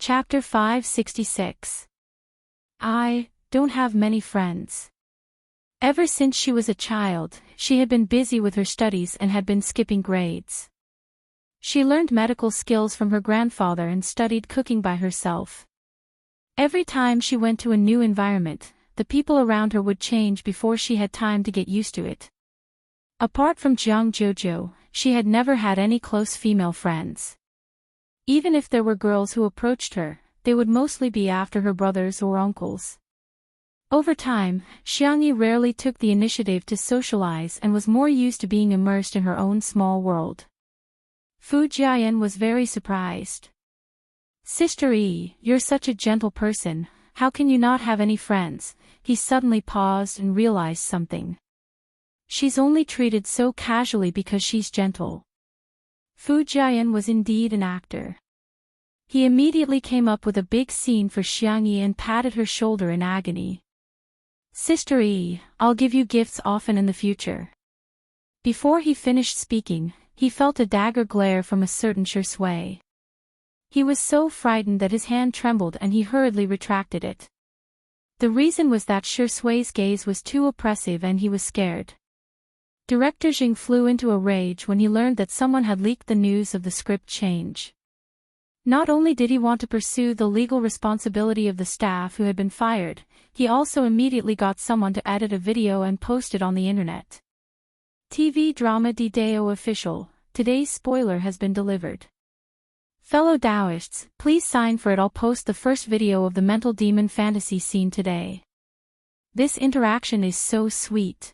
Chapter 566. I don't have many friends. Ever since she was a child, she had been busy with her studies and had been skipping grades. She learned medical skills from her grandfather and studied cooking by herself. Every time she went to a new environment, the people around her would change before she had time to get used to it. Apart from Jiang Jojo, she had never had any close female friends. Even if there were girls who approached her, they would mostly be after her brothers or uncles. Over time, Xiangyi rarely took the initiative to socialize and was more used to being immersed in her own small world. Fu Jiayan was very surprised. "Sister Yi, you're such a gentle person, how can you not have any friends?" He suddenly paused and realized something. She's only treated so casually because she's gentle. Fu Jiayan was indeed an actor. He immediately came up with a big scene for Xiangyi and patted her shoulder in agony. "Sister Yi, I'll give you gifts often in the future." Before he finished speaking, he felt a dagger glare from a certain Shui. He was so frightened that his hand trembled and he hurriedly retracted it. The reason was that Shui's gaze was too oppressive and he was scared. Director Jing flew into a rage when he learned that someone had leaked the news of the script change. Not only did he want to pursue the legal responsibility of the staff who had been fired, he also immediately got someone to edit a video and post it on the internet. TV drama Dideo official, today's spoiler has been delivered. Fellow Taoists, please sign for it. I'll post the first video of the mental demon fantasy scene today. This interaction is so sweet.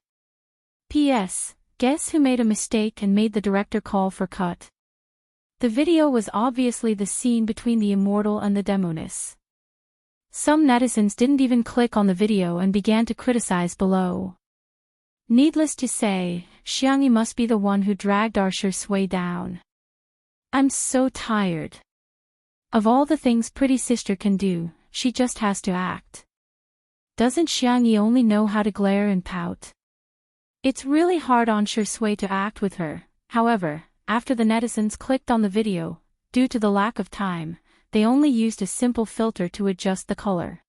P.S. Guess who made a mistake and made the director call for cut? The video was obviously the scene between the Immortal and the Demoness. Some netizens didn't even click on the video and began to criticize below. Needless to say, Xiangyi must be the one who dragged our Shui down. "I'm so tired. Of all the things pretty sister can do, she just has to act. Doesn't Xiangyi only know how to glare and pout? It's really hard on Shui to act with her." However, after the netizens clicked on the video, due to the lack of time, they only used a simple filter to adjust the color.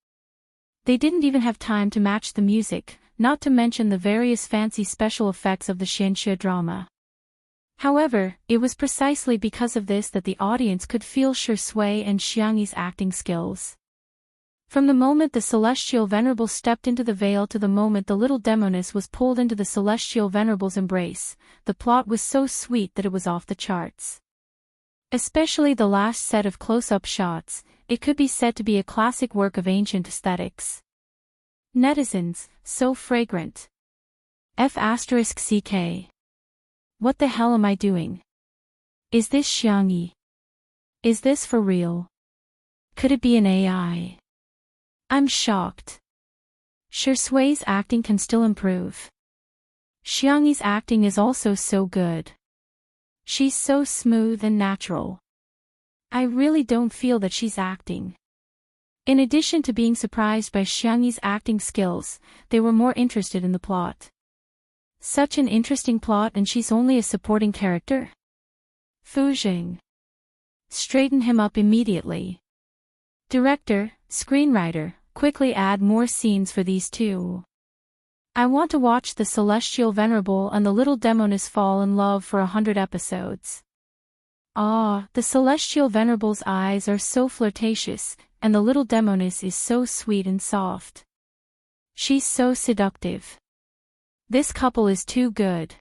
They didn't even have time to match the music, not to mention the various fancy special effects of the Xianxue drama. However, it was precisely because of this that the audience could feel Shui and Xiangyi's acting skills. From the moment the Celestial Venerable stepped into the veil to the moment the little demoness was pulled into the Celestial Venerable's embrace, the plot was so sweet that it was off the charts. Especially the last set of close-up shots, it could be said to be a classic work of ancient aesthetics. Netizens, so fragrant. F***ck. What the hell am I doing? Is this Xiangyi? Is this for real? Could it be an AI? I'm shocked. Shui's acting can still improve. Xiangyi's acting is also so good. She's so smooth and natural. I really don't feel that she's acting. In addition to being surprised by Xiangyi's acting skills, they were more interested in the plot. Such an interesting plot and she's only a supporting character? Fu Jing. Straighten him up immediately. Director, screenwriter, quickly add more scenes for these two. I want to watch the Celestial Venerable and the little demoness fall in love for 100 episodes. Ah, the Celestial Venerable's eyes are so flirtatious, and the little demoness is so sweet and soft. She's so seductive. This couple is too good.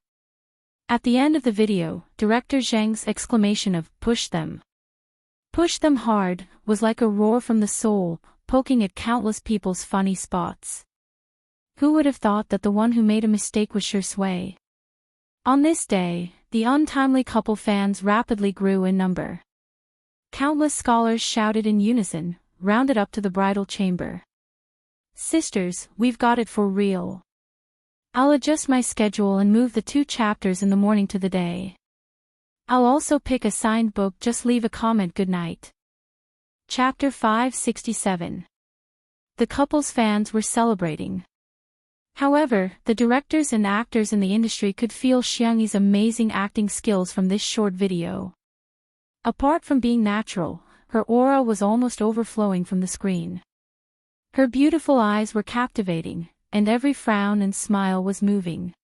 At the end of the video, Director Zheng's exclamation of "push them hard" was like a roar from the soul, poking at countless people's funny spots. Who would have thought that the one who made a mistake was Shui? On this day, the untimely couple fans rapidly grew in number. Countless scholars shouted in unison, rounded up to the bridal chamber. "Sisters, we've got it for real. I'll adjust my schedule and move the 2 chapters in the morning to the day. I'll also pick a signed book. Just leave a comment. Good night." Chapter 567. The couple's fans were celebrating. However, the directors and actors in the industry could feel Xiangyi's amazing acting skills from this short video. Apart from being natural, her aura was almost overflowing from the screen. Her beautiful eyes were captivating, and every frown and smile was moving.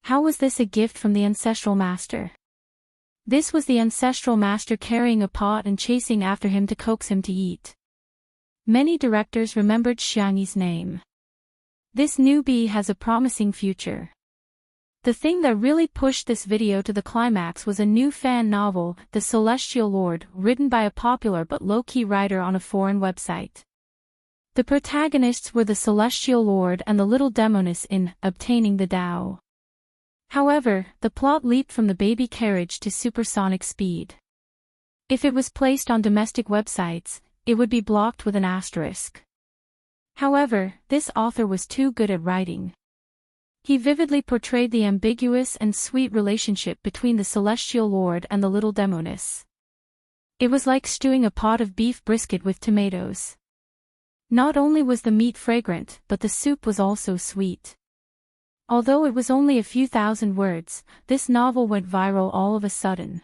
How was this a gift from the ancestral master? This was the ancestral master carrying a pot and chasing after him to coax him to eat. Many directors remembered Xiangyi's name. This newbie has a promising future. The thing that really pushed this video to the climax was a new fan novel, The Celestial Lord, written by a popular but low-key writer on a foreign website. The protagonists were the Celestial Lord and the little demoness in Obtaining the Tao. However, the plot leaped from the baby carriage to supersonic speed. If it was placed on domestic websites, it would be blocked with an asterisk. However, this author was too good at writing. He vividly portrayed the ambiguous and sweet relationship between the Celestial Lord and the little demoness. It was like stewing a pot of beef brisket with tomatoes. Not only was the meat fragrant, but the soup was also sweet. Although it was only a few thousand words, this novel went viral all of a sudden.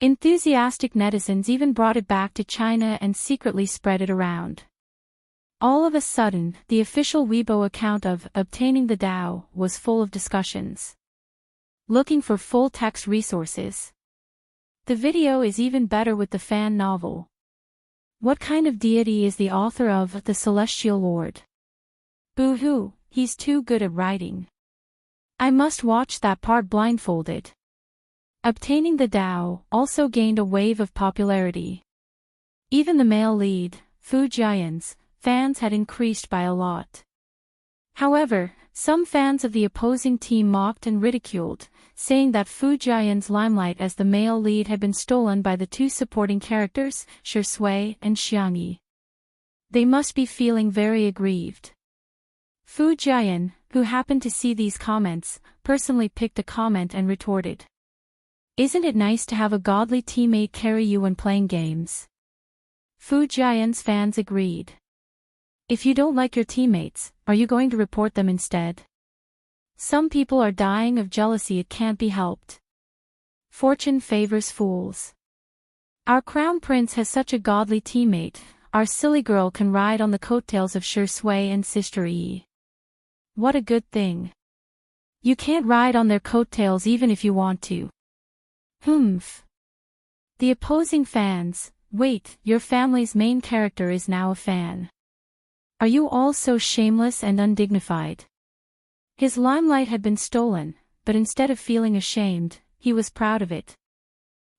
Enthusiastic netizens even brought it back to China and secretly spread it around. All of a sudden, the official Weibo account of Obtaining the Tao was full of discussions. Looking for full-text resources. The video is even better with the fan novel. What kind of deity is the author of The Celestial Lord? Boo-hoo, he's too good at writing. I must watch that part blindfolded. Obtaining the Tao also gained a wave of popularity. Even the male lead, Fu Jian's, fans had increased by a lot. However, some fans of the opposing team mocked and ridiculed, saying that Fu Jian's limelight as the male lead had been stolen by the two supporting characters, Shi Sui and Xiangyi. They must be feeling very aggrieved. Fu Jian, who happened to see these comments, personally picked a comment and retorted. Isn't it nice to have a godly teammate carry you when playing games? Fu Jian's fans agreed. If you don't like your teammates, are you going to report them instead? Some people are dying of jealousy, it can't be helped. Fortune favors fools. Our crown prince has such a godly teammate, our silly girl can ride on the coattails of Shi Sui and Sister Yi. What a good thing. You can't ride on their coattails even if you want to. Humph. The opposing fans, wait, your family's main character is now a fan. Are you all so shameless and undignified? His limelight had been stolen, but instead of feeling ashamed, he was proud of it.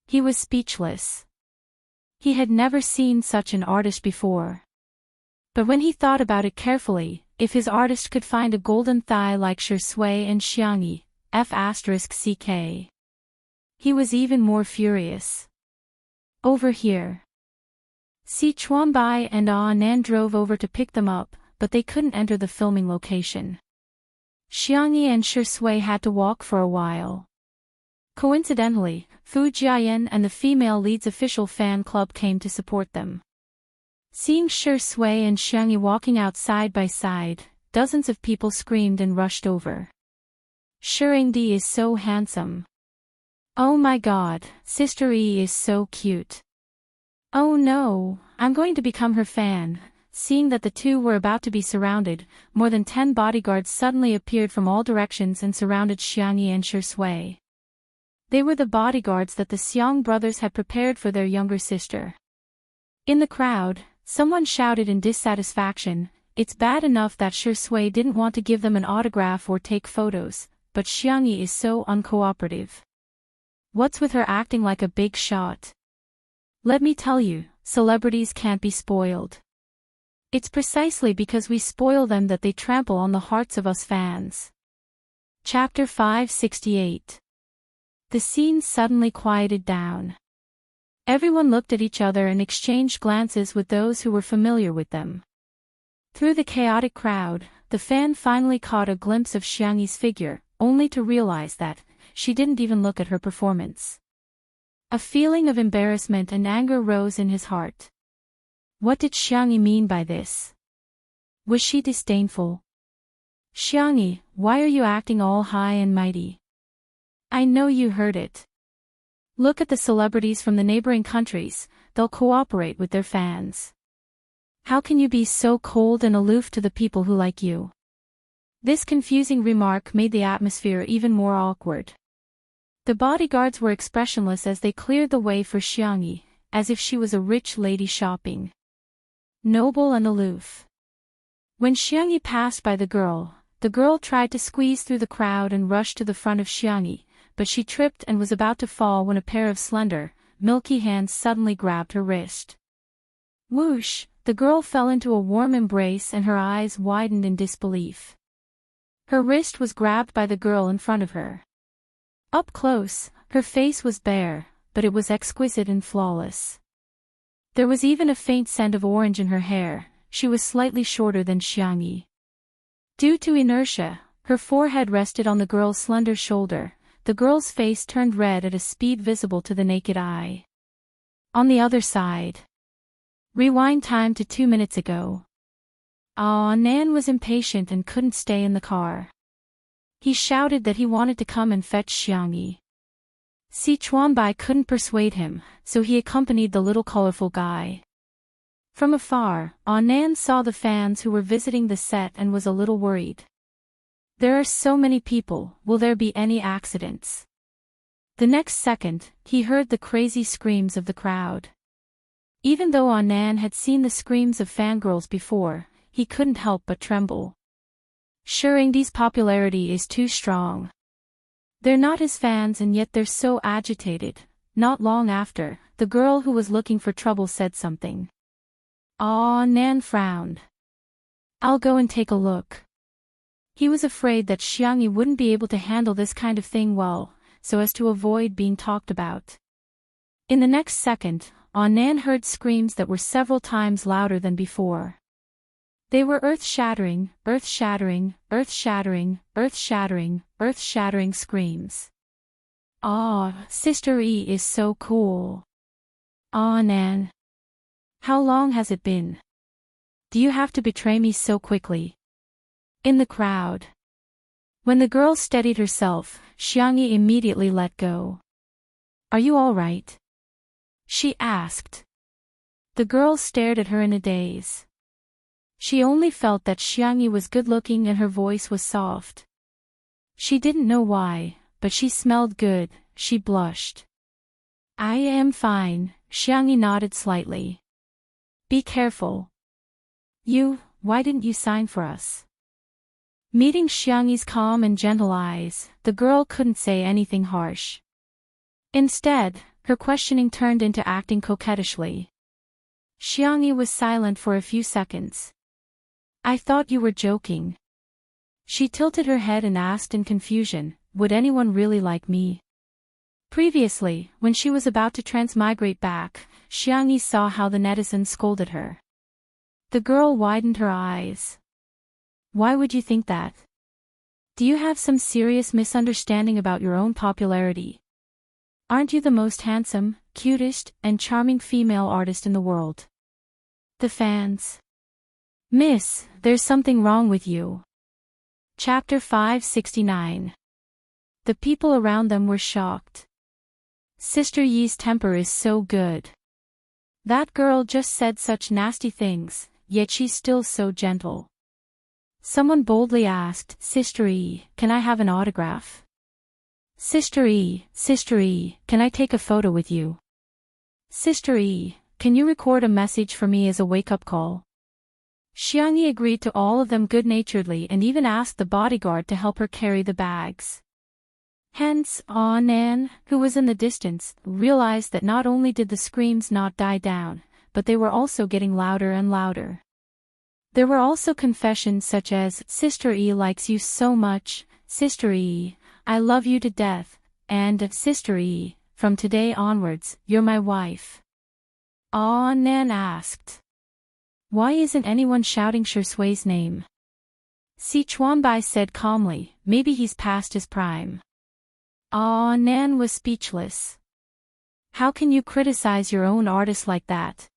He was speechless. He had never seen such an artist before. But when he thought about it carefully, if his artist could find a golden thigh like Shi Sui and Xiangyi, F***ck, he was even more furious. Over here. Si Chuanbai and Ah Nan drove over to pick them up, but they couldn't enter the filming location. Xiangyi and Shi Sui had to walk for a while. Coincidentally, Fu Jian and the female lead's official fan club came to support them. Seeing Shi Sui and Xiangyi walking out side by side, dozens of people screamed and rushed over. Shirengdi is so handsome. Oh my god, Sister Yi is so cute. Oh no, I'm going to become her fan. Seeing that the two were about to be surrounded, more than 10 bodyguards suddenly appeared from all directions and surrounded Xiangyi and Shi Sui. They were the bodyguards that the Xiang brothers had prepared for their younger sister. In the crowd, someone shouted in dissatisfaction, it's bad enough that Shi Sui didn't want to give them an autograph or take photos, but Xiangyi is so uncooperative. What's with her acting like a big shot? Let me tell you, celebrities can't be spoiled. It's precisely because we spoil them that they trample on the hearts of us fans. Chapter 568. The scene suddenly quieted down. Everyone looked at each other and exchanged glances with those who were familiar with them. Through the chaotic crowd, the fan finally caught a glimpse of Xiangyi's figure, only to realize that she didn't even look at her performance. A feeling of embarrassment and anger rose in his heart. What did Xiangyi mean by this? Was she disdainful? Xiangyi, why are you acting all high and mighty? I know you heard it. Look at the celebrities from the neighboring countries, they'll cooperate with their fans. How can you be so cold and aloof to the people who like you? This confusing remark made the atmosphere even more awkward. The bodyguards were expressionless as they cleared the way for Xiangyi, as if she was a rich lady shopping. Noble and aloof. When Xiangyi passed by the girl tried to squeeze through the crowd and rush to the front of Xiangyi, but she tripped and was about to fall when a pair of slender, milky hands suddenly grabbed her wrist. Whoosh! The girl fell into a warm embrace and her eyes widened in disbelief. Her wrist was grabbed by the girl in front of her. Up close, her face was bare, but it was exquisite and flawless. There was even a faint scent of orange in her hair. She was slightly shorter than Xiangyi. Due to inertia, her forehead rested on the girl's slender shoulder. The girl's face turned red at a speed visible to the naked eye. On the other side. Rewind time to 2 minutes ago. Nan was impatient and couldn't stay in the car. He shouted that he wanted to come and fetch Xiangyi. Si Chuanbai couldn't persuade him, so he accompanied the little colorful guy. From afar, Nan saw the fans who were visiting the set and was a little worried. There are so many people, will there be any accidents? The next second, he heard the crazy screams of the crowd. Even though Nan had seen the screams of fangirls before, he couldn't help but tremble. Shuringdi's popularity is too strong. They're not his fans and yet they're so agitated. Not long after, the girl who was looking for trouble said something. Nan frowned. I'll go and take a look. He was afraid that Xiangyi wouldn't be able to handle this kind of thing well, so as to avoid being talked about. In the next second, Nan heard screams that were several times louder than before. They were earth-shattering, earth-shattering, earth-shattering, earth-shattering, earth-shattering screams. Sister E is so cool. Nan. How long has it been? Do you have to betray me so quickly? In the crowd. When the girl steadied herself, Xiangyi immediately let go. Are you all right? She asked. The girl stared at her in a daze. She only felt that Xiangyi was good-looking and her voice was soft. She didn't know why, but she smelled good. She blushed. I am fine, Xiangyi nodded slightly. Be careful. Why didn't you sign for us? Meeting Xiangyi's calm and gentle eyes, the girl couldn't say anything harsh. Instead, her questioning turned into acting coquettishly. Xiangyi was silent for a few seconds. I thought you were joking. She tilted her head and asked in confusion, would anyone really like me? Previously, when she was about to transmigrate back, Xiangyi saw how the netizens scolded her. The girl widened her eyes. Why would you think that? Do you have some serious misunderstanding about your own popularity? Aren't you the most handsome, cutest, and charming female artist in the world? The fans. Miss, there's something wrong with you. Chapter 569. The people around them were shocked. Sister Yi's temper is so good. That girl just said such nasty things, yet she's still so gentle. Someone boldly asked, Sister Yi, can I have an autograph? Sister Yi, can I take a photo with you? Sister Yi, can you record a message for me as a wake-up call? Xiangyi agreed to all of them good-naturedly and even asked the bodyguard to help her carry the bags. Hence, Nan, who was in the distance, realized that not only did the screams not die down, but they were also getting louder and louder. There were also confessions such as, Sister E likes you so much, Sister E, I love you to death, and, Sister E, from today onwards, you're my wife. Nan asked. Why isn't anyone shouting Shui's name? Si Chuanbai said calmly, maybe he's past his prime. Nan was speechless. How can you criticize your own artist like that?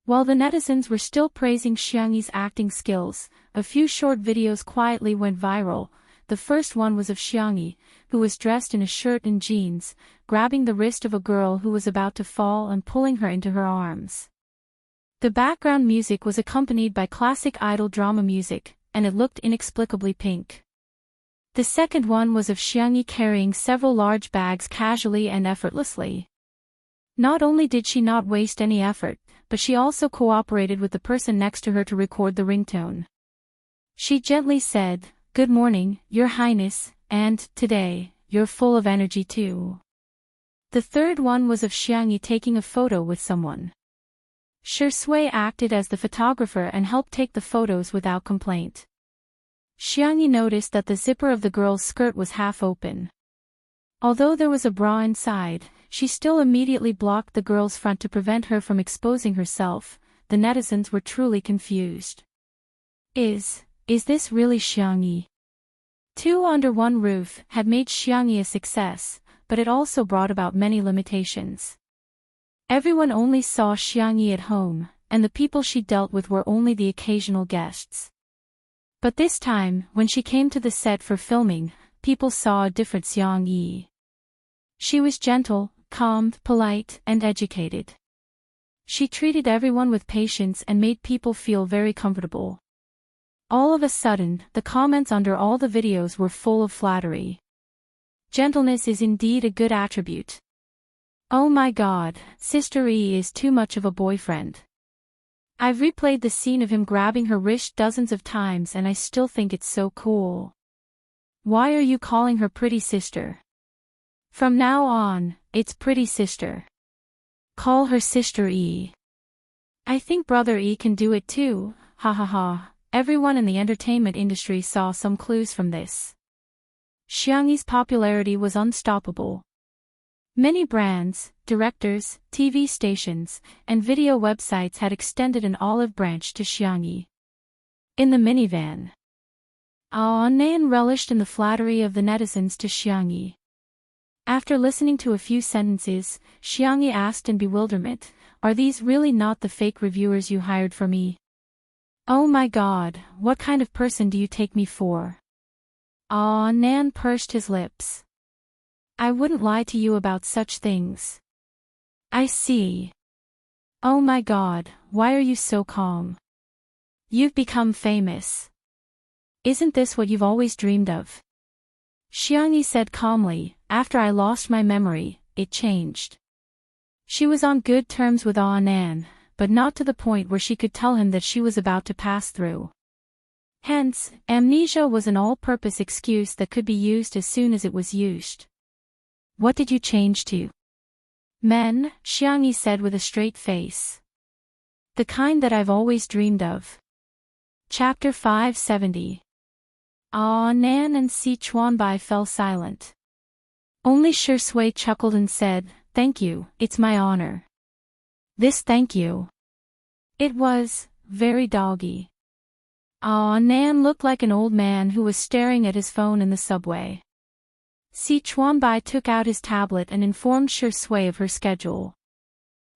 While the netizens were still praising Xiangyi's acting skills, a few short videos quietly went viral. The first one was of Xiangyi, who was dressed in a shirt and jeans, grabbing the wrist of a girl who was about to fall and pulling her into her arms. The background music was accompanied by classic idol drama music, and it looked inexplicably pink. The second one was of Xiangyi carrying several large bags casually and effortlessly. Not only did she not waste any effort, but she also cooperated with the person next to her to record the ringtone. She gently said, "Good morning, Your Highness, and, today, you're full of energy too." The third one was of Xiangyi taking a photo with someone. Shui acted as the photographer and helped take the photos without complaint. Xiangyi noticed that the zipper of the girl's skirt was half open. Although there was a bra inside, she still immediately blocked the girl's front to prevent her from exposing herself. The netizens were truly confused. Is this really Xiangyi? Two under one roof had made Xiangyi a success, but it also brought about many limitations. Everyone only saw Xiangyi at home, and the people she dealt with were only the occasional guests. But this time, when she came to the set for filming, people saw a different Xiangyi. She was gentle, calm, polite, and educated. She treated everyone with patience and made people feel very comfortable. All of a sudden, the comments under all the videos were full of flattery. Gentleness is indeed a good attribute. Oh my God, Sister E is too much of a boyfriend. I've replayed the scene of him grabbing her wrist dozens of times and I still think it's so cool. Why are you calling her pretty sister? From now on, it's pretty sister. Call her Sister E. I think Brother E can do it too, ha ha ha. Everyone in the entertainment industry saw some clues from this. Xiangyi's popularity was unstoppable. Many brands, directors, TV stations, and video websites had extended an olive branch to Xiangyi. In the minivan, Nan relished in the flattery of the netizens to Xiangyi. After listening to a few sentences, Xiangyi asked in bewilderment, "Are these really not the fake reviewers you hired for me? Oh my God, what kind of person do you take me for?" Nan pursed his lips. "I wouldn't lie to you about such things." "I see. Oh my God, why are you so calm? You've become famous. Isn't this what you've always dreamed of?" Xiangyi said calmly, "After I lost my memory, it changed." She was on good terms with Nan, but not to the point where she could tell him that she was about to pass through. Hence, amnesia was an all-purpose excuse that could be used as soon as it was used. "What did you change to?" "Men," Xiangyi said with a straight face. "The kind that I've always dreamed of." Chapter 570. Nan and Si Chuanbai fell silent. Only Shui chuckled and said, "Thank you, it's my honor." This thank you. It was very doggy. Nan looked like an old man who was staring at his phone in the subway. Si Chuanbai took out his tablet and informed Shui of her schedule.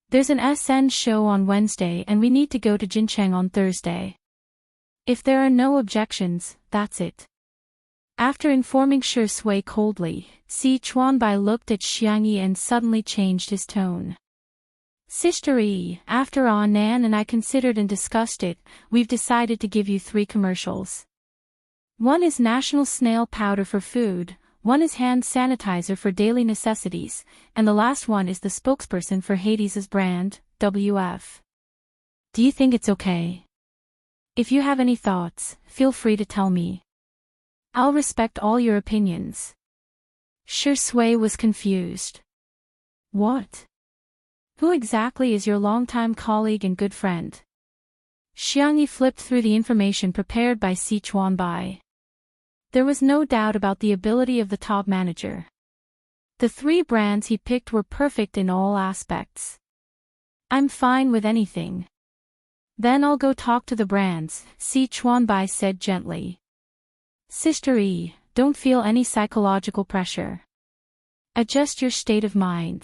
"There's an SN show on Wednesday and we need to go to Jincheng on Thursday. If there are no objections, that's it." After informing Shui coldly, Si Chuanbai looked at Xiangyi and suddenly changed his tone. "Sister E, after Nan and I considered and discussed it, we've decided to give you 3 commercials. One is National Snail Powder for food, one is hand sanitizer for daily necessities, and the last one is the spokesperson for Hades's brand, WF. Do you think it's okay? If you have any thoughts, feel free to tell me. I'll respect all your opinions." Shui was confused. "What? Who exactly is your longtime colleague and good friend?" Xiangyi flipped through the information prepared by Si Chuanbai. There was no doubt about the ability of the top manager. The 3 brands he picked were perfect in all aspects. "I'm fine with anything." "Then I'll go talk to the brands," Si Chuanbai said gently. "Sister E, don't feel any psychological pressure. Adjust your state of mind.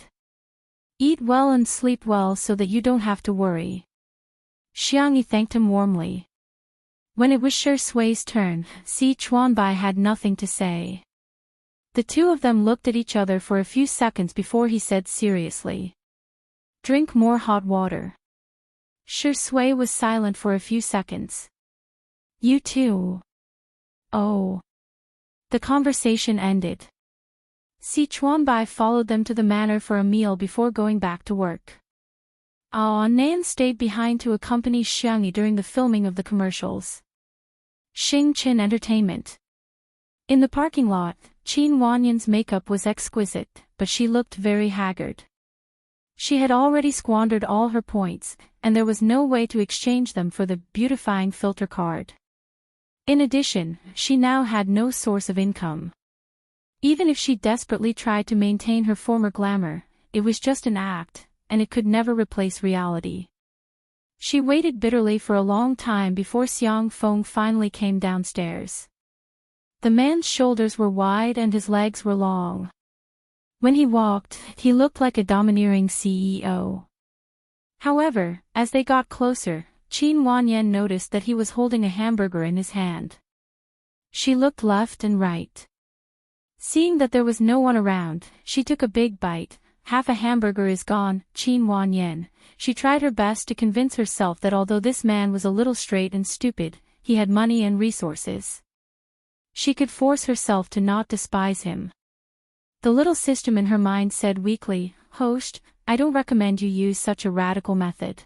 Eat well and sleep well so that you don't have to worry." Xiangyi thanked him warmly. When it was Shui's turn, Si Chuanbai had nothing to say. The two of them looked at each other for a few seconds before he said seriously. Drink more hot water. Shui was silent for a few seconds. You too. Oh. The conversation ended. Si Chuanbai followed them to the manor for a meal before going back to work. Nan stayed behind to accompany Xiangyi during the filming of the commercials. Xing Qin Entertainment. In the parking lot, Qin Wanyan's makeup was exquisite, but she looked very haggard. She had already squandered all her points, and there was no way to exchange them for the beautifying filter card. In addition, she now had no source of income. Even if she desperately tried to maintain her former glamour, it was just an act, and it could never replace reality. She waited bitterly for a long time before Xiang Feng finally came downstairs. The man's shoulders were wide and his legs were long. When he walked, he looked like a domineering CEO. However, as they got closer, Qin Wanyan noticed that he was holding a hamburger in his hand. She looked left and right. Seeing that there was no one around, she took a big bite. Half a hamburger is gone, Qin Wanyan. She tried her best to convince herself that although this man was a little straight and stupid, he had money and resources. She could force herself to not despise him. The little system in her mind said weakly, "Host, I don't recommend you use such a radical method.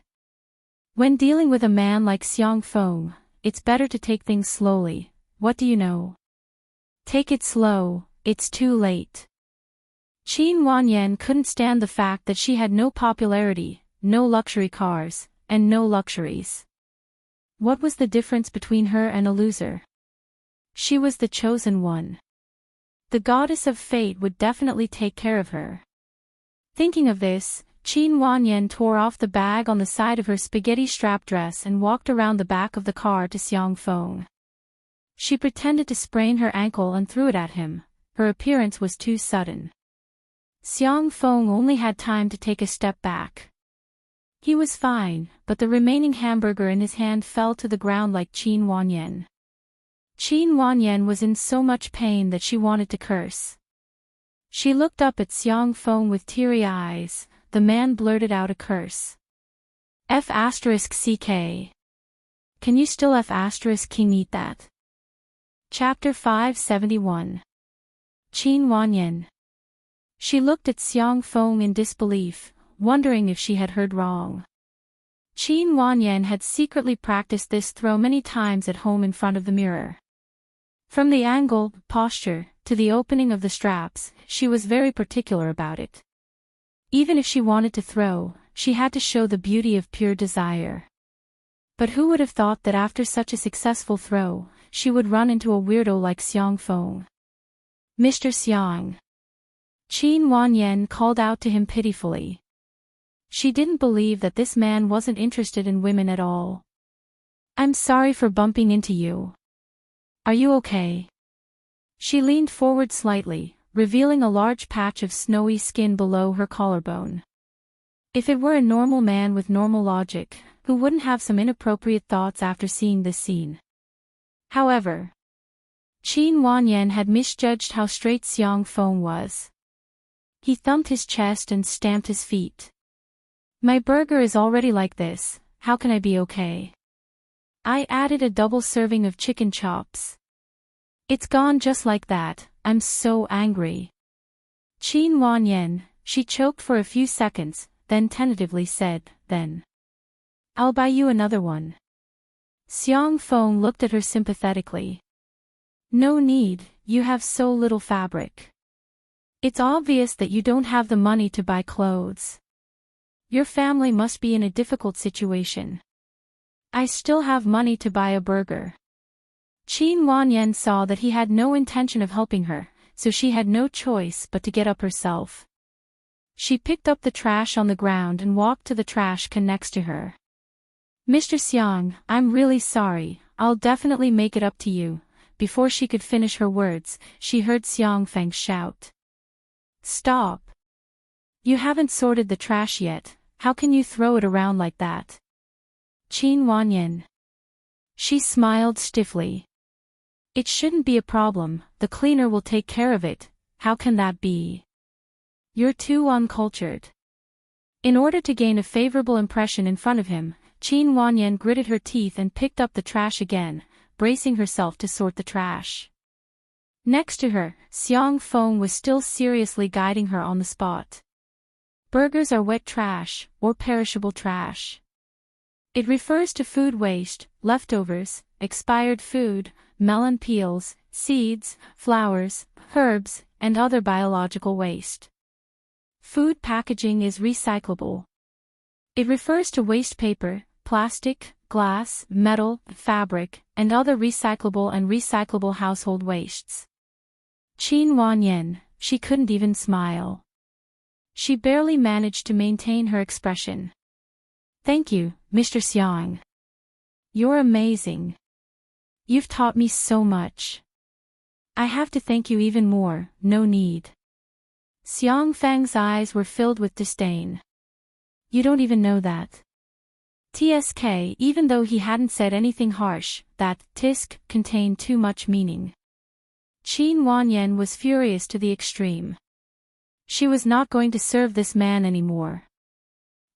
When dealing with a man like Xiang Feng, it's better to take things slowly. What do you know? Take it slow, it's too late." Qin Wanyan couldn't stand the fact that she had no popularity, no luxury cars, and no luxuries. What was the difference between her and a loser? She was the chosen one. The goddess of fate would definitely take care of her. Thinking of this, Qin Wanyan tore off the bag on the side of her spaghetti strap dress and walked around the back of the car to Xiang Feng. She pretended to sprain her ankle and threw it at him. Her appearance was too sudden. Xiang Feng only had time to take a step back. He was fine, but the remaining hamburger in his hand fell to the ground like Qin Wanyan. Qin Wanyan was in so much pain that she wanted to curse. She looked up at Xiang Feng with teary eyes. The man blurted out a curse. F***CK. Can you still F***king eat that? Chapter 571. Qin Wanyan. She looked at Xiang Feng in disbelief, wondering if she had heard wrong. Qin Wanyan had secretly practiced this throw many times at home in front of the mirror. From the angle, posture, to the opening of the straps, she was very particular about it. Even if she wanted to throw, she had to show the beauty of pure desire. But who would have thought that after such a successful throw, she would run into a weirdo like Xiang Feng? "Mr. Xiang." Qin Wanyan called out to him pitifully. She didn't believe that this man wasn't interested in women at all. "I'm sorry for bumping into you. Are you okay?" She leaned forward slightly, revealing a large patch of snowy skin below her collarbone. If it were a normal man with normal logic, who wouldn't have some inappropriate thoughts after seeing this scene? However, Qin Wanyan had misjudged how straight Xiang Feng was. He thumped his chest and stamped his feet. "My burger is already like this, how can I be okay? I added a double serving of chicken chops. It's gone just like that, I'm so angry." Qin Wanyan, she choked for a few seconds, then tentatively said, "Then I'll buy you another one." Xiang Feng looked at her sympathetically. "No need, you have so little fabric. It's obvious that you don't have the money to buy clothes. Your family must be in a difficult situation. I still have money to buy a burger." Qin Wanyan saw that he had no intention of helping her, so she had no choice but to get up herself. She picked up the trash on the ground and walked to the trash can next to her. "Mr. Xiang, I'm really sorry, I'll definitely make it up to you." Before she could finish her words, she heard Xiang Feng shout. "Stop! You haven't sorted the trash yet, how can you throw it around like that?" Qin Wanyan. She smiled stiffly. "It shouldn't be a problem, the cleaner will take care of it. how can that be? You're too uncultured. In order to gain a favorable impression in front of him, Qin Wanyan gritted her teeth and picked up the trash again, bracing herself to sort the trash. Next to her, Xiang Feng was still seriously guiding her on the spot. Burgers are wet trash, or perishable trash. It refers to food waste, leftovers, expired food, melon peels, seeds, flowers, herbs, and other biological waste. Food packaging is recyclable. It refers to waste paper, plastic, glass, metal, fabric, and other recyclable and recyclable household wastes. Qin Wanyan, she couldn't even smile. She barely managed to maintain her expression. Thank you, Mr. Xiang. You're amazing. You've taught me so much. I have to thank you even more, no need. Xiang Feng's eyes were filled with disdain. You don't even know that. TSK, even though he hadn't said anything harsh, that tisk contained too much meaning. Qin Wanyan was furious to the extreme. She was not going to serve this man anymore.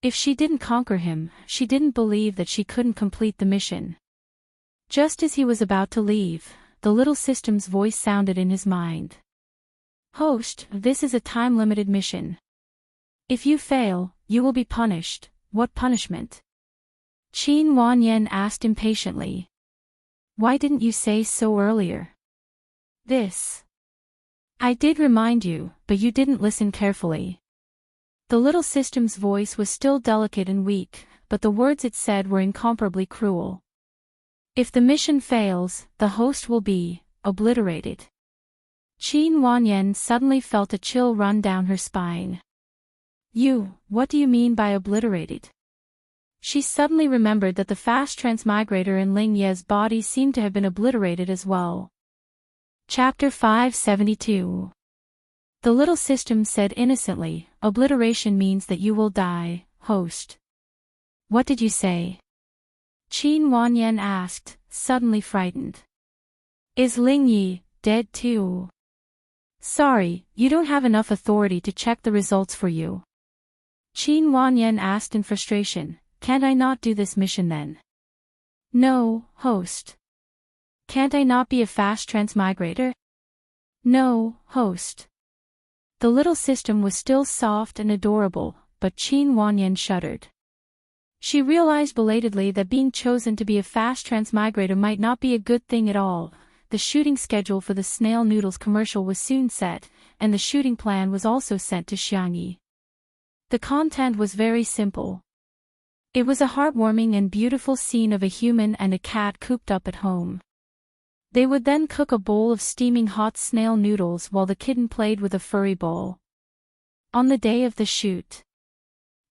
If she didn't conquer him, she didn't believe that she couldn't complete the mission. Just as he was about to leave, the little system's voice sounded in his mind. Host, this is a time-limited mission. If you fail, you will be punished. What punishment? Qin Wanyan asked impatiently. Why didn't you say so earlier? This. I did remind you, but you didn't listen carefully. The little system's voice was still delicate and weak, but the words it said were incomparably cruel. If the mission fails, the host will be obliterated. Qin Wanyan suddenly felt a chill run down her spine. What do you mean by obliterated? She suddenly remembered that the fast transmigrator in Ling Ye's body seemed to have been obliterated as well. Chapter 572. The little system said innocently, obliteration means that you will die, host. What did you say? Qin Wanyan asked, suddenly frightened. Is Ling Yi dead too? Sorry, you don't have enough authority to check the results for you. Qin Wanyan asked in frustration, can't I not do this mission then? No, host. Can't I not be a fast transmigrator? No, host. The little system was still soft and adorable, but Qin Wanyan shuddered. She realized belatedly that being chosen to be a fast transmigrator might not be a good thing at all. The shooting schedule for the snail noodles commercial was soon set, and the shooting plan was also sent to Xiangyi. The content was very simple. It was a heartwarming and beautiful scene of a human and a cat cooped up at home. They would then cook a bowl of steaming hot snail noodles while the kitten played with a furry ball. On the day of the shoot,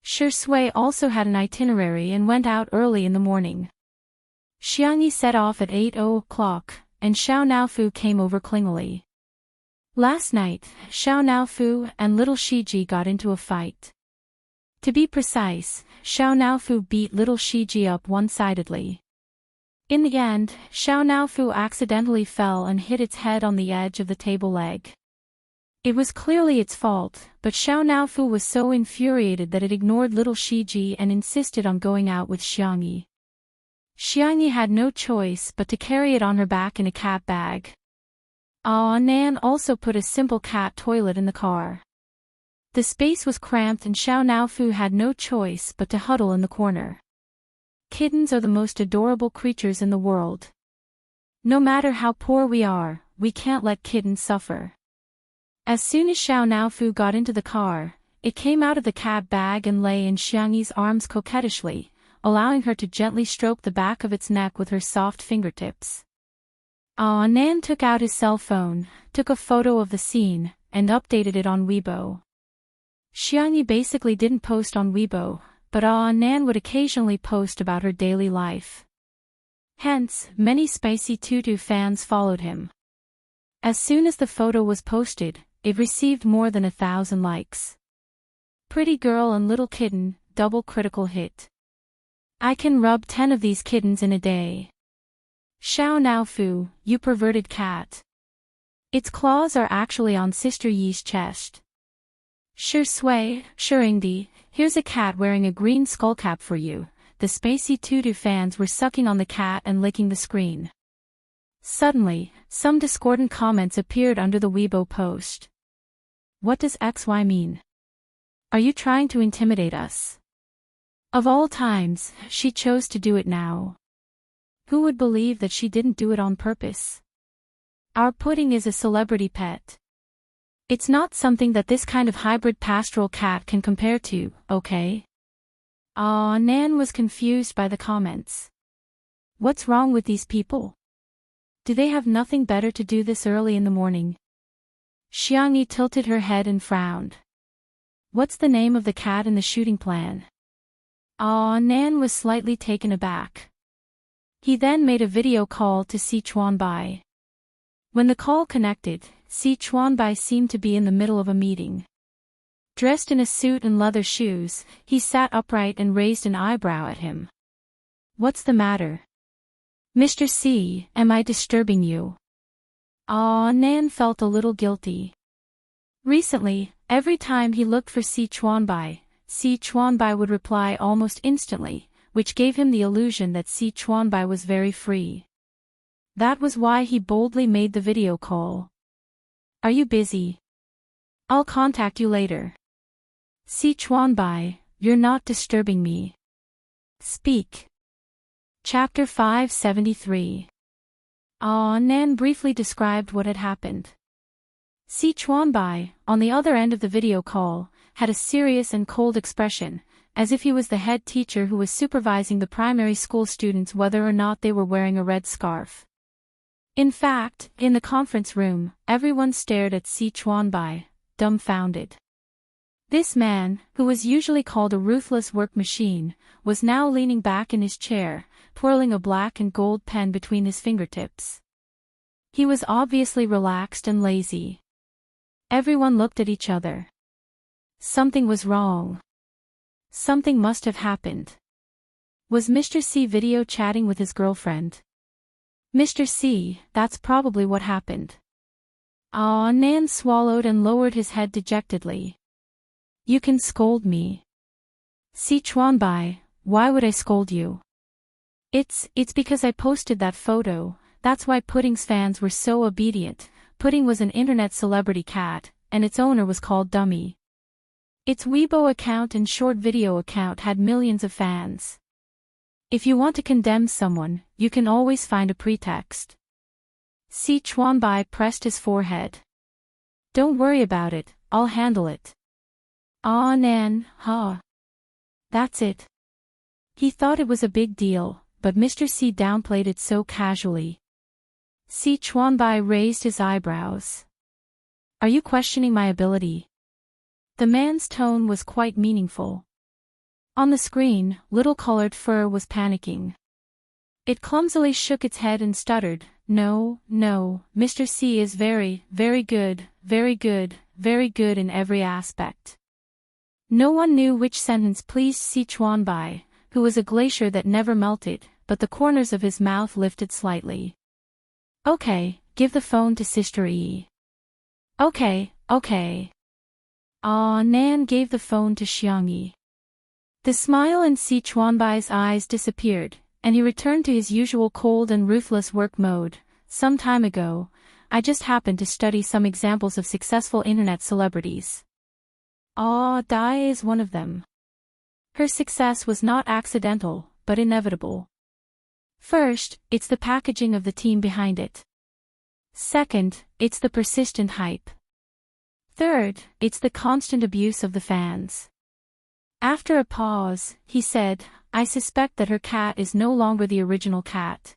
Shi Sui also had an itinerary and went out early in the morning. Xiangyi set off at 8:00, and Xiao Naofu came over clingily. Last night, Xiao Naofu and little Shiji got into a fight. To be precise, Xiao Naofu beat little Shiji up one-sidedly. In the end, Xiao Naofu accidentally fell and hit its head on the edge of the table leg. It was clearly its fault, but Xiao Naofu was so infuriated that it ignored little Shiji and insisted on going out with Xiangyi. Xiangyi had no choice but to carry it on her back in a cat bag. Nan also put a simple cat toilet in the car. The space was cramped and Xiao Naofu had no choice but to huddle in the corner. Kittens are the most adorable creatures in the world. No matter how poor we are, we can't let kittens suffer. As soon as Xiao Naofu got into the car, it came out of the cat bag and lay in Xiangyi's arms coquettishly, allowing her to gently stroke the back of its neck with her soft fingertips. Nan took out his cell phone, took a photo of the scene, and updated it on Weibo. Xiangyi basically didn't post on Weibo, but Nan would occasionally post about her daily life. Hence, many Spicy Tutu fans followed him. As soon as the photo was posted, it received more than 1,000 likes. Pretty girl and little kitten, double critical hit. I can rub 10 of these kittens in a day. Xiao Naofu, you perverted cat. Its claws are actually on Sister Yi's chest. Sure Sway, sure Ingdi, here's a cat wearing a green skullcap for you. The spacey Tutu fans were sucking on the cat and licking the screen. Suddenly, some discordant comments appeared under the Weibo post. What does XY mean? Are you trying to intimidate us? Of all times, she chose to do it now. Who would believe that she didn't do it on purpose? Our pudding is a celebrity pet. It's not something that this kind of hybrid pastoral cat can compare to, okay? Nan was confused by the comments. What's wrong with these people? Do they have nothing better to do this early in the morning? Xiangyi tilted her head and frowned. What's the name of the cat in the shooting plan? Nan was slightly taken aback. He then made a video call to Si Chuanbai. When the call connected, Si Chuanbai seemed to be in the middle of a meeting. Dressed in a suit and leather shoes, he sat upright and raised an eyebrow at him. What's the matter? Mr. C, am I disturbing you? Nan felt a little guilty. Recently, every time he looked for Si Chuanbai would reply almost instantly, which gave him the illusion that Si Chuanbai was very free. That was why he boldly made the video call. Are you busy? I'll contact you later. Si Chuanbai, you're not disturbing me. Speak. Chapter 573. Nan briefly described what had happened. Si Chuanbai, on the other end of the video call, had a serious and cold expression, as if he was the head teacher who was supervising the primary school students whether or not they were wearing a red scarf. In fact, in the conference room, everyone stared at Si Chuanbai, dumbfounded. This man, who was usually called a ruthless work machine, was now leaning back in his chair, twirling a black and gold pen between his fingertips. He was obviously relaxed and lazy. Everyone looked at each other. Something was wrong. Something must have happened. Was Mr. C video chatting with his girlfriend? Mr. C, that's probably what happened. Nan swallowed and lowered his head dejectedly. You can scold me. Si Chuanbai, why would I scold you? It's because I posted that photo, that's why Pudding's fans were so obedient. Pudding was an internet celebrity cat, and its owner was called Dummy. Its Weibo account and short video account had millions of fans. If you want to condemn someone, you can always find a pretext. Si Chuanbai pressed his forehead. Don't worry about it, I'll handle it. Nan, That's it. He thought it was a big deal, but Mr. C downplayed it so casually. Si Chuanbai raised his eyebrows. Are you questioning my ability? The man's tone was quite meaningful. On the screen, Little Colored Fur was panicking. It clumsily shook its head and stuttered, No, Mr. C is very, very good in every aspect. No one knew which sentence pleased Si Chuanbai, who was a glacier that never melted, but the corners of his mouth lifted slightly. Okay, give the phone to Sister E. Okay. Nan gave the phone to Xiangyi. The smile in Si Chuanbai's eyes disappeared, and he returned to his usual cold and ruthless work mode. Some time ago, I just happened to study some examples of successful internet celebrities. Dai is one of them. Her success was not accidental, but inevitable. First, it's the packaging of the team behind it. Second, it's the persistent hype. Third, it's the constant abuse of the fans. After a pause, he said, I suspect that her cat is no longer the original cat.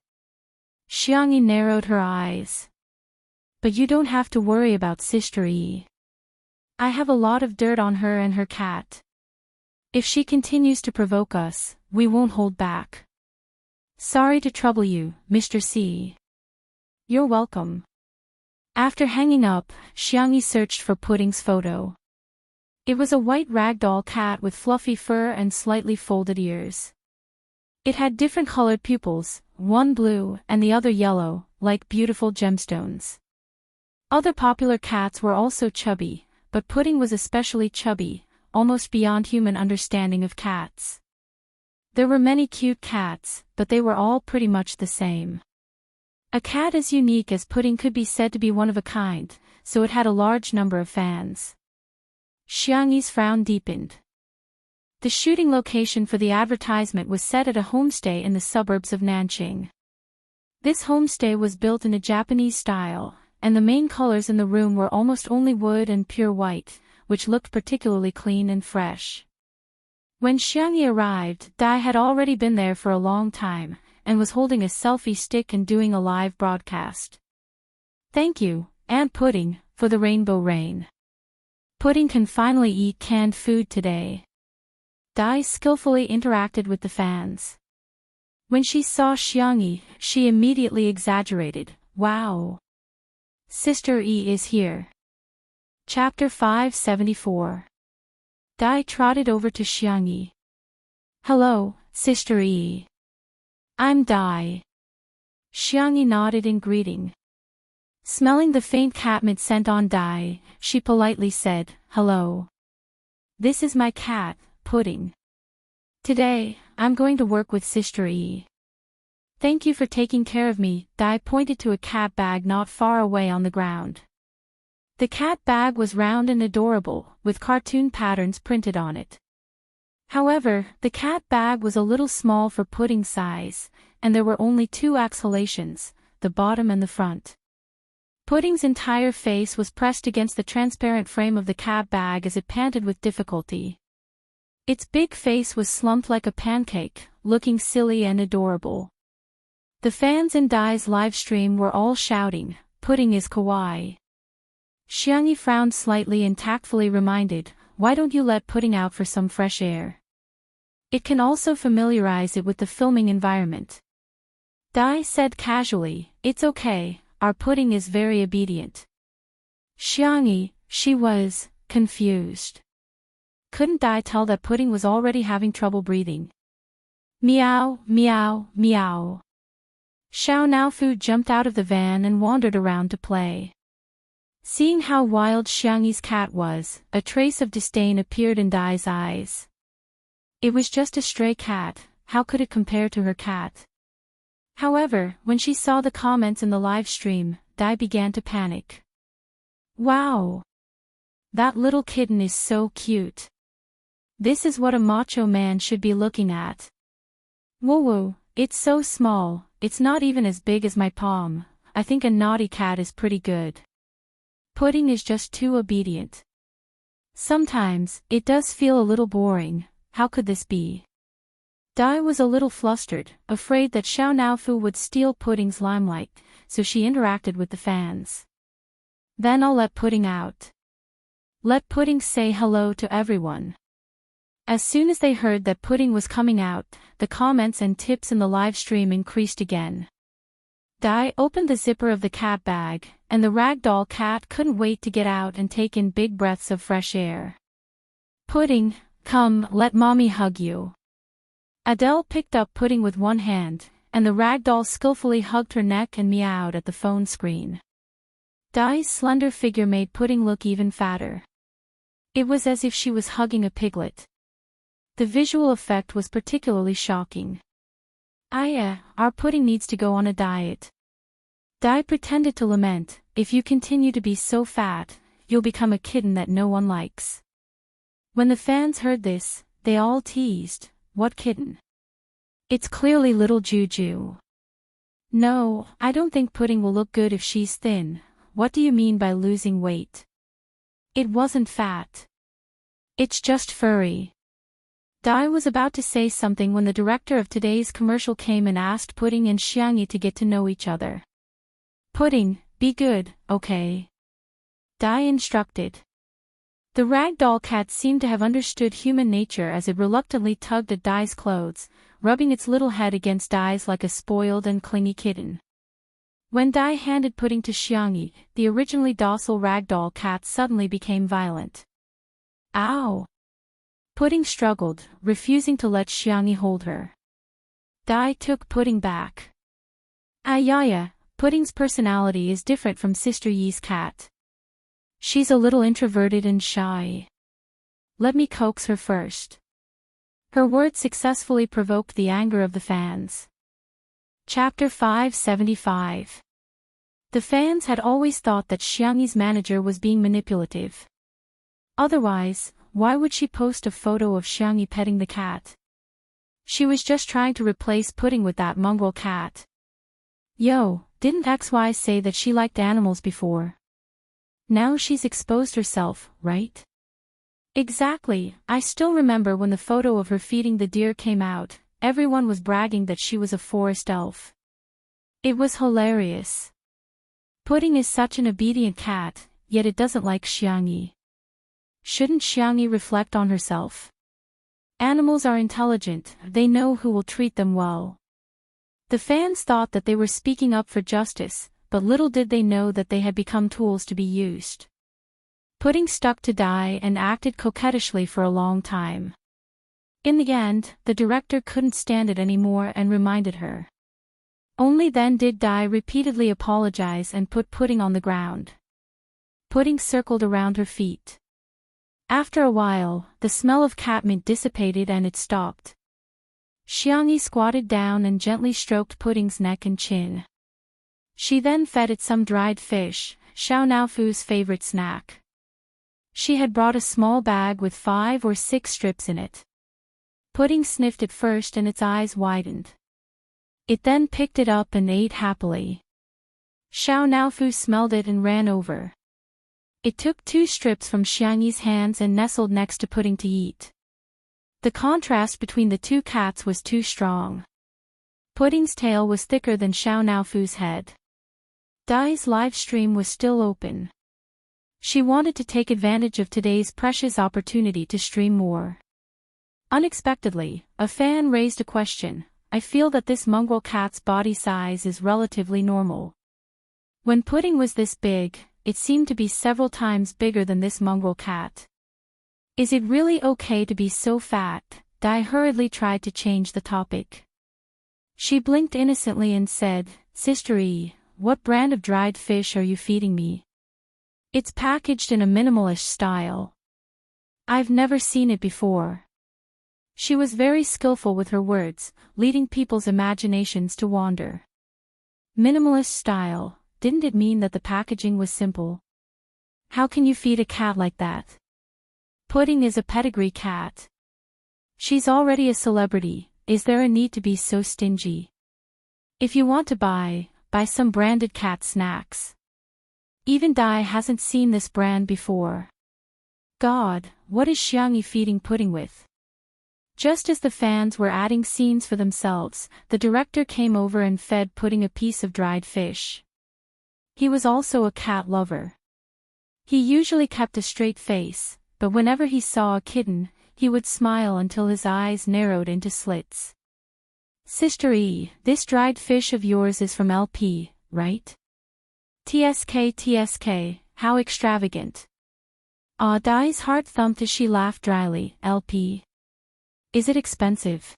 Xiangyi narrowed her eyes. But you don't have to worry about Sister E. I have a lot of dirt on her and her cat. If she continues to provoke us, we won't hold back. Sorry to trouble you, Mr. C. You're welcome. After hanging up, Xiangyi searched for Pudding's photo. It was a white ragdoll cat with fluffy fur and slightly folded ears. It had different colored pupils, one blue and the other yellow, like beautiful gemstones. Other popular cats were also chubby, but Pudding was especially chubby, almost beyond human understanding of cats. There were many cute cats, but they were all pretty much the same. A cat as unique as Pudding could be said to be one of a kind, so it had a large number of fans. Xiangyi's frown deepened. The shooting location for the advertisement was set at a homestay in the suburbs of Nanjing. This homestay was built in a Japanese style, and the main colors in the room were almost only wood and pure white, which looked particularly clean and fresh. When Xiangyi arrived, Dai had already been there for a long time, and was holding a selfie stick and doing a live broadcast. "Thank you, Aunt Pudding, for the rainbow rain. Pudding can finally eat canned food today." Dai skillfully interacted with the fans. When she saw Xiangyi, she immediately exaggerated, "Wow! Sister E is here." Chapter 574. Dai trotted over to Xiangyi. "Hello, Sister E. I'm Dai." Xiangyi nodded in greeting. Smelling the faint catmint scent on Dai, she politely said, "Hello. This is my cat, Pudding. Today, I'm going to work with Sister E. Thank you for taking care of me." Dai pointed to a cat bag not far away on the ground. The cat bag was round and adorable, with cartoon patterns printed on it. However, the cat bag was a little small for Pudding's size, and there were only two exhalations, the bottom and the front. Pudding's entire face was pressed against the transparent frame of the cat bag as it panted with difficulty. Its big face was slumped like a pancake, looking silly and adorable. The fans in Dai's live stream were all shouting, "Pudding is kawaii." Xiangyi frowned slightly and tactfully reminded, "Why don't you let Pudding out for some fresh air? It can also familiarize it with the filming environment." Dai said casually, "It's okay, our Pudding is very obedient." Xiangyi, she was confused. Couldn't Dai tell that Pudding was already having trouble breathing? Meow, meow, meow. Xiao Naofu jumped out of the van and wandered around to play. Seeing how wild Xiangyi's cat was, a trace of disdain appeared in Dai's eyes. It was just a stray cat, how could it compare to her cat? However, when she saw the comments in the live stream, Dai began to panic. "Wow! That little kitten is so cute. This is what a macho man should be looking at. Whoa, it's so small, it's not even as big as my palm. I think a naughty cat is pretty good. Pudding is just too obedient. Sometimes, it does feel a little boring, how could this be?" Dai was a little flustered, afraid that Xiao Naofu would steal Pudding's limelight, so she interacted with the fans. "Then I'll let Pudding out. Let Pudding say hello to everyone." As soon as they heard that Pudding was coming out, the comments and tips in the live stream increased again. Dai opened the zipper of the cat bag, and the ragdoll cat couldn't wait to get out and take in big breaths of fresh air. "Pudding, come, let mommy hug you." Adele picked up Pudding with one hand, and the ragdoll skillfully hugged her neck and meowed at the phone screen. Dai's slender figure made Pudding look even fatter. It was as if she was hugging a piglet. The visual effect was particularly shocking. Our Pudding needs to go on a diet." Dai pretended to lament, "If you continue to be so fat, you'll become a kitten that no one likes." When the fans heard this, they all teased, "What kitten? It's clearly little Juju." "No, I don't think Pudding will look good if she's thin. What do you mean by losing weight? It wasn't fat. It's just furry." Dai was about to say something when the director of today's commercial came and asked Pudding and Xiangyi to get to know each other. "Pudding, be good, okay?" Dai instructed. The ragdoll cat seemed to have understood human nature as it reluctantly tugged at Dai's clothes, rubbing its little head against Dai's like a spoiled and clingy kitten. When Dai handed Pudding to Xiangyi, the originally docile ragdoll cat suddenly became violent. "Ow!" Pudding struggled, refusing to let Xiangyi hold her. Dai took Pudding back. "Ayaya, Pudding's personality is different from Sister Yi's cat. She's a little introverted and shy. Let me coax her first. Her words successfully provoked the anger of the fans. Chapter 575. The fans had always thought that Xiangyi's manager was being manipulative. Otherwise, why would she post a photo of Xiangyi petting the cat? She was just trying to replace Pudding with that mongrel cat. Yo, didn't XY say that she liked animals before? Now she's exposed herself, right? Exactly, I still remember when the photo of her feeding the deer came out, everyone was bragging that she was a forest elf. It was hilarious. Pudding is such an obedient cat, yet it doesn't like Xiangyi. Shouldn't Xiangyi reflect on herself? Animals are intelligent, they know who will treat them well. The fans thought that they were speaking up for justice, but little did they know that they had become tools to be used. Pudding stuck to Dai and acted coquettishly for a long time. In the end, the director couldn't stand it anymore and reminded her. Only then did Dai repeatedly apologize and put Pudding on the ground. Pudding circled around her feet. After a while, the smell of catmint dissipated and it stopped. Xiangyi squatted down and gently stroked Pudding's neck and chin. She then fed it some dried fish, Xiao Naofu's favorite snack. She had brought a small bag with 5 or 6 strips in it. Pudding sniffed it first and its eyes widened. It then picked it up and ate happily. Xiao Naofu smelled it and ran over. It took 2 strips from Xiangyi's hands and nestled next to Pudding to eat. The contrast between the 2 cats was too strong. Pudding's tail was thicker than Xiao Naofu's head. Dai's live stream was still open. She wanted to take advantage of today's precious opportunity to stream more. Unexpectedly, a fan raised a question. I feel that this mongrel cat's body size is relatively normal. When Pudding was this big, it seemed to be several times bigger than this mongrel cat. Is it really okay to be so fat? Dai hurriedly tried to change the topic. She blinked innocently and said, Sister E, what brand of dried fish are you feeding me? It's packaged in a minimalist style. I've never seen it before. She was very skillful with her words, leading people's imaginations to wander. Minimalist style, didn't it mean that the packaging was simple? How can you feed a cat like that? Pudding is a pedigree cat. She's already a celebrity, is there a need to be so stingy? If you want to buy some branded cat snacks. Even Dai hasn't seen this brand before. God, what is Xiangyi feeding Pudding with? Just as the fans were adding scenes for themselves, the director came over and fed Pudding a piece of dried fish. He was also a cat lover. He usually kept a straight face, but whenever he saw a kitten, he would smile until his eyes narrowed into slits. Sister E, this dried fish of yours is from LP, right? TSK, how extravagant. Dai's heart thumped as she laughed dryly. LP. Is it expensive?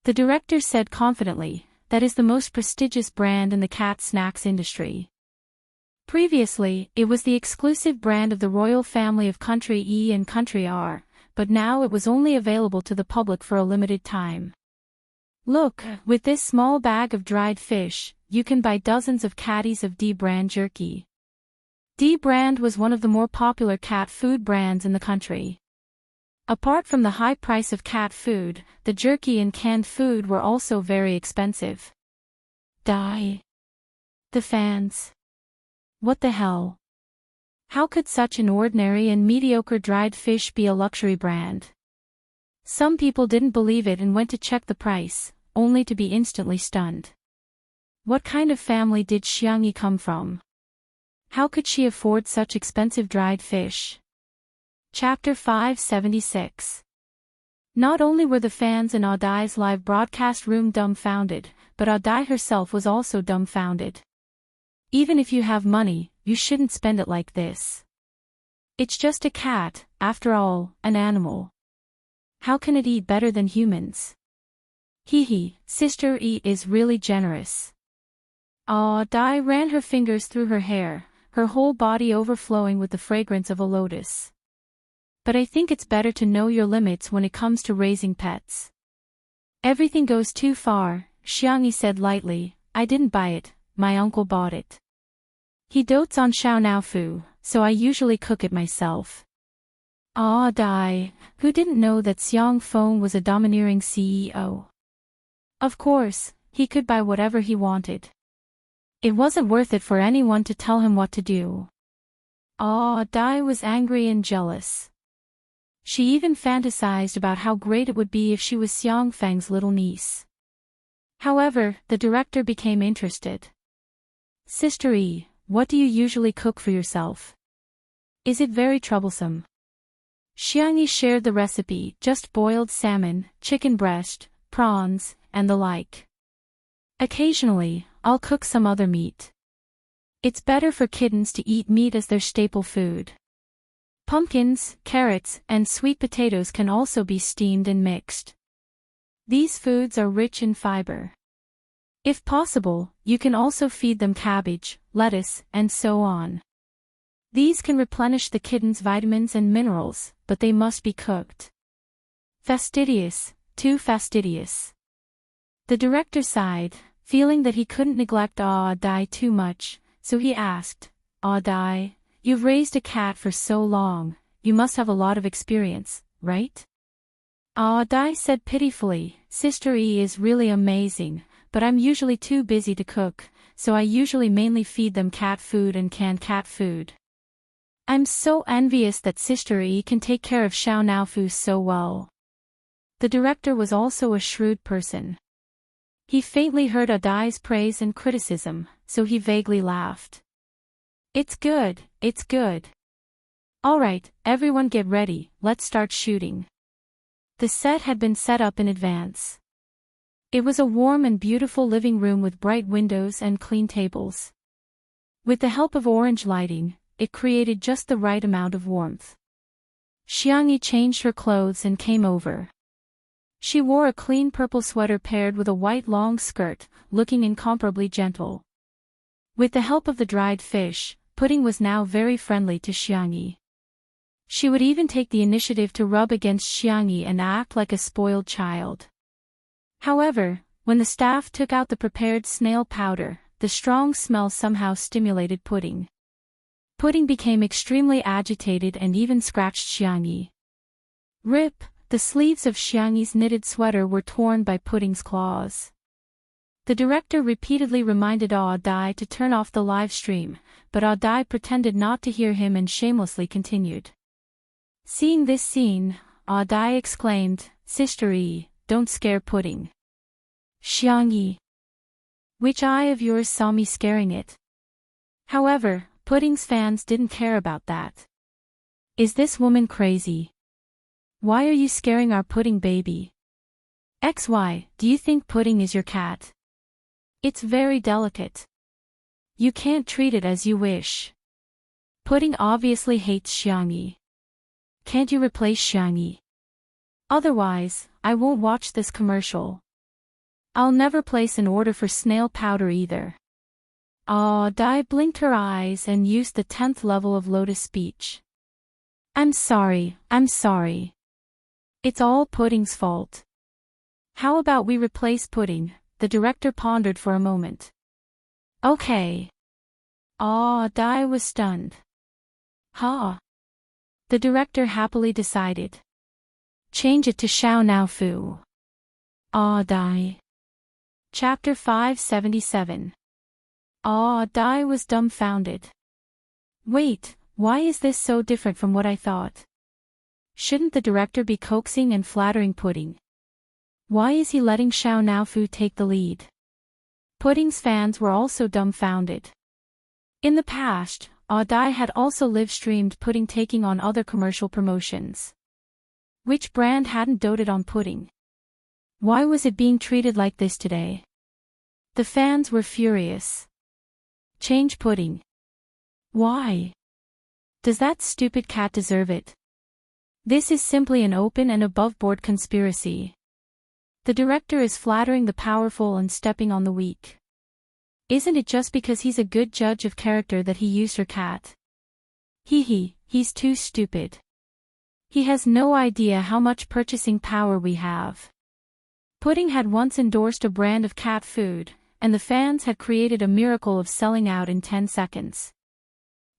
The director said confidently, that is the most prestigious brand in the cat snacks industry. Previously, it was the exclusive brand of the royal family of Country E and Country R, but now it was only available to the public for a limited time. Look, with this small bag of dried fish, you can buy dozens of caddies of D brand jerky. D brand was one of the more popular cat food brands in the country. Apart from the high price of cat food, the jerky and canned food were also very expensive. Dai. The fans. What the hell? How could such an ordinary and mediocre dried fish be a luxury brand? Some people didn't believe it and went to check the price, only to be instantly stunned. What kind of family did Xiangyi come from? How could she afford such expensive dried fish? Chapter 576. Not only were the fans in Audai's live broadcast room dumbfounded, but Audai herself was also dumbfounded. Even if you have money, you shouldn't spend it like this. It's just a cat, after all, an animal. How can it eat better than humans? Sister E is really generous. Dai ran her fingers through her hair, her whole body overflowing with the fragrance of a lotus. But I think it's better to know your limits when it comes to raising pets. Everything goes too far, Xiangyi said lightly. I didn't buy it, my uncle bought it. He dotes on Xiao Naofu, so I usually cook it myself. Dai, who didn't know that Xiang Feng was a domineering CEO? Of course, he could buy whatever he wanted. It wasn't worth it for anyone to tell him what to do. Dai was angry and jealous. She even fantasized about how great it would be if she was Xiang Feng's little niece. However, the director became interested. Sister Yi, what do you usually cook for yourself? Is it very troublesome? Xiangyi shared the recipe, just boiled salmon, chicken breast, prawns, and the like. Occasionally, I'll cook some other meat. It's better for kittens to eat meat as their staple food. Pumpkins, carrots, and sweet potatoes can also be steamed and mixed. These foods are rich in fiber. If possible, you can also feed them cabbage, lettuce, and so on. These can replenish the kitten's vitamins and minerals, but they must be cooked. Fastidious, too fastidious. The director sighed, feeling that he couldn't neglect Dai too much, so he asked, Dai, you've raised a cat for so long, you must have a lot of experience, right? Dai said pitifully, Sister E is really amazing, but I'm usually too busy to cook, so I usually mainly feed them cat food and canned cat food. I'm so envious that Sister E can take care of Xiao Naofu so well. The director was also a shrewd person. He faintly heard Dai's praise and criticism, so he vaguely laughed. It's good, it's good. Alright, everyone get ready, let's start shooting. The set had been set up in advance. It was a warm and beautiful living room with bright windows and clean tables. With the help of orange lighting, it created just the right amount of warmth. Xiangyi changed her clothes and came over. She wore a clean purple sweater paired with a white long skirt, looking incomparably gentle. With the help of the dried fish, Pudding was now very friendly to Xiangyi. She would even take the initiative to rub against Xiangyi and act like a spoiled child. However, when the staff took out the prepared snail powder, the strong smell somehow stimulated Pudding. Pudding became extremely agitated and even scratched Xiangyi. Rip, the sleeves of Xiangyi's knitted sweater were torn by Pudding's claws. The director repeatedly reminded Dai to turn off the live stream, but Dai pretended not to hear him and shamelessly continued. Seeing this scene, Dai exclaimed, Sister E, don't scare Pudding. Xiangyi. Which eye of yours saw me scaring it? However, Pudding's fans didn't care about that. Is this woman crazy? Why are you scaring our Pudding baby? XY, do you think Pudding is your cat? It's very delicate. You can't treat it as you wish. Pudding obviously hates Xiangyi. Can't you replace Xiangyi? Otherwise, I won't watch this commercial. I'll never place an order for snail powder either. Dai blinked her eyes and used the 10th level of Lotus speech. I'm sorry. It's all Pudding's fault. How about we replace Pudding? The director pondered for a moment. Okay. Dai was stunned. Ha. The director happily decided. Change it to Xiao Naofu. Dai. Chapter 577. Dai was dumbfounded. Wait, why is this so different from what I thought? Shouldn't the director be coaxing and flattering Pudding? Why is he letting Xiao Naofu take the lead? Pudding's fans were also dumbfounded. In the past, Dai had also live-streamed Pudding taking on other commercial promotions. Which brand hadn't doted on Pudding? Why was it being treated like this today? The fans were furious. Change Pudding. Why? Does that stupid cat deserve it? This is simply an open and above-board conspiracy. The director is flattering the powerful and stepping on the weak. Isn't it just because he's a good judge of character that he used her cat? He's too stupid. He has no idea how much purchasing power we have. Pudding had once endorsed a brand of cat food, and the fans had created a miracle of selling out in 10 seconds.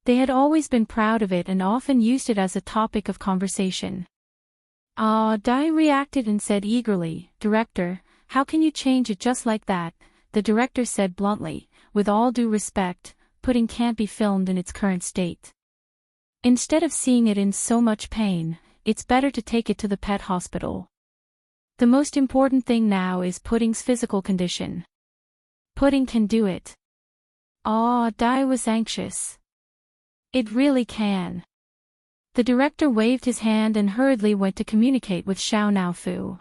They had always been proud of it and often used it as a topic of conversation. Dai reacted and said eagerly, "Director, how can you change it just like that?" The director said bluntly, "With all due respect, Pudding can't be filmed in its current state. Instead of seeing it in so much pain, it's better to take it to the pet hospital. The most important thing now is Pudding's physical condition. Pudding can do it." Dai was anxious. "It really can." The director waved his hand and hurriedly went to communicate with Xiao Naofu.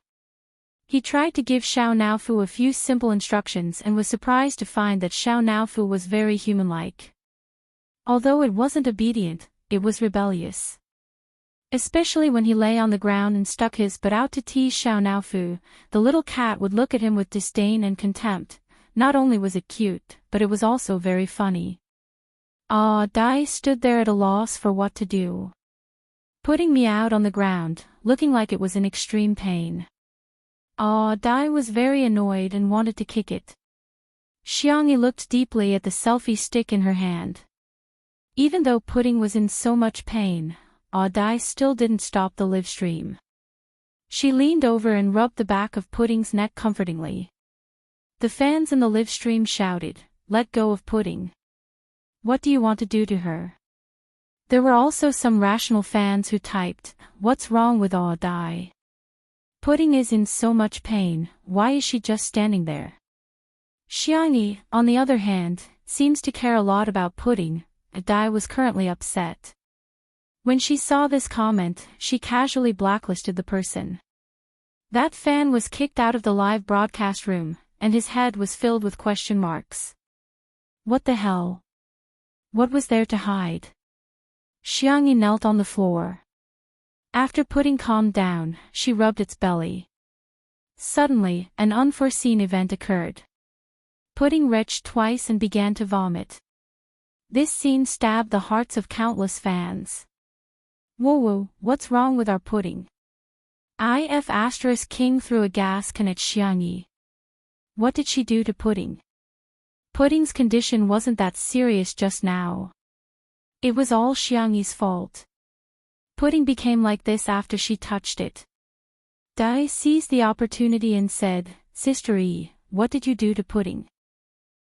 He tried to give Xiao Naofu a few simple instructions and was surprised to find that Xiao Naofu was very human-like. Although it wasn't obedient, it was rebellious. Especially when he lay on the ground and stuck his butt out to tease Xiao Naofu, the little cat would look at him with disdain and contempt. Not only was it cute, but it was also very funny. Dai stood there at a loss for what to do. Pudding meowed on the ground, looking like it was in extreme pain. Dai was very annoyed and wanted to kick it. Xiangyi looked deeply at the selfie stick in her hand. Even though Pudding was in so much pain, Dai still didn't stop the live stream. She leaned over and rubbed the back of Pudding's neck comfortingly. The fans in the live stream shouted, "Let go of Pudding. What do you want to do to her?" There were also some rational fans who typed, "What's wrong with Dai? Pudding is in so much pain, why is she just standing there?" Xiangyi, on the other hand, seems to care a lot about Pudding. Dai was currently upset. When she saw this comment, she casually blacklisted the person. That fan was kicked out of the live broadcast room, and his head was filled with question marks. What the hell? What was there to hide? Xiangyi knelt on the floor. After Pudding calmed down, she rubbed its belly. Suddenly, an unforeseen event occurred. Pudding retched twice and began to vomit. This scene stabbed the hearts of countless fans. Whoa, what's wrong with our Pudding? King threw a gas can at Xiangyi. What did she do to Pudding? Pudding's condition wasn't that serious just now. It was all Xiangyi's fault. Pudding became like this after she touched it. Dai seized the opportunity and said, "Sister E, what did you do to Pudding?"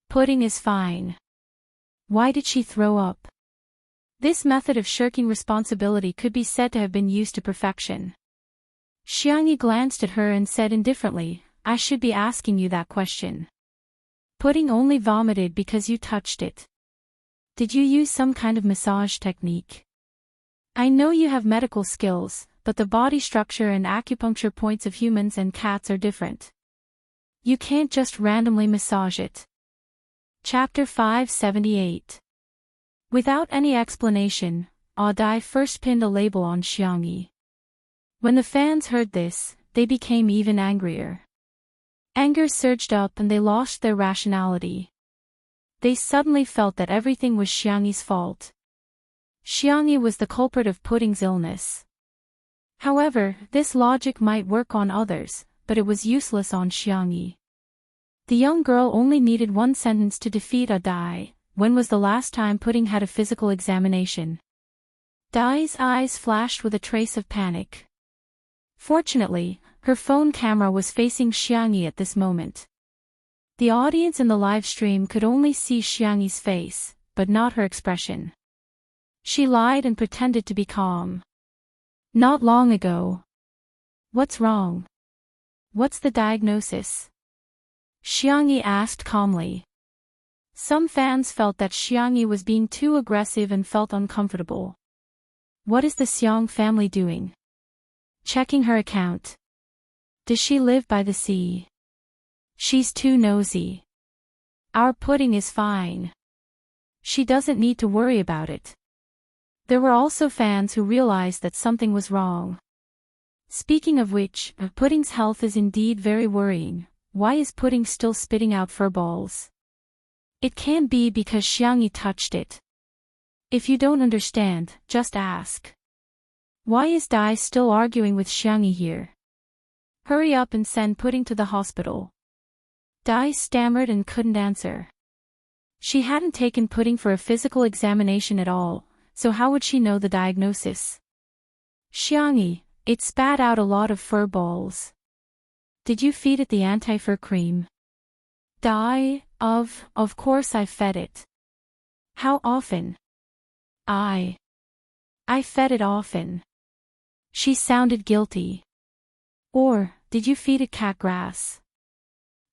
"Pudding is fine." "Why did she throw up?" This method of shirking responsibility could be said to have been used to perfection. Xiangyi glanced at her and said indifferently, "I should be asking you that question. Pudding only vomited because you touched it. Did you use some kind of massage technique? I know you have medical skills, but the body structure and acupuncture points of humans and cats are different. You can't just randomly massage it." Chapter 578. Without any explanation, Dai first pinned a label on Xiangyi. When the fans heard this, they became even angrier. Anger surged up and they lost their rationality. They suddenly felt that everything was Xiangyi's fault. Xiangyi was the culprit of Pudding's illness. However, this logic might work on others, but it was useless on Xiangyi. The young girl only needed one sentence to defeat Dai. When was the last time Pudding had a physical examination? Dai's eyes flashed with a trace of panic. Fortunately, her phone camera was facing Xiangyi at this moment. The audience in the live stream could only see Xiangyi's face, but not her expression. She lied and pretended to be calm. "Not long ago." "What's wrong? What's the diagnosis?" Xiangyi asked calmly. Some fans felt that Xiangyi was being too aggressive and felt uncomfortable. "What is the Xiang family doing? Checking her account? Does she live by the sea? She's too nosy. Our Pudding is fine. She doesn't need to worry about it." There were also fans who realized that something was wrong. Speaking of which, Pudding's health is indeed very worrying. Why is Pudding still spitting out furballs? It can be because Xiangyi touched it. If you don't understand, just ask. Why is Dai still arguing with Xiangyi here? Hurry up and send Pudding to the hospital. Dai stammered and couldn't answer. She hadn't taken Pudding for a physical examination at all, so how would she know the diagnosis? Xiangyi, it spat out a lot of fur balls. Did you feed it the anti-fur cream? Dai, of course I fed it. How often? I fed it often. She sounded guilty. Or, did you feed it cat grass?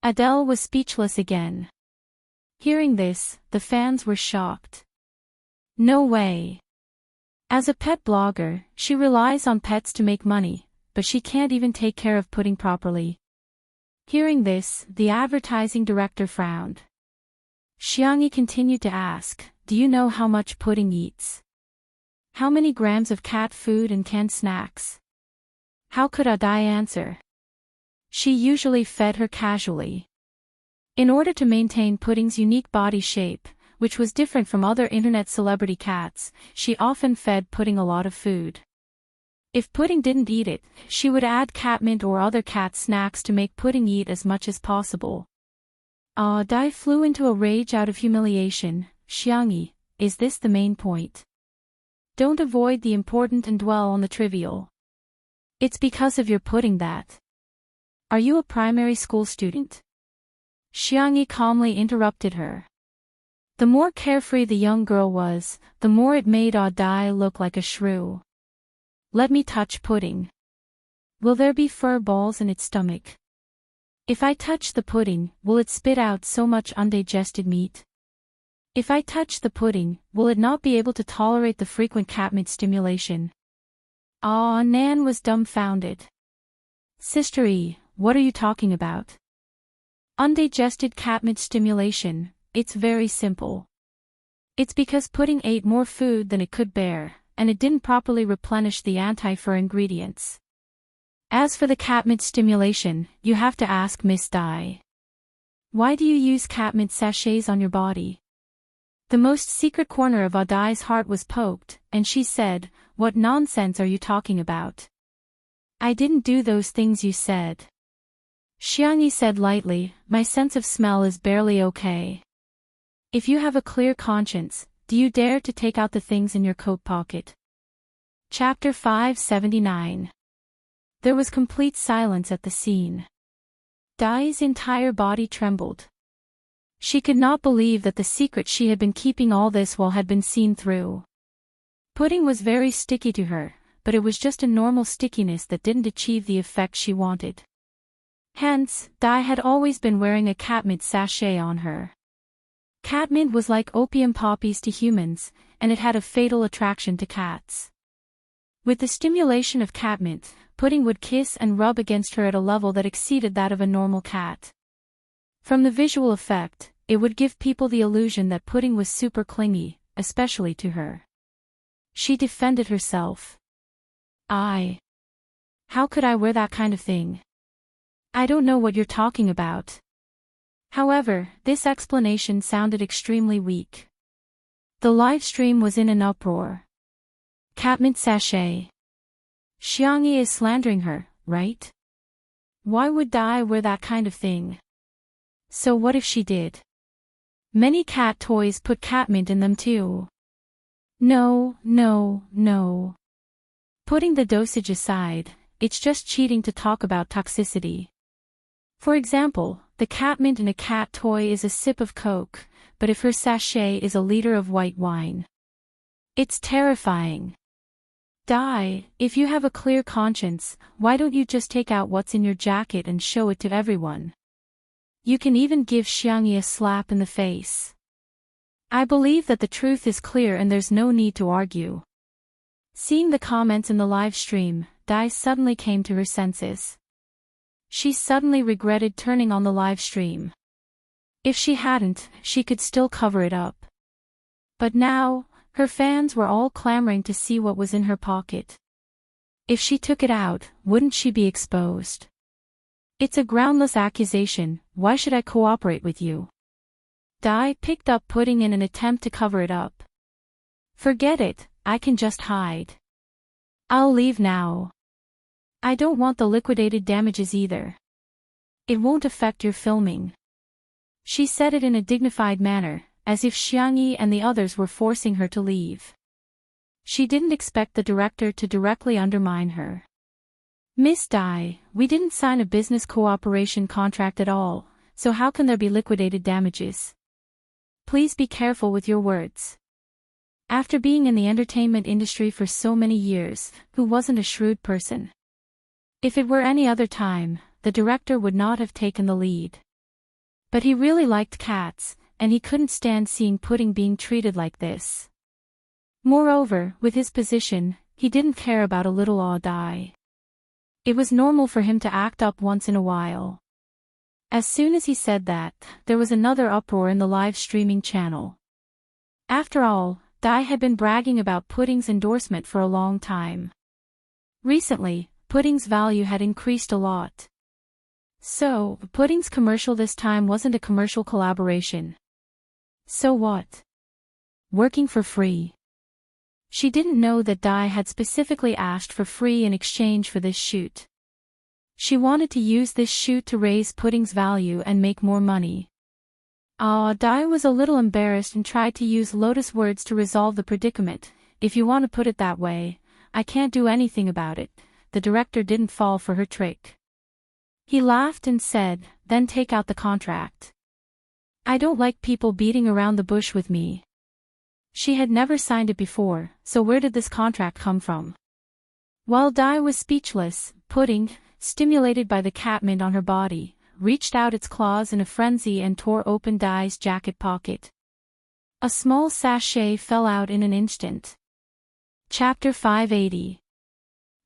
Adele was speechless again. Hearing this, the fans were shocked. No way. As a pet blogger, she relies on pets to make money, but she can't even take care of Pudding properly. Hearing this, the advertising director frowned. Xiangyi continued to ask, do you know how much Pudding eats? How many grams of cat food and canned snacks? How could Adai answer? She usually fed her casually. In order to maintain Pudding's unique body shape, which was different from other internet celebrity cats, she often fed Pudding a lot of food. If Pudding didn't eat it, she would add catmint or other cat snacks to make Pudding eat as much as possible. Dai flew into a rage out of humiliation. Xiangyi, is this the main point? Don't avoid the important and dwell on the trivial. It's because of your Pudding that. Are you a primary school student? Xiangyi calmly interrupted her. The more carefree the young girl was, the more it made Dai look like a shrew. Let me touch Pudding. Will there be fur balls in its stomach? If I touch the Pudding, will it spit out so much undigested meat? If I touch the Pudding, will it not be able to tolerate the frequent catmint stimulation? Nan was dumbfounded. Sister E, what are you talking about? Undigested catmint stimulation, it's very simple. It's because Pudding ate more food than it could bear, and it didn't properly replenish the anti-fur ingredients. As for the catmint stimulation, you have to ask Miss Dai. Why do you use catmint sachets on your body? The most secret corner of Dai's heart was poked, and she said, what nonsense are you talking about? I didn't do those things you said. Xiangyi said lightly, my sense of smell is barely okay. If you have a clear conscience, do you dare to take out the things in your coat pocket? Chapter 579. There was complete silence at the scene. Dai's entire body trembled. She could not believe that the secret she had been keeping all this while had been seen through. Pudding was very sticky to her, but it was just a normal stickiness that didn't achieve the effect she wanted. Hence, Dai had always been wearing a catmint sachet on her. Catmint was like opium poppies to humans, and it had a fatal attraction to cats. With the stimulation of catmint, Pudding would kiss and rub against her at a level that exceeded that of a normal cat. From the visual effect, it would give people the illusion that Pudding was super clingy, especially to her. She defended herself. How could I wear that kind of thing? I don't know what you're talking about. However, this explanation sounded extremely weak. The live stream was in an uproar. Catmint sachet. Xiangyi is slandering her, right? Why would Dai wear that kind of thing? So what if she did? Many cat toys put catmint in them too. No. Putting the dosage aside, it's just cheating to talk about toxicity. For example, the catmint in a cat toy is a sip of Coke, but if her sachet is a liter of white wine. It's terrifying. Dai, if you have a clear conscience, why don't you just take out what's in your jacket and show it to everyone? You can even give Xiangyi a slap in the face. I believe that the truth is clear and there's no need to argue. Seeing the comments in the live stream, Dai suddenly came to her senses. She suddenly regretted turning on the live stream. If she hadn't, she could still cover it up. But now, her fans were all clamoring to see what was in her pocket. If she took it out, wouldn't she be exposed? It's a groundless accusation, why should I cooperate with you? Dai picked up pudding in an attempt to cover it up. Forget it, I can just hide. I'll leave now. I don't want the liquidated damages either. It won't affect your filming. She said it in a dignified manner, as if Xiangyi and the others were forcing her to leave. She didn't expect the director to directly undermine her. Miss Dai, we didn't sign a business cooperation contract at all, so how can there be liquidated damages? Please be careful with your words. After being in the entertainment industry for so many years, who wasn't a shrewd person? If it were any other time, the director would not have taken the lead. But he really liked cats, and he couldn't stand seeing Pudding being treated like this. Moreover, with his position, he didn't care about a little Dai. It was normal for him to act up once in a while. As soon as he said that, there was another uproar in the live streaming channel. After all, Dai had been bragging about Pudding's endorsement for a long time. Recently, Pudding's value had increased a lot. So, Pudding's commercial this time wasn't a commercial collaboration. So what? Working for free. She didn't know that Dai had specifically asked for free in exchange for this shoot. She wanted to use this shoot to raise Pudding's value and make more money. Dai was a little embarrassed and tried to use Lotus words to resolve the predicament. If you want to put it that way, I can't do anything about it. The director didn't fall for her trick. He laughed and said, then take out the contract. I don't like people beating around the bush with me. She had never signed it before, so where did this contract come from? While Dai was speechless, Pudding, stimulated by the catmint on her body, reached out its claws in a frenzy and tore open Dai's jacket pocket. A small sachet fell out in an instant. Chapter 580.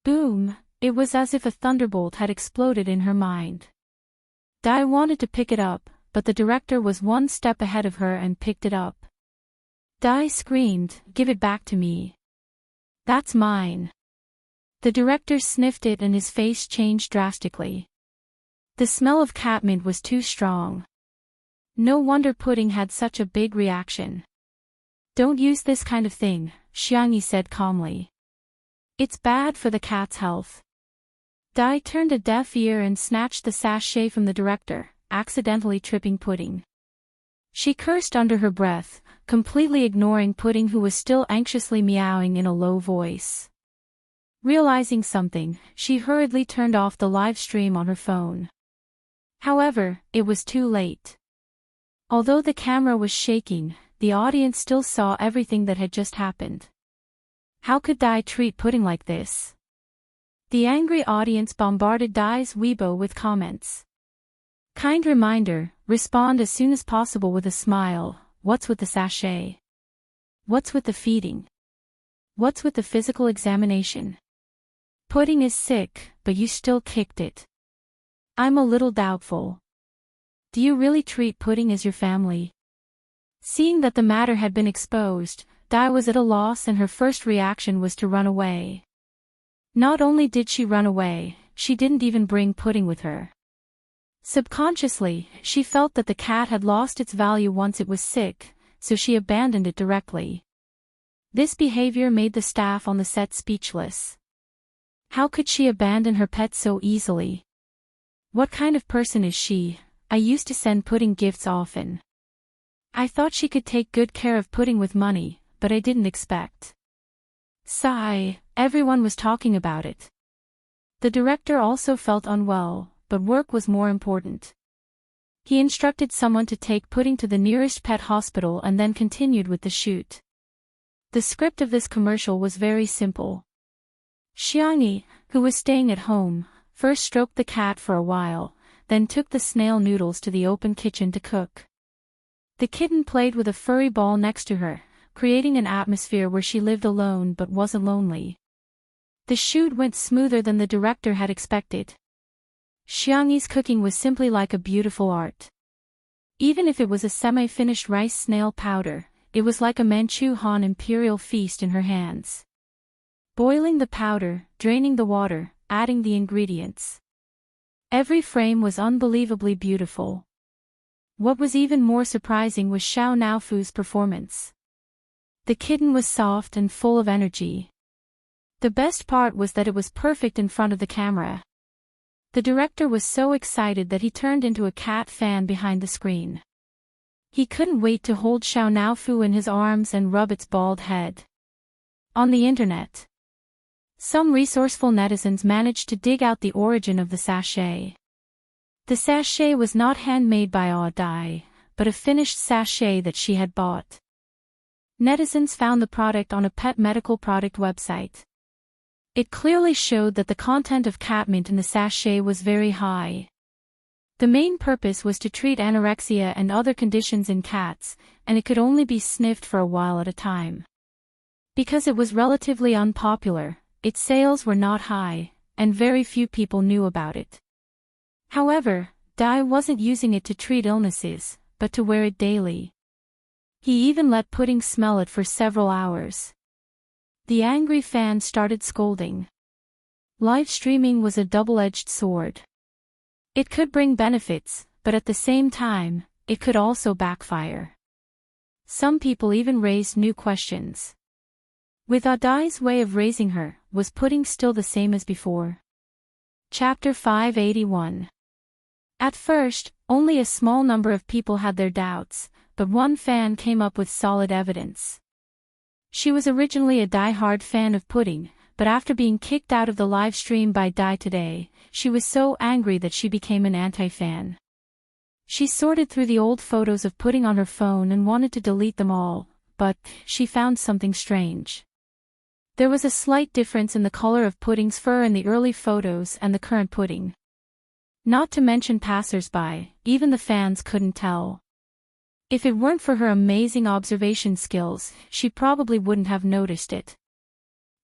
Boom! It was as if a thunderbolt had exploded in her mind. Dai wanted to pick it up, but the director was one step ahead of her and picked it up. Dai screamed, "Give it back to me. That's mine." The director sniffed it and his face changed drastically. The smell of catmint was too strong. No wonder Pudding had such a big reaction. Don't use this kind of thing, Xiangyi said calmly. It's bad for the cat's health. Dai turned a deaf ear and snatched the sachet from the director, accidentally tripping Pudding. She cursed under her breath, completely ignoring Pudding, who was still anxiously meowing in a low voice. Realizing something, she hurriedly turned off the live stream on her phone. However, it was too late. Although the camera was shaking, the audience still saw everything that had just happened. How could Dai treat Pudding like this? The angry audience bombarded Dai's Weibo with comments. Kind reminder, respond as soon as possible with a smile. What's with the sachet? What's with the feeding? What's with the physical examination? Pudding is sick, but you still kicked it. I'm a little doubtful. Do you really treat Pudding as your family? Seeing that the matter had been exposed, Dai was at a loss and her first reaction was to run away. Not only did she run away, she didn't even bring Pudding with her. Subconsciously, she felt that the cat had lost its value once it was sick, so she abandoned it directly. This behavior made the staff on the set speechless. How could she abandon her pet so easily? What kind of person is she? I used to send Pudding gifts often. I thought she could take good care of Pudding with money, but I didn't expect. Sigh, everyone was talking about it. The director also felt unwell, but work was more important. He instructed someone to take Pudding to the nearest pet hospital and then continued with the shoot. The script of this commercial was very simple. Xiangyi, who was staying at home, first stroked the cat for a while, then took the snail noodles to the open kitchen to cook. The kitten played with a furry ball next to her, creating an atmosphere where she lived alone but wasn't lonely. The shoot went smoother than the director had expected. Xiangyi's cooking was simply like a beautiful art. Even if it was a semi-finished rice snail powder, it was like a Manchu Han imperial feast in her hands. Boiling the powder, draining the water, adding the ingredients. Every frame was unbelievably beautiful. What was even more surprising was Xiao Naofu's performance. The kitten was soft and full of energy. The best part was that it was perfect in front of the camera. The director was so excited that he turned into a cat fan behind the screen. He couldn't wait to hold Xiao Naofu in his arms and rub its bald head. On the internet, some resourceful netizens managed to dig out the origin of the sachet. The sachet was not handmade by Audiobook, but a finished sachet that she had bought. Netizens found the product on a pet medical product website. It clearly showed that the content of catmint in the sachet was very high. The main purpose was to treat anorexia and other conditions in cats, and it could only be sniffed for a while at a time. Because it was relatively unpopular, its sales were not high, and very few people knew about it. However, Dai wasn't using it to treat illnesses, but to wear it daily. He even let Pudding smell it for several hours. The angry fan started scolding. Live streaming was a double-edged sword. It could bring benefits, but at the same time, it could also backfire. Some people even raised new questions. With Adai's way of raising her, was Pudding still the same as before? Chapter 581. At first, only a small number of people had their doubts, but one fan came up with solid evidence. She was originally a die-hard fan of Pudding, but after being kicked out of the live stream by Dai today, she was so angry that she became an anti-fan. She sorted through the old photos of Pudding on her phone and wanted to delete them all, but she found something strange. There was a slight difference in the color of Pudding's fur in the early photos and the current Pudding. Not to mention passers-by, even the fans couldn't tell. If it weren't for her amazing observation skills, she probably wouldn't have noticed it.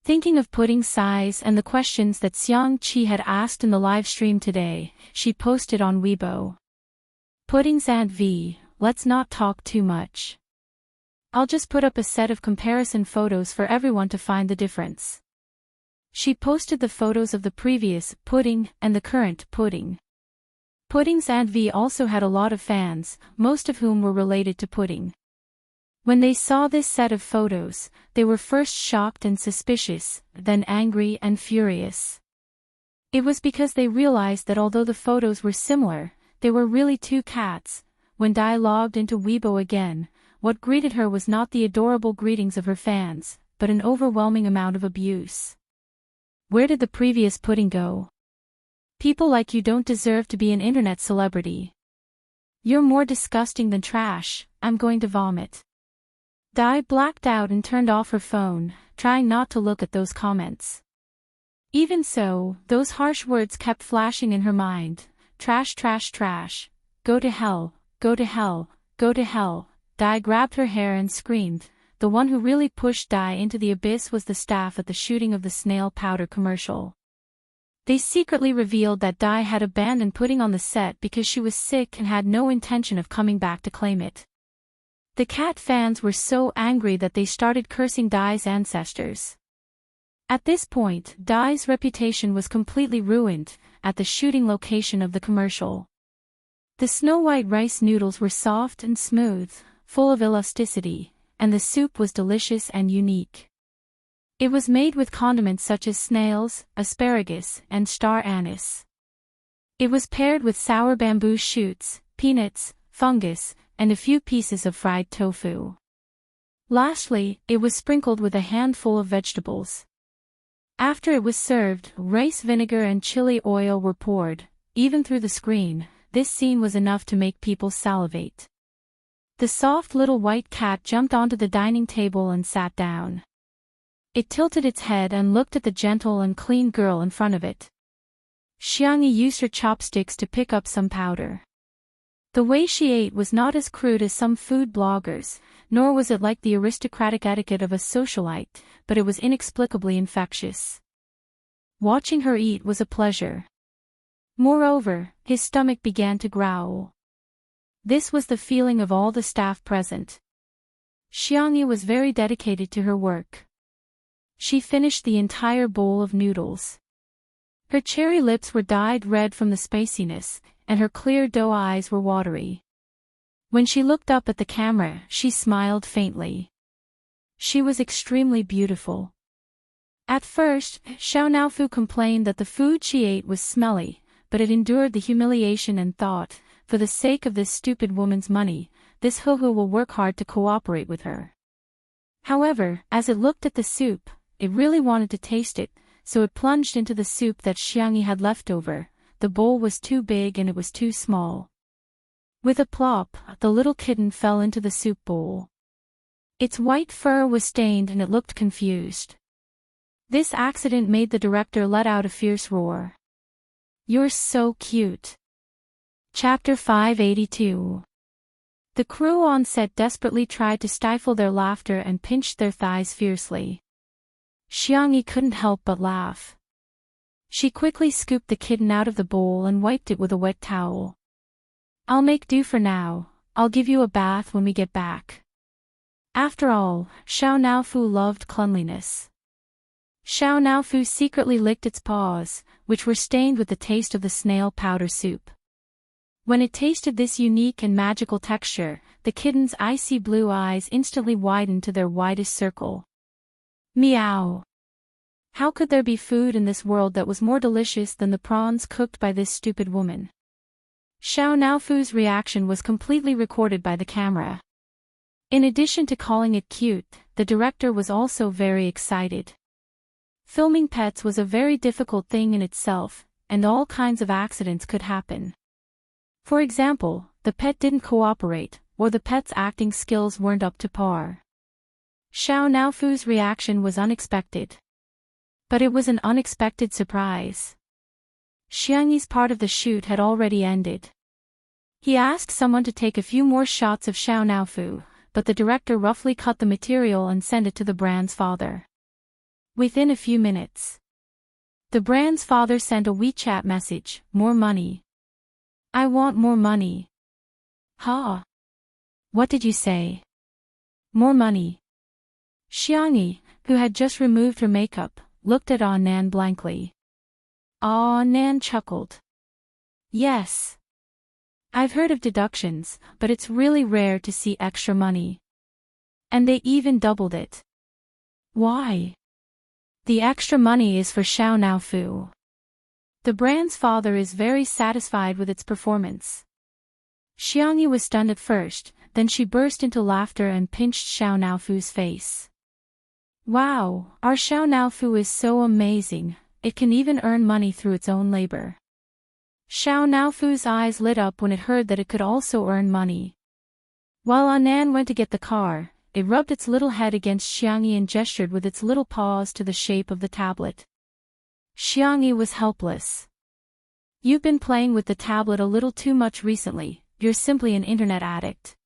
Thinking of Pudding's size and the questions that Xiang Qi had asked in the live stream today, she posted on Weibo. Pudding's Aunt V, let's not talk too much. I'll just put up a set of comparison photos for everyone to find the difference. She posted the photos of the previous Pudding and the current Pudding. Pudding's Aunt V also had a lot of fans, most of whom were related to Pudding. When they saw this set of photos, they were first shocked and suspicious, then angry and furious. It was because they realized that although the photos were similar, they were really two cats. When Dai logged into Weibo again, what greeted her was not the adorable greetings of her fans, but an overwhelming amount of abuse. Where did the previous Pudding go? People like you don't deserve to be an internet celebrity. You're more disgusting than trash, I'm going to vomit. Dai blacked out and turned off her phone, trying not to look at those comments. Even so, those harsh words kept flashing in her mind. Trash, trash, trash. Go to hell, go to hell, go to hell. Dai grabbed her hair and screamed. The one who really pushed Dai into the abyss was the staff at the shooting of the snail powder commercial. They secretly revealed that Dai had abandoned Pudding on the set because she was sick and had no intention of coming back to claim it. The cat fans were so angry that they started cursing Dai's ancestors. At this point, Dai's reputation was completely ruined, at the shooting location of the commercial. The snow-white rice noodles were soft and smooth, full of elasticity, and the soup was delicious and unique. It was made with condiments such as snails, asparagus, and star anise. It was paired with sour bamboo shoots, peanuts, fungus, and a few pieces of fried tofu. Lastly, it was sprinkled with a handful of vegetables. After it was served, rice vinegar and chili oil were poured. Even through the screen, this scene was enough to make people salivate. The soft little white cat jumped onto the dining table and sat down. It tilted its head and looked at the gentle and clean girl in front of it. Xiangyi used her chopsticks to pick up some powder. The way she ate was not as crude as some food bloggers, nor was it like the aristocratic etiquette of a socialite, but it was inexplicably infectious. Watching her eat was a pleasure. Moreover, his stomach began to growl. This was the feeling of all the staff present. Xiangyi was very dedicated to her work. She finished the entire bowl of noodles. Her cherry lips were dyed red from the spiciness, and her clear doe eyes were watery. When she looked up at the camera, she smiled faintly. She was extremely beautiful. At first, Xiao Naofu complained that the food she ate was smelly, but it endured the humiliation and thought, for the sake of this stupid woman's money, this Huhu will work hard to cooperate with her. However, as it looked at the soup, it really wanted to taste it, so it plunged into the soup that Xiangyi had left over. The bowl was too big and it was too small. With a plop, the little kitten fell into the soup bowl. Its white fur was stained and it looked confused. This accident made the director let out a fierce roar. "You're so cute." Chapter 582. The crew on set desperately tried to stifle their laughter and pinched their thighs fiercely. Xiangyi couldn't help but laugh. She quickly scooped the kitten out of the bowl and wiped it with a wet towel. "I'll make do for now, I'll give you a bath when we get back." After all, Xiao Naofu loved cleanliness. Xiao Naofu secretly licked its paws, which were stained with the taste of the snail powder soup. When it tasted this unique and magical texture, the kitten's icy blue eyes instantly widened to their widest circle. Meow! How could there be food in this world that was more delicious than the prawns cooked by this stupid woman? Xiao Naofu's reaction was completely recorded by the camera. In addition to calling it cute, the director was also very excited. Filming pets was a very difficult thing in itself, and all kinds of accidents could happen. For example, the pet didn't cooperate, or the pet's acting skills weren't up to par. Xiao Naofu's reaction was unexpected. But it was an unexpected surprise. Xiangyi's part of the shoot had already ended. He asked someone to take a few more shots of Xiao Naofu, but the director roughly cut the material and sent it to the brand's father. Within a few minutes, the brand's father sent a WeChat message, "More money. I want more money." "Huh? What did you say?" "More money." Xiangyi, who had just removed her makeup, looked at Nan blankly. Nan chuckled. "Yes. I've heard of deductions, but it's really rare to see extra money. And they even doubled it." "Why?" "The extra money is for Xiao Naofu. The brand's father is very satisfied with its performance." Xiangyi was stunned at first, then she burst into laughter and pinched Xiao Naofu's face. "Wow, our Xiao Naofu is so amazing, it can even earn money through its own labor." Xiao Naofu's eyes lit up when it heard that it could also earn money. While Anan went to get the car, it rubbed its little head against Xiangyi and gestured with its little paws to the shape of the tablet. Xiangyi was helpless. "You've been playing with the tablet a little too much recently, you're simply an internet addict."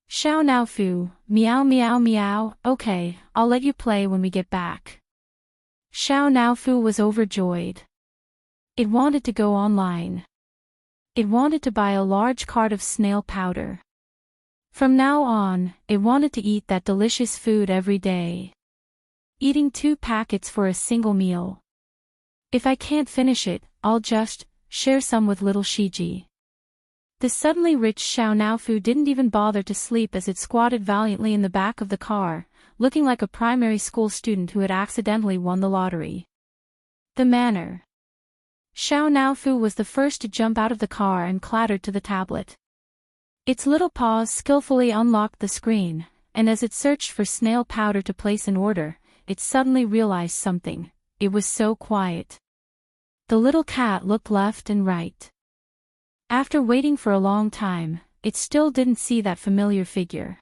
Xiao Naofu, meow meow meow, "Okay, I'll let you play when we get back." Xiao Naofu was overjoyed. It wanted to go online. It wanted to buy a large cart of snail powder. From now on, it wanted to eat that delicious food every day. Eating 2 packets for a single meal. "If I can't finish it, I'll just share some with little Shiji." The suddenly rich Xiao Naofu didn't even bother to sleep as it squatted valiantly in the back of the car, looking like a primary school student who had accidentally won the lottery. The manner. Xiao Naofu was the first to jump out of the car and clattered to the tablet. Its little paws skillfully unlocked the screen, and as it searched for snail powder to place an order, it suddenly realized something. It was so quiet. The little cat looked left and right. After waiting for a long time, it still didn't see that familiar figure.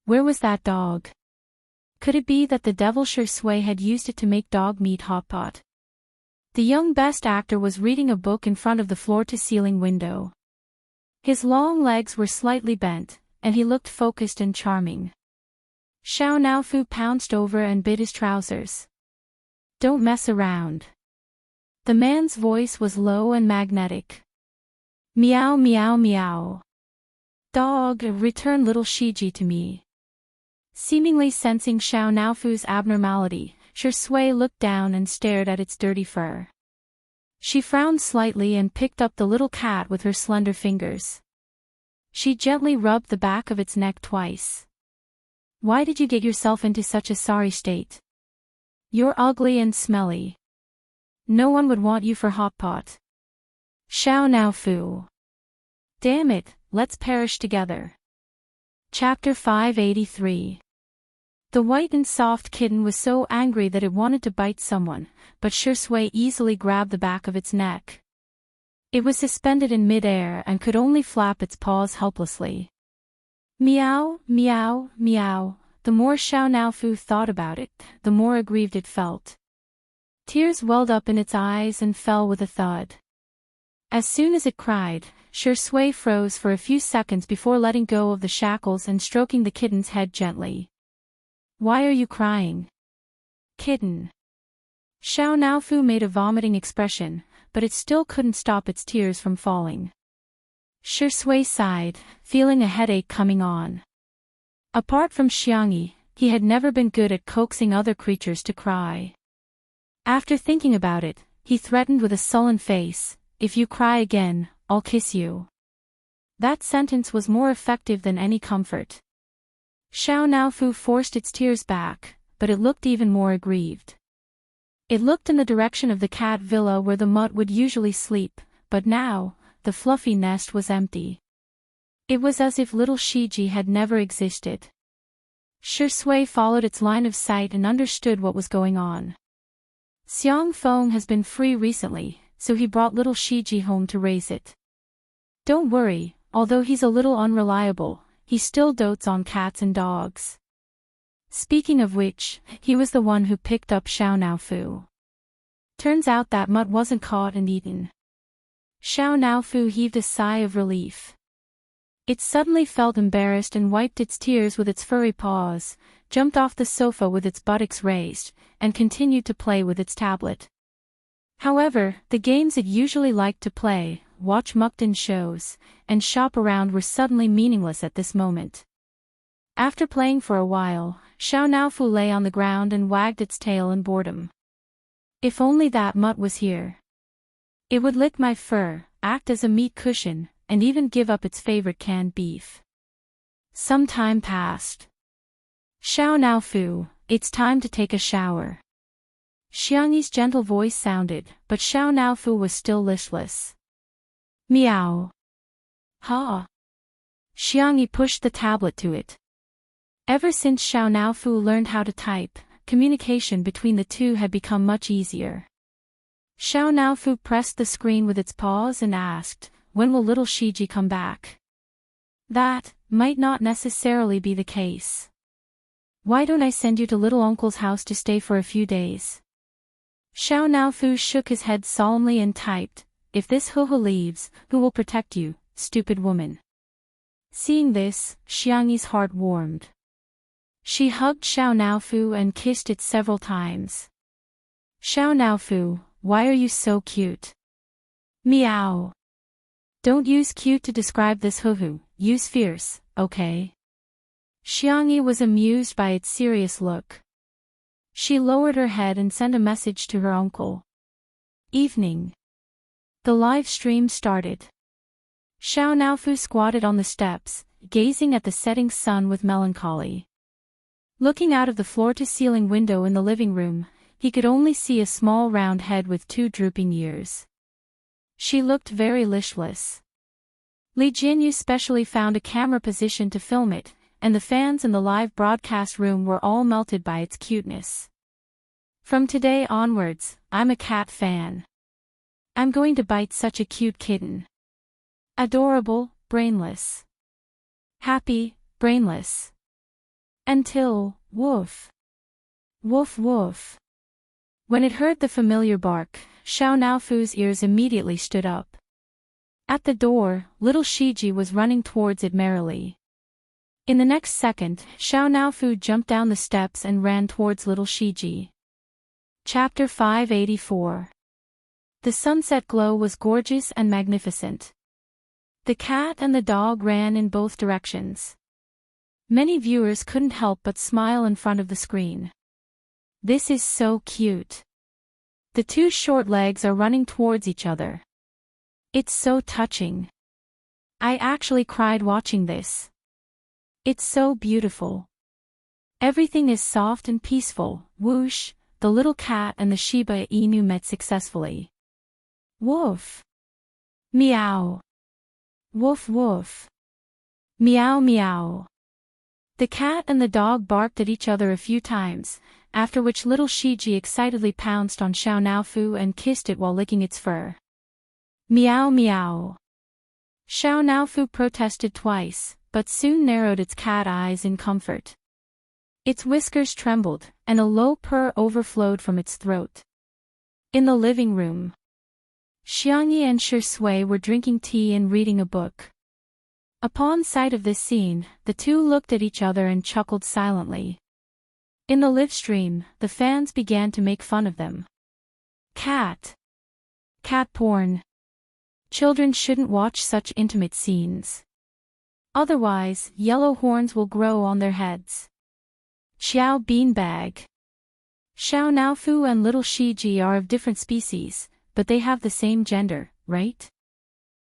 Where was that dog? Could it be that the Devonshire Sway had used it to make dog meat hot pot? The young best actor was reading a book in front of the floor-to-ceiling window. His long legs were slightly bent, and he looked focused and charming. Xiao Naofu pounced over and bit his trousers. "Don't mess around." The man's voice was low and magnetic. "Meow meow meow. Dog, return little Shiji to me." Seemingly sensing Xiao Naofu's abnormality, Shui looked down and stared at its dirty fur. She frowned slightly and picked up the little cat with her slender fingers. She gently rubbed the back of its neck twice. Why did you get yourself into such a sorry state? You're ugly and smelly. No one would want you for hot pot. Xiao Nao Fu. Damn it, let's perish together. Chapter 583. The white and soft kitten was so angry that it wanted to bite someone, but Shui easily grabbed the back of its neck. It was suspended in mid-air and could only flap its paws helplessly. Meow, meow, meow. The more Xiao Naofu thought about it, the more aggrieved it felt. Tears welled up in its eyes and fell with a thud. As soon as it cried, Shui froze for a few seconds before letting go of the shackles and stroking the kitten's head gently. Why are you crying? Kitten. Xiao Naofu made a vomiting expression, but it still couldn't stop its tears from falling. Shui sighed, feeling a headache coming on. Apart from Xiangyi, he had never been good at coaxing other creatures to cry. After thinking about it, he threatened with a sullen face, "If you cry again, I'll kiss you." That sentence was more effective than any comfort. Xiao Naofu forced its tears back, but it looked even more aggrieved. It looked in the direction of the cat villa where the mutt would usually sleep, but now, the fluffy nest was empty. It was as if little Shiji had never existed. Shui followed its line of sight and understood what was going on. Xiang Feng has been free recently, so he brought little Shiji home to raise it. Don't worry, although he's a little unreliable, he still dotes on cats and dogs. Speaking of which, he was the one who picked up Xiao Naofu. Turns out that mutt wasn't caught and eaten. Xiao Naofu heaved a sigh of relief. It suddenly felt embarrassed and wiped its tears with its furry paws, jumped off the sofa with its buttocks raised, and continued to play with its tablet. However, the games it usually liked to play, watch mukden shows, and shop around were suddenly meaningless at this moment. After playing for a while, Xiao Naofu lay on the ground and wagged its tail in boredom. If only that mutt was here. It would lick my fur, act as a meat cushion, and even give up its favorite canned beef. Some time passed. Xiao Naofu, it's time to take a shower. Xiangyi's gentle voice sounded, but Xiao Naofu was still listless. Meow. Ha. Xiangyi pushed the tablet to it. Ever since Xiao Naofu learned how to type, communication between the two had become much easier. Xiao Naofu pressed the screen with its paws and asked, "When will little Shiji come back?" That might not necessarily be the case. Why don't I send you to little uncle's house to stay for a few days? Xiao Naofu shook his head solemnly and typed, "If this Huhu leaves, who will protect you, stupid woman?" Seeing this, Xiangyi's heart warmed. She hugged Xiao Naofu and kissed it several times. Xiao Naofu, why are you so cute? Meow. Don't use cute to describe this Huhu, use fierce, okay? Xiangyi was amused by its serious look. She lowered her head and sent a message to her uncle. Evening. The live stream started. Xiao Naofu squatted on the steps, gazing at the setting sun with melancholy. Looking out of the floor-to-ceiling window in the living room, he could only see a small round head with two drooping ears. She looked very listless. Li Jinyu specially found a camera position to film it, and the fans in the live broadcast room were all melted by its cuteness. From today onwards, I'm a cat fan. I'm going to bite such a cute kitten. Adorable, brainless. Happy, brainless. Until, woof. Woof woof. When it heard the familiar bark, Xiao Naofu's ears immediately stood up. At the door, little Shiji was running towards it merrily. In the next second, Xiao Naofu jumped down the steps and ran towards little Shiji. Chapter 584. The sunset glow was gorgeous and magnificent. The cat and the dog ran in both directions. Many viewers couldn't help but smile in front of the screen. This is so cute. The two short legs are running towards each other. It's so touching. I actually cried watching this. It's so beautiful. Everything is soft and peaceful. Whoosh, the little cat and the Shiba Inu met successfully. Woof. Meow. Woof woof. Meow meow. The cat and the dog barked at each other a few times, after which little Shiji excitedly pounced on Xiao Naofu and kissed it while licking its fur. Meow meow. Xiao Naofu protested twice, but soon narrowed its cat eyes in comfort. Its whiskers trembled, and a low purr overflowed from its throat. In the living room, Xiangyi and Shi Sui were drinking tea and reading a book. Upon sight of this scene, the two looked at each other and chuckled silently. In the live stream, the fans began to make fun of them. Cat porn. Children shouldn't watch such intimate scenes. Otherwise, yellow horns will grow on their heads. Xiao beanbag. Xiao Naofu and little Shiji are of different species, but they have the same gender, right?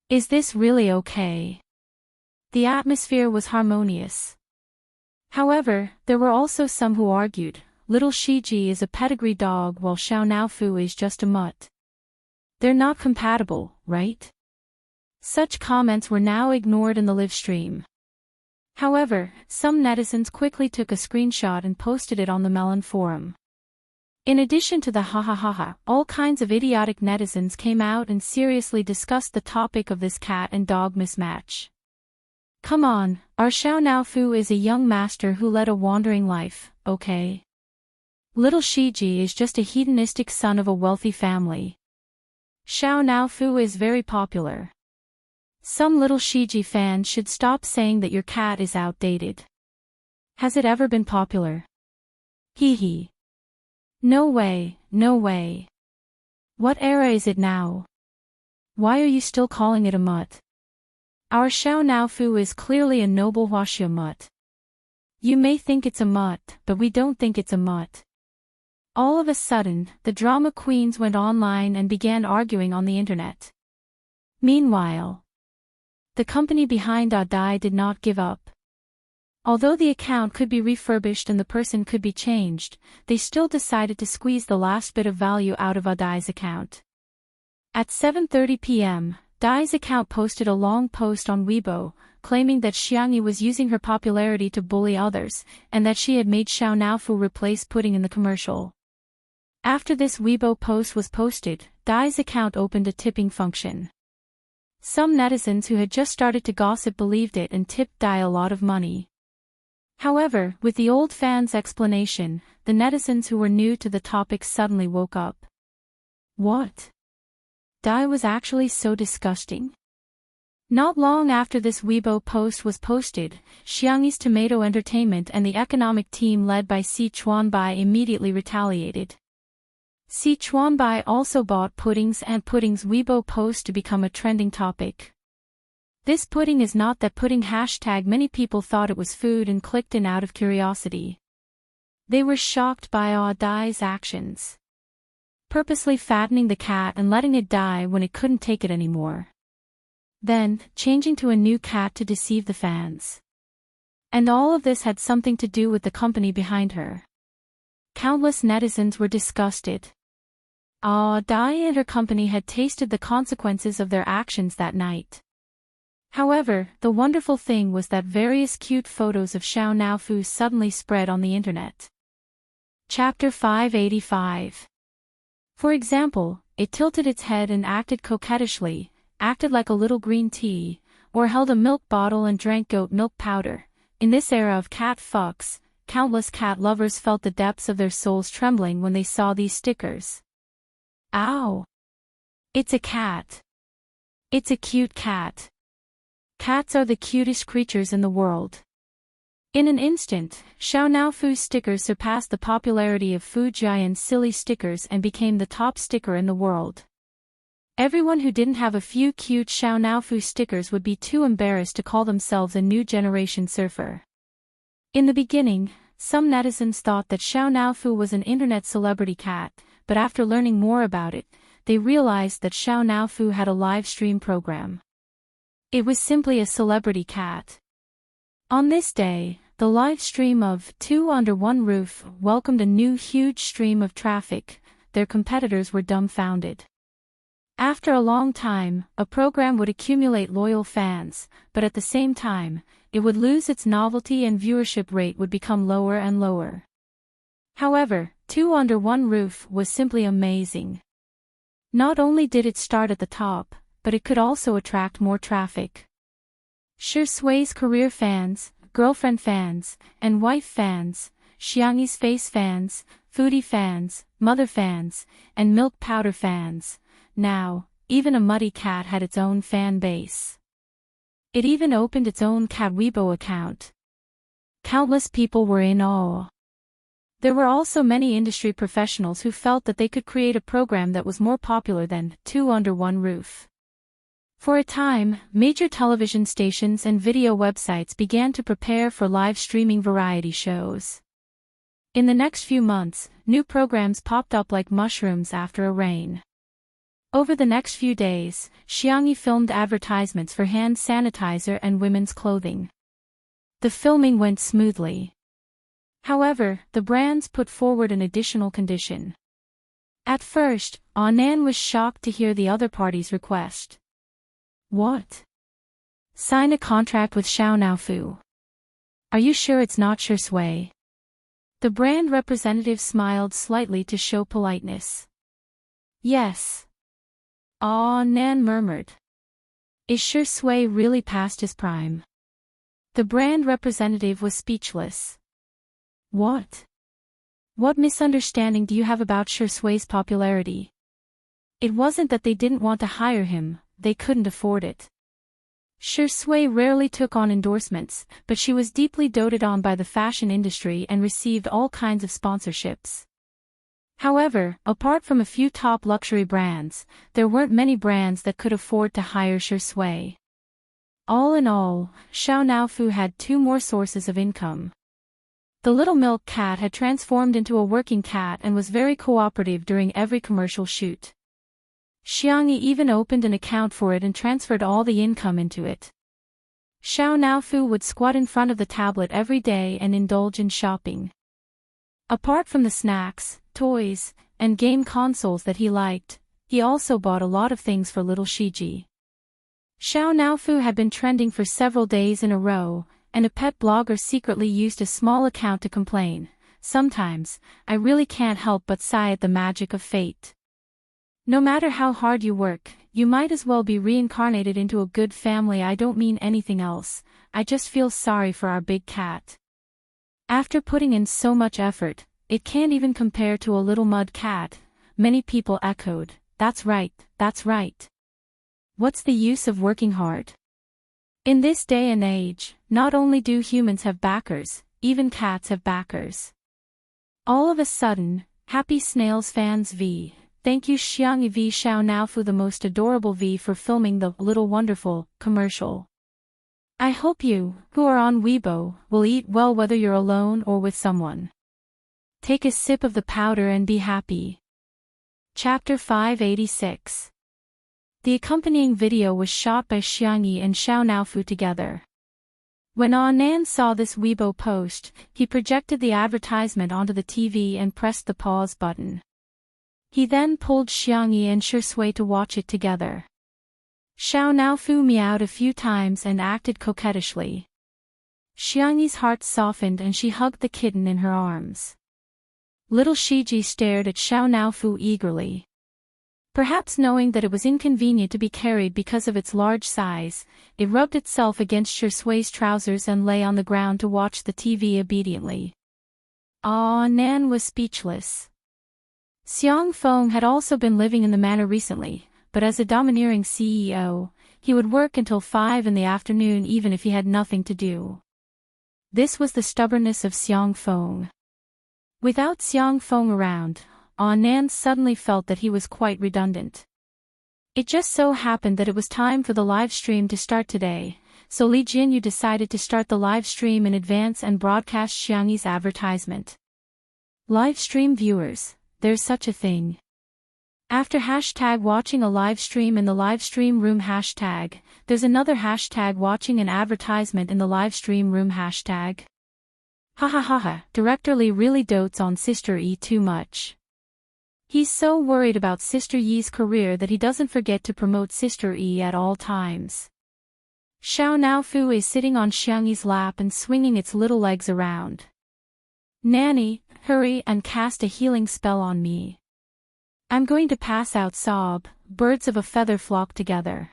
Is this really okay? The atmosphere was harmonious. However, there were also some who argued, little Shiji is a pedigree dog while Xiao Naofu is just a mutt. They're not compatible, right? Such comments were now ignored in the live stream. However, some netizens quickly took a screenshot and posted it on the Melon forum. In addition to the ha, all kinds of idiotic netizens came out and seriously discussed the topic of this cat and dog mismatch. Come on, our Xiao Naofu is a young master who led a wandering life, okay? Little Shiji is just a hedonistic son of a wealthy family. Xiao Naofu is very popular. Some little Shiji fans should stop saying that your cat is outdated. Has it ever been popular? Hee hee. No way, no way. What era is it now? Why are you still calling it a mutt? Our Xiao Naofu is clearly a noble Huaxia mutt. You may think it's a mutt, but we don't think it's a mutt. All of a sudden, the drama queens went online and began arguing on the internet. Meanwhile, the company behind Audai did not give up. Although the account could be refurbished and the person could be changed, they still decided to squeeze the last bit of value out of Audai's account. At 7:30 p.m., Dai's account posted a long post on Weibo, claiming that Xiangyi was using her popularity to bully others, and that she had made Xiao Naofu replace pudding in the commercial. After this Weibo post was posted, Dai's account opened a tipping function. Some netizens who had just started to gossip believed it and tipped Dai a lot of money. However, with the old fans' explanation, the netizens who were new to the topic suddenly woke up. What? Dai was actually so disgusting? Not long after this Weibo post was posted, Xiangyi's Tomato Entertainment and the economic team led by Si Chuanbai immediately retaliated. Si Chuanbai also bought Pudding's and Pudding's Weibo post to become a trending topic. This pudding is not that pudding hashtag. Many people thought it was food and clicked in out of curiosity. They were shocked by Dai's actions. Purposely fattening the cat and letting it die when it couldn't take it anymore. Then, changing to a new cat to deceive the fans. And all of this had something to do with the company behind her. Countless netizens were disgusted. Dai and her company had tasted the consequences of their actions that night. However, the wonderful thing was that various cute photos of Xiao Naofu suddenly spread on the internet. Chapter 585. For example, it tilted its head and acted coquettishly, acted like a little green tea, or held a milk bottle and drank goat milk powder. In this era of cat fucks, countless cat lovers felt the depths of their souls trembling when they saw these stickers. Ow! It's a cat. It's a cute cat. Cats are the cutest creatures in the world. In an instant, Xiao Naofu's stickers surpassed the popularity of Fu Jian's silly stickers and became the top sticker in the world. Everyone who didn't have a few cute Xiao Naofu stickers would be too embarrassed to call themselves a new generation surfer. In the beginning, some netizens thought that Xiao Naofu was an internet celebrity cat, but after learning more about it, they realized that Xiao Naofu had a live stream program. It was simply a celebrity cat. On this day, the live stream of Two Under One Roof welcomed a new huge stream of traffic. Their competitors were dumbfounded. After a long time, a program would accumulate loyal fans, but at the same time, it would lose its novelty and viewership rate would become lower and lower. However, Two Under One Roof was simply amazing. Not only did it start at the top, but it could also attract more traffic. Sure Sui's career fans, girlfriend fans, and wife fans, Xiangyi's face fans, foodie fans, mother fans, and milk powder fans. Now, even a muddy cat had its own fan base. It even opened its own Cat Weibo account. Countless people were in awe. There were also many industry professionals who felt that they could create a program that was more popular than Two Under One Roof. For a time, major television stations and video websites began to prepare for live streaming variety shows. In the next few months, new programs popped up like mushrooms after a rain. Over the next few days, Xiangyi filmed advertisements for hand sanitizer and women's clothing. The filming went smoothly. However, the brands put forward an additional condition. At first, Anan was shocked to hear the other party's request. What? Sign a contract with Xiao Naofu. Are you sure it's not Sure Sui? The brand representative smiled slightly to show politeness. Yes. Nan murmured. Is Sure Sui really past his prime? The brand representative was speechless. What? What misunderstanding do you have about Sure Sui's popularity? It wasn't that they didn't want to hire him, they couldn't afford it. Sure Sui rarely took on endorsements, but she was deeply doted on by the fashion industry and received all kinds of sponsorships. However, apart from a few top luxury brands, there weren't many brands that could afford to hire Sure Sui. All in all, Xiao Naofu had two more sources of income. The little milk cat had transformed into a working cat and was very cooperative during every commercial shoot. Xiangyi even opened an account for it and transferred all the income into it. Xiao Naofu would squat in front of the tablet every day and indulge in shopping. Apart from the snacks, toys, and game consoles that he liked, he also bought a lot of things for little Shiji. Xiao Naofu had been trending for several days in a row, and a pet blogger secretly used a small account to complain. Sometimes, I really can't help but sigh at the magic of fate. No matter how hard you work, you might as well be reincarnated into a good family. I don't mean anything else, I just feel sorry for our big cat. After putting in so much effort, it can't even compare to a little mud cat. Many people echoed, that's right, that's right. What's the use of working hard? In this day and age, not only do humans have backers, even cats have backers. All of a sudden, Happy Snails fans v. Thank you Xiangyi v Xiao Naofu the most adorable v for filming the Little Wonderful commercial. I hope you, who are on Weibo, will eat well whether you're alone or with someone. Take a sip of the powder and be happy. Chapter 586. The accompanying video was shot by Xiangyi and Xiao Naofu together. When Anan saw this Weibo post, he projected the advertisement onto the TV and pressed the pause button. He then pulled Xiangyi and Sure Sui to watch it together. Xiao Naofu meowed a few times and acted coquettishly. Xiangyi's heart softened and she hugged the kitten in her arms. Little Shiji stared at Xiao Naofu eagerly. Perhaps knowing that it was inconvenient to be carried because of its large size, it rubbed itself against Sure Sui's trousers and lay on the ground to watch the TV obediently. Nan was speechless. Xiang Feng had also been living in the manor recently, but as a domineering CEO, he would work until 5 in the afternoon even if he had nothing to do. This was the stubbornness of Xiang Feng. Without Xiang Feng around, Nan suddenly felt that he was quite redundant. It just so happened that it was time for the live stream to start today, so Li Jinyu decided to start the live stream in advance and broadcast Xiangyi's advertisement. Live stream viewers, there's such a thing. After hashtag watching a live stream in the live stream room hashtag, there's another hashtag watching an advertisement in the live stream room hashtag. Hahaha, Director Lee really dotes on Sister E too much. He's so worried about Sister Yi's career that he doesn't forget to promote Sister E at all times. Xiao Naofu is sitting on Xiangyi's lap and swinging its little legs around. Nanny, hurry and cast a healing spell on me. I'm going to pass out. Sob, birds of a feather flock together.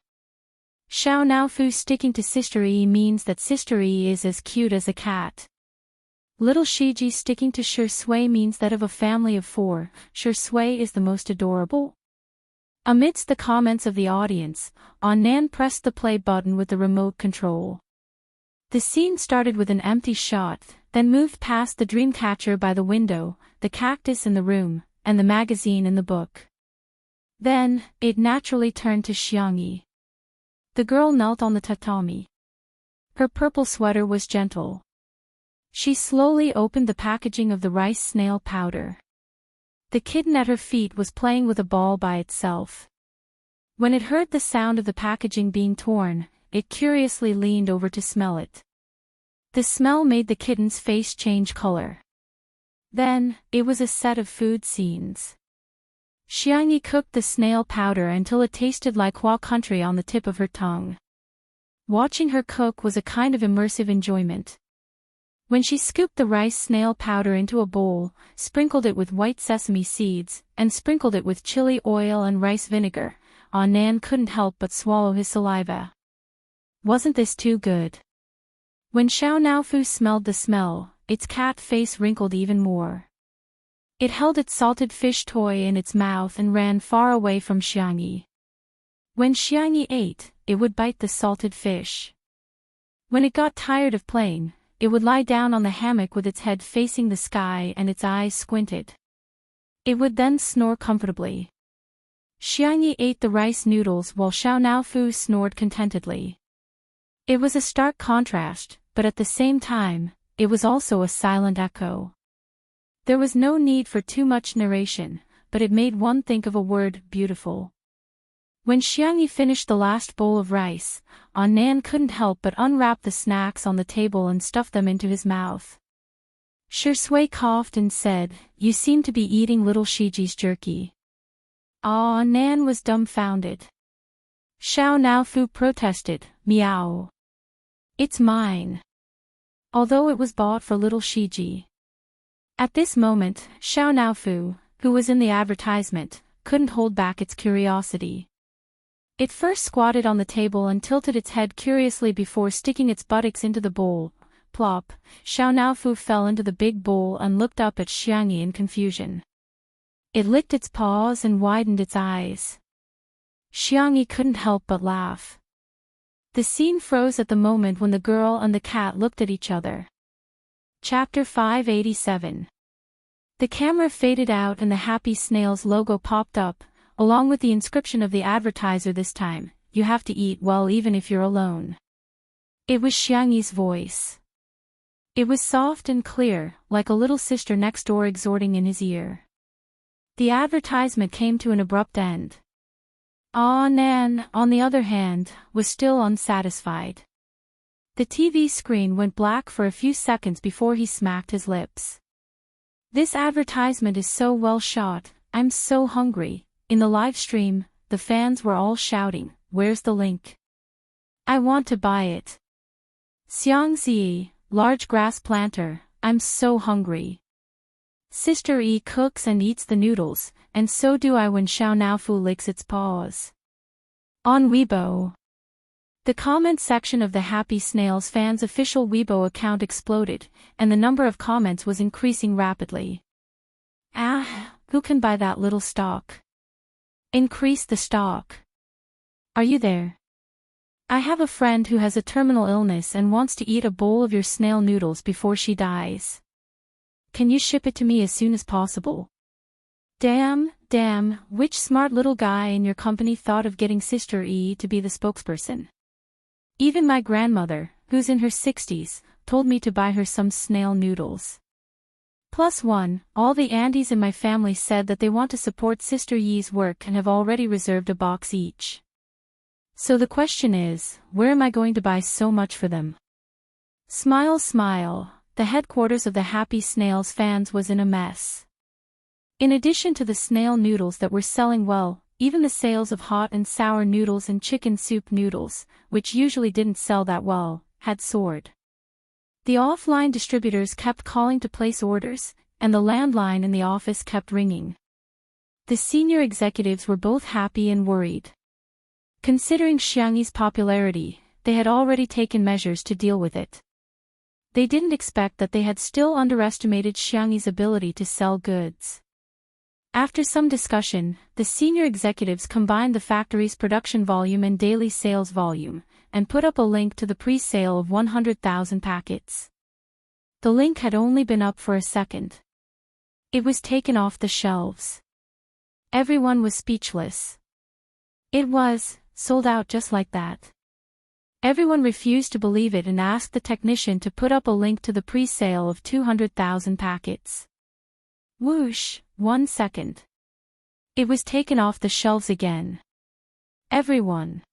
Xiao Naofu sticking to Sister E means that Sister E is as cute as a cat. Little Shiji sticking to Shi Sui means that of a family of 4, Shi Sui is the most adorable. Amidst the comments of the audience, Nan pressed the play button with the remote control. The scene started with an empty shot, then moved past the dream catcher by the window, the cactus in the room, and the magazine in the book. Then, it naturally turned to Xiangyi. The girl knelt on the tatami. Her purple sweater was gentle. She slowly opened the packaging of the rice snail powder. The kitten at her feet was playing with a ball by itself. When it heard the sound of the packaging being torn, it curiously leaned over to smell it. The smell made the kitten's face change color. Then, it was a set of food scenes. Xiangyi cooked the snail powder until it tasted like Hua country on the tip of her tongue. Watching her cook was a kind of immersive enjoyment. When she scooped the rice snail powder into a bowl, sprinkled it with white sesame seeds, and sprinkled it with chili oil and rice vinegar, Nan couldn't help but swallow his saliva. Wasn't this too good? When Xiao Naofu smelled the smell, its cat face wrinkled even more. It held its salted fish toy in its mouth and ran far away from Xiangyi. When Xiangyi ate, it would bite the salted fish. When it got tired of playing, it would lie down on the hammock with its head facing the sky and its eyes squinted. It would then snore comfortably. Xiangyi ate the rice noodles while Xiao Naofu snored contentedly. It was a stark contrast, but at the same time, it was also a silent echo. There was no need for too much narration, but it made one think of a word, beautiful. When Xiangyi finished the last bowl of rice, Nan couldn't help but unwrap the snacks on the table and stuff them into his mouth. Shi Sui coughed and said, "You seem to be eating little Shiji's jerky." Nan was dumbfounded. Xiao Naofu protested, "Meow. It's mine." Although it was bought for little Shiji. At this moment, Xiao Naofu, who was in the advertisement, couldn't hold back its curiosity. It first squatted on the table and tilted its head curiously before sticking its buttocks into the bowl. Plop, Xiao Naofu fell into the big bowl and looked up at Xiangyi in confusion. It licked its paws and widened its eyes. Xiangyi couldn't help but laugh. The scene froze at the moment when the girl and the cat looked at each other. Chapter 587. The camera faded out and the Happy Snails logo popped up, along with the inscription of the advertiser this time, "You have to eat well even if you're alone." It was Xiangyi's voice. It was soft and clear, like a little sister next door exhorting in his ear. The advertisement came to an abrupt end. Nan, on the other hand, was still unsatisfied. The TV screen went black for a few seconds before he smacked his lips. "This advertisement is so well shot, I'm so hungry." In the live stream, the fans were all shouting, "Where's the link? I want to buy it." Xiangzi, large grass planter, "I'm so hungry." Sister E cooks and eats the noodles, and so do I when Xiao Naofu licks its paws. On Weibo. The comment section of the Happy Snails fans' official Weibo account exploded, and the number of comments was increasing rapidly. Who can buy that little stock? Increase the stock. Are you there? I have a friend who has a terminal illness and wants to eat a bowl of your snail noodles before she dies. Can you ship it to me as soon as possible? Damn, which smart little guy in your company thought of getting Sister E to be the spokesperson? Even my grandmother, who's in her 60s, told me to buy her some snail noodles. +1, all the aunties in my family said that they want to support Sister Yi's work and have already reserved a box each. So the question is, where am I going to buy so much for them? Smile, smile, the headquarters of the Happy Snails fans was in a mess. In addition to the snail noodles that were selling well, even the sales of hot and sour noodles and chicken soup noodles, which usually didn't sell that well, had soared. The offline distributors kept calling to place orders, and the landline in the office kept ringing. The senior executives were both happy and worried. Considering Xiangyi's popularity, they had already taken measures to deal with it. They didn't expect that they had still underestimated Xiangyi's ability to sell goods. After some discussion, the senior executives combined the factory's production volume and daily sales volume, and put up a link to the pre-sale of 100,000 packets. The link had only been up for a second. It was taken off the shelves. Everyone was speechless. It was sold out just like that. Everyone refused to believe it and asked the technician to put up a link to the pre-sale of 200,000 packets. Whoosh, 1 second. It was taken off the shelves again. Everyone.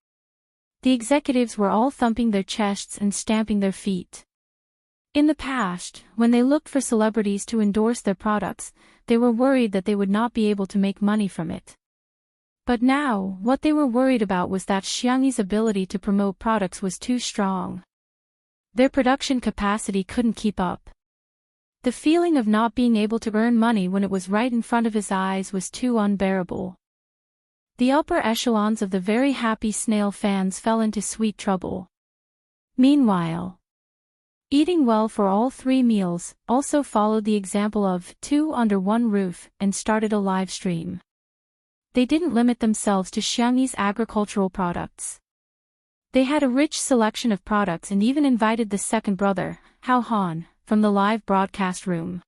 The executives were all thumping their chests and stamping their feet. In the past, when they looked for celebrities to endorse their products, they were worried that they would not be able to make money from it. But now, what they were worried about was that Xiangyi's ability to promote products was too strong. Their production capacity couldn't keep up. The feeling of not being able to earn money when it was right in front of his eyes was too unbearable. The upper echelons of the very happy snail fans fell into sweet trouble. Meanwhile, eating well for all 3 meals also followed the example of 2 under one roof and started a live stream. They didn't limit themselves to Xiangyi's agricultural products. They had a rich selection of products and even invited the second brother, Hao Han, from the live broadcast room.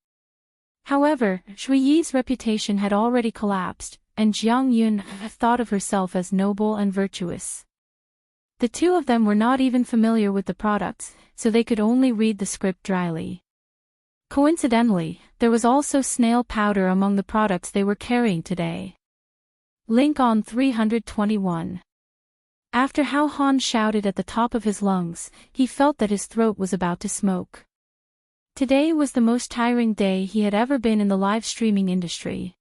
However, Shui Yi's reputation had already collapsed, and Jiang Yun thought of herself as noble and virtuous. The two of them were not even familiar with the products, so they could only read the script dryly. Coincidentally, there was also snail powder among the products they were carrying today. Link on 321. After Hao Han shouted at the top of his lungs, he felt that his throat was about to smoke. Today was the most tiring day he had ever been in the live streaming industry.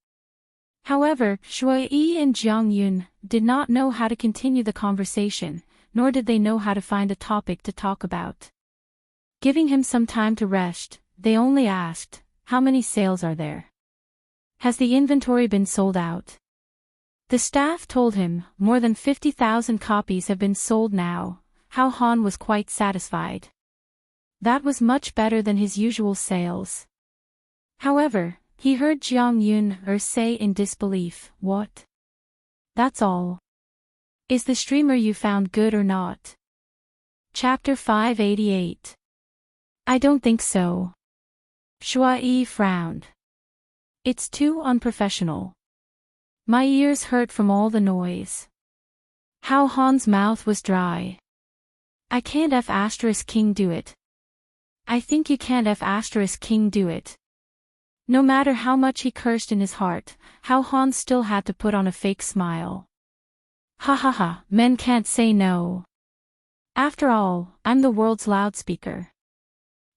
However, Shui Yi and Jiang Yun did not know how to continue the conversation, nor did they know how to find a topic to talk about. Giving him some time to rest, they only asked, "How many sales are there? Has the inventory been sold out?" The staff told him, "More than 50,000 copies have been sold now." Hao Han was quite satisfied. That was much better than his usual sales. However, he heard Jiang Yun say in disbelief, "What? That's all? Is the streamer you found good or not?" Chapter 588. I don't think so. Shui Yi frowned. It's too unprofessional. My ears hurt from all the noise. Hao Han's mouth was dry. I can't F***king do it. I think you can't F***king do it. No matter how much he cursed in his heart, Hao Han still had to put on a fake smile. Ha ha ha, men can't say no. After all, I'm the world's loudspeaker.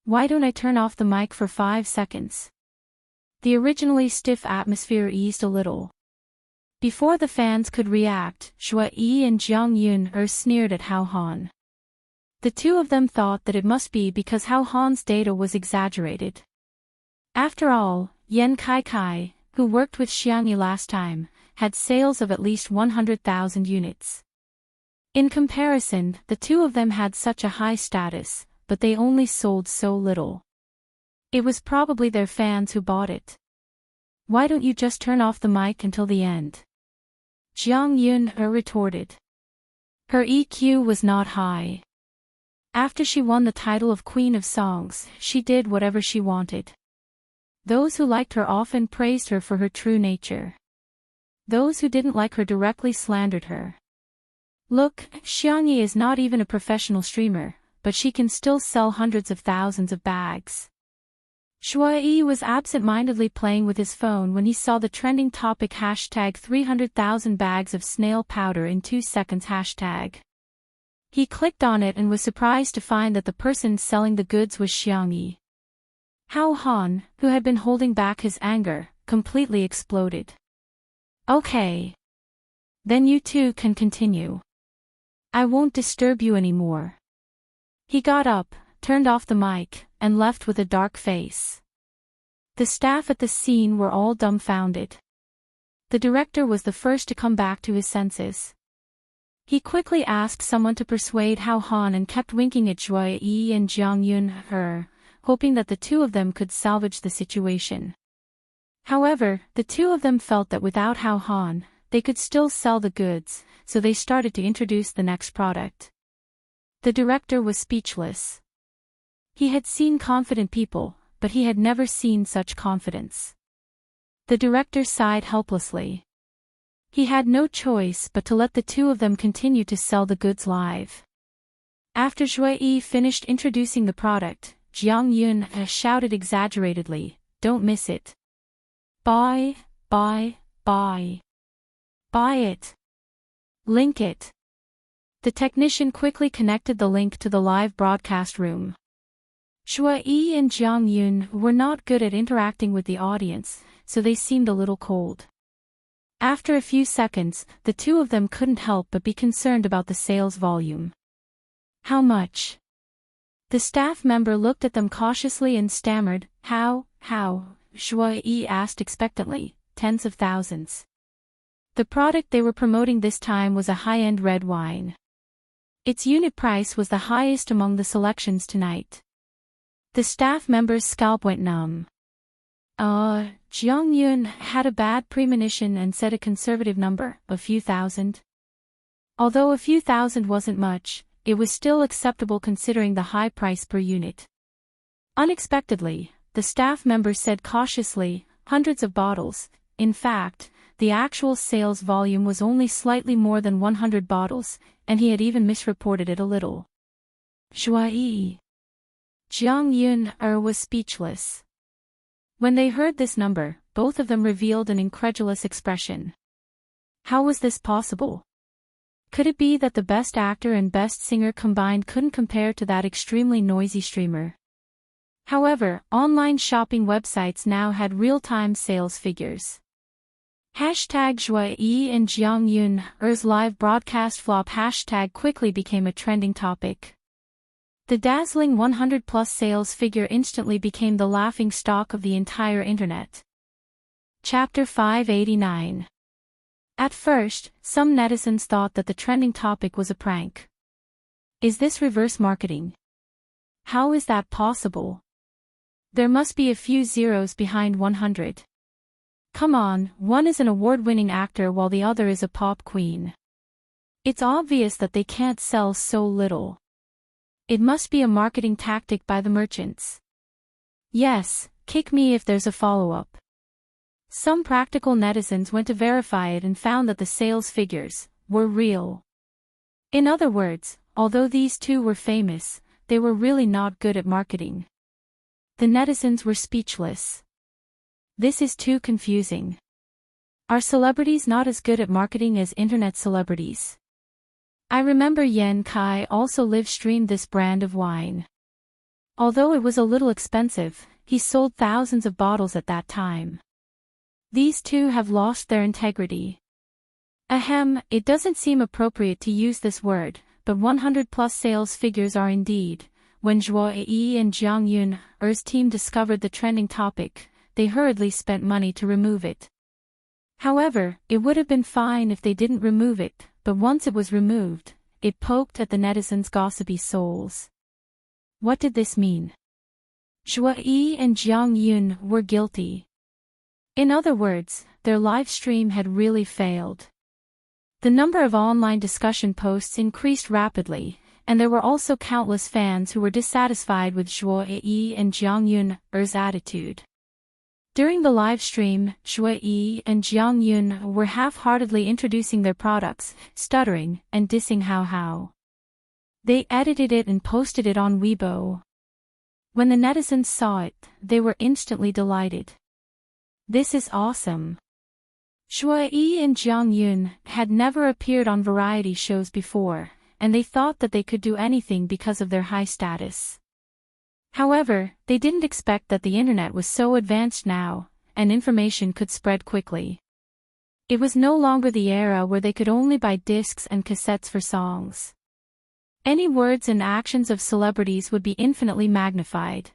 Why don't I turn off the mic for 5 seconds? The originally stiff atmosphere eased a little. Before the fans could react, Shui Yi and Jiang Yun sneered at Hao Han. The two of them thought that it must be because Hao Han's data was exaggerated. After all, Yan Kai, who worked with Xiangyi last time, had sales of at least 100,000 units. In comparison, the two of them had such a high status, but they only sold so little. It was probably their fans who bought it. Why don't you just turn off the mic until the end? Jiang Yun retorted. Her EQ was not high. After she won the title of Queen of Songs, she did whatever she wanted. Those who liked her often praised her for her true nature. Those who didn't like her directly slandered her. Look, Xiangyi is not even a professional streamer, but she can still sell hundreds of thousands of bags. Shuai was absent-mindedly playing with his phone when he saw the trending topic hashtag 300,000 bags of snail powder in 2 seconds hashtag. He clicked on it and was surprised to find that the person selling the goods was Xiangyi. Hao Han, who had been holding back his anger, completely exploded. Okay. Then you two can continue. I won't disturb you anymore. He got up, turned off the mic, and left with a dark face. The staff at the scene were all dumbfounded. The director was the first to come back to his senses. He quickly asked someone to persuade Hao Han and kept winking at Zhuai Yi and Jiang Yun, hoping that the two of them could salvage the situation. However, the two of them felt that without Hao Han, they could still sell the goods, so they started to introduce the next product. The director was speechless. He had seen confident people, but he had never seen such confidence. The director sighed helplessly. He had no choice but to let the two of them continue to sell the goods live. After Zhuai Yi finished introducing the product, Jiang Yun shouted exaggeratedly, "Don't miss it. Buy, buy, buy. Buy it. Link it." The technician quickly connected the link to the live broadcast room. Zhuai Yi and Jiang Yun were not good at interacting with the audience, so they seemed a little cold. After a few seconds, the two of them couldn't help but be concerned about the sales volume. How much? The staff member looked at them cautiously and stammered, How? Zhuai Yi asked expectantly, "Tens of thousands." The product they were promoting this time was a high-end red wine. Its unit price was the highest among the selections tonight. The staff member's scalp went numb. Jiang Yun had a bad premonition and said a conservative number, a few thousand. Although a few thousand wasn't much, it was still acceptable considering the high price per unit. Unexpectedly, the staff member said cautiously, hundreds of bottles. In fact, the actual sales volume was only slightly more than 100 bottles, and he had even misreported it a little. Zhuai Yi. Jiang Yun was speechless. When they heard this number, both of them revealed an incredulous expression. How was this possible? Could it be that the best actor and best singer combined couldn't compare to that extremely noisy streamer? However, online shopping websites now had real-time sales figures. Hashtag Zhuai Yi and Jiang Yun's live broadcast flop hashtag quickly became a trending topic. The dazzling 100-plus sales figure instantly became the laughing stock of the entire internet. Chapter 589. At first, some netizens thought that the trending topic was a prank. Is this reverse marketing? How is that possible? There must be a few zeros behind 100. Come on, one is an award-winning actor while the other is a pop queen. It's obvious that they can't sell so little. It must be a marketing tactic by the merchants. Yes, kick me if there's a follow-up. Some practical netizens went to verify it and found that the sales figures were real. In other words, although these two were famous, they were really not good at marketing. The netizens were speechless. This is too confusing. Are celebrities not as good at marketing as internet celebrities? I remember Yan Kai also live-streamed this brand of wine. Although it was a little expensive, he sold thousands of bottles at that time. These two have lost their integrity. It doesn't seem appropriate to use this word, but 100-plus sales figures are indeed. When Zhuai Yi and Jiang Yun's team discovered the trending topic, they hurriedly spent money to remove it. However, it would have been fine if they didn't remove it, but once it was removed, it poked at the netizens' gossipy souls. What did this mean? Zhuai Yi and Jiang Yun were guilty. In other words, their live stream had really failed. The number of online discussion posts increased rapidly, and there were also countless fans who were dissatisfied with Zhuai Yi and Jiang Yun's attitude. During the live stream, Zhuai Yi and Jiang Yun were half-heartedly introducing their products, stuttering, and dissing Hao. They edited it and posted it on Weibo. When the netizens saw it, they were instantly delighted. This is awesome. Shuai and Jiang Yun had never appeared on variety shows before, and they thought that they could do anything because of their high status. However, they didn't expect that the internet was so advanced now, and information could spread quickly. It was no longer the era where they could only buy discs and cassettes for songs. Any words and actions of celebrities would be infinitely magnified.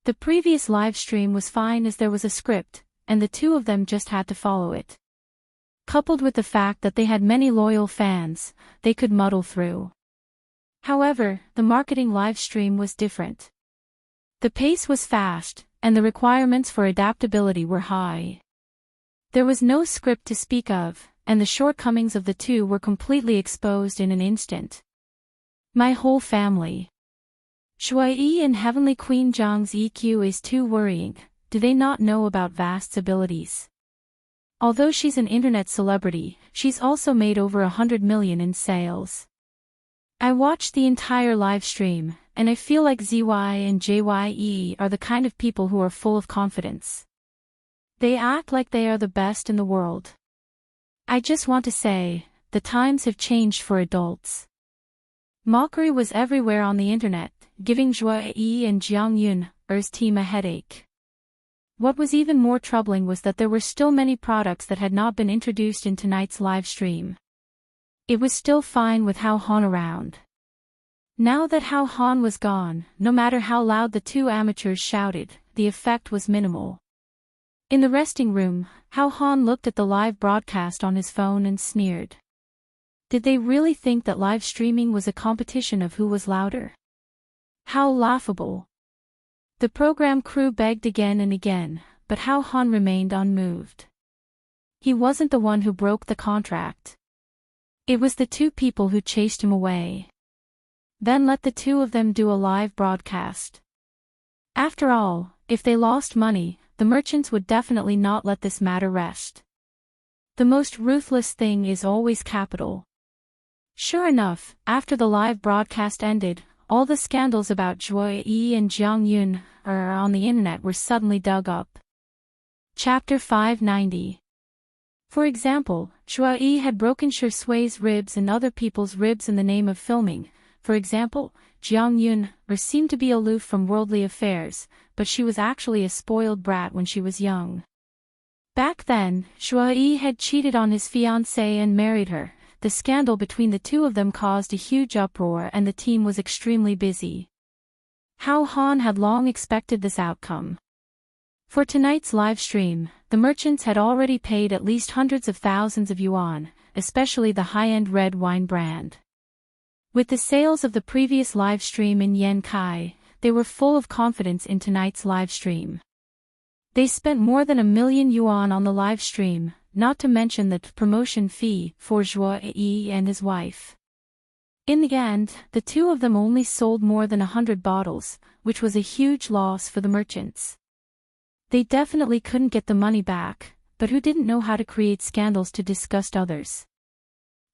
The previous live stream was fine as there was a script, and the two of them just had to follow it. Coupled with the fact that they had many loyal fans, they could muddle through. However, the marketing live stream was different. The pace was fast, and the requirements for adaptability were high. There was no script to speak of, and the shortcomings of the two were completely exposed in an instant. My whole family. Shuai and Heavenly Queen Zhang's EQ is too worrying. Do they not know about Vast's abilities? Although she's an internet celebrity, she's also made over 100 million in sales. I watched the entire live stream, and I feel like ZY and JYE are the kind of people who are full of confidence. They act like they are the best in the world. I just want to say, the times have changed for adults. Mockery was everywhere on the internet, giving Shuai and Jiang Yun's team a headache. What was even more troubling was that there were still many products that had not been introduced in tonight's live stream. It was still fine with Hao Han around. Now that Hao Han was gone, no matter how loud the two amateurs shouted, the effect was minimal. In the resting room, Hao Han looked at the live broadcast on his phone and sneered. Did they really think that live streaming was a competition of who was louder? How laughable. The program crew begged again and again, but Hao Han remained unmoved. He wasn't the one who broke the contract. It was the two people who chased him away. Then let the two of them do a live broadcast. After all, if they lost money, the merchants would definitely not let this matter rest. The most ruthless thing is always capital. Sure enough, after the live broadcast ended, all the scandals about Shuai and Jiang Yun on the internet were suddenly dug up. Chapter 590. For example, Shuai had broken Shui's ribs and other people's ribs in the name of filming. For example, Jiang Yun seemed to be aloof from worldly affairs, but she was actually a spoiled brat when she was young. Back then, Shuai had cheated on his fiancée and married her. The scandal between the two of them caused a huge uproar and the team was extremely busy. Hao Han had long expected this outcome. For tonight's live stream, the merchants had already paid at least hundreds of thousands of yuan, especially the high-end red wine brand. With the sales of the previous live stream in Yankai, they were full of confidence in tonight's live stream. They spent more than 1 million yuan on the live stream, not to mention the promotion fee for Shuai and his wife. In the end, the two of them only sold more than 100 bottles, which was a huge loss for the merchants. They definitely couldn't get the money back, but who didn't know how to create scandals to disgust others?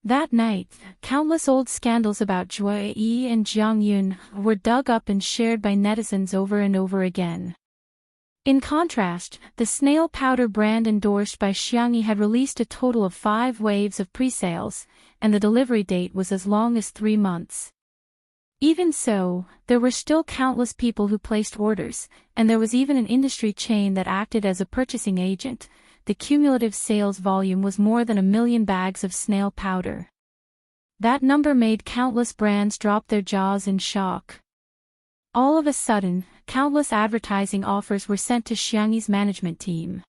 That night, countless old scandals about Shuai and Jiang Yun were dug up and shared by netizens over and over again. In contrast, the snail powder brand endorsed by Xiangyi had released a total of 5 waves of pre-sales, and the delivery date was as long as 3 months. Even so, there were still countless people who placed orders, and there was even an industry chain that acted as a purchasing agent. The cumulative sales volume was more than 1 million bags of snail powder. That number made countless brands drop their jaws in shock. All of a sudden, countless advertising offers were sent to Xiangyi's management team.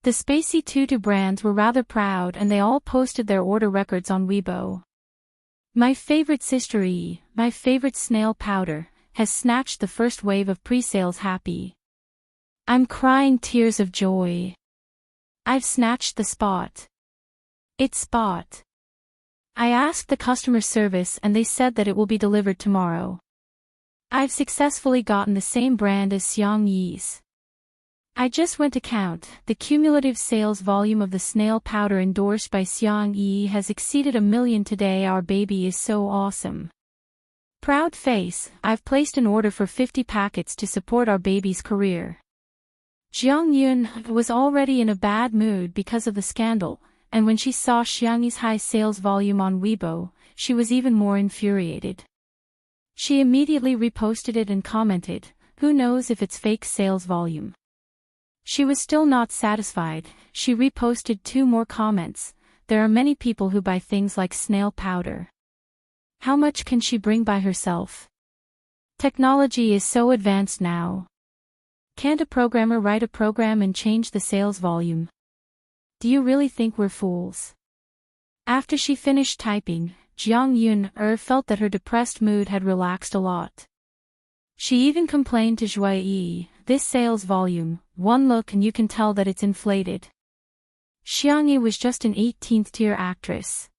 The Spacey Tutu brands were rather proud and they all posted their order records on Weibo. My favorite sister E, my favorite snail powder, has snatched the first wave of pre-sales happy. I'm crying tears of joy. I've snatched the spot. It's spot. I asked the customer service and they said that it will be delivered tomorrow. I've successfully gotten the same brand as Xiangyi's. I just went to count. The cumulative sales volume of the snail powder endorsed by Xiangyi has exceeded 1 million today. Our baby is so awesome. Proud face, I've placed an order for 50 packets to support our baby's career. Jiang Yun was already in a bad mood because of the scandal, and when she saw Xiangyi's high sales volume on Weibo, she was even more infuriated. She immediately reposted it and commented, "Who knows if it's fake sales volume?" She was still not satisfied. She reposted 2 more comments. "There are many people who buy things like snail powder. How much can she bring by herself? Technology is so advanced now. Can't a programmer write a program and change the sales volume? Do you really think we're fools?" After she finished typing, Jiang Yun felt that her depressed mood had relaxed a lot. She even complained to Zhui Yi, "This sales volume, one look and you can tell that it's inflated." Xiangyi was just an 18th tier actress.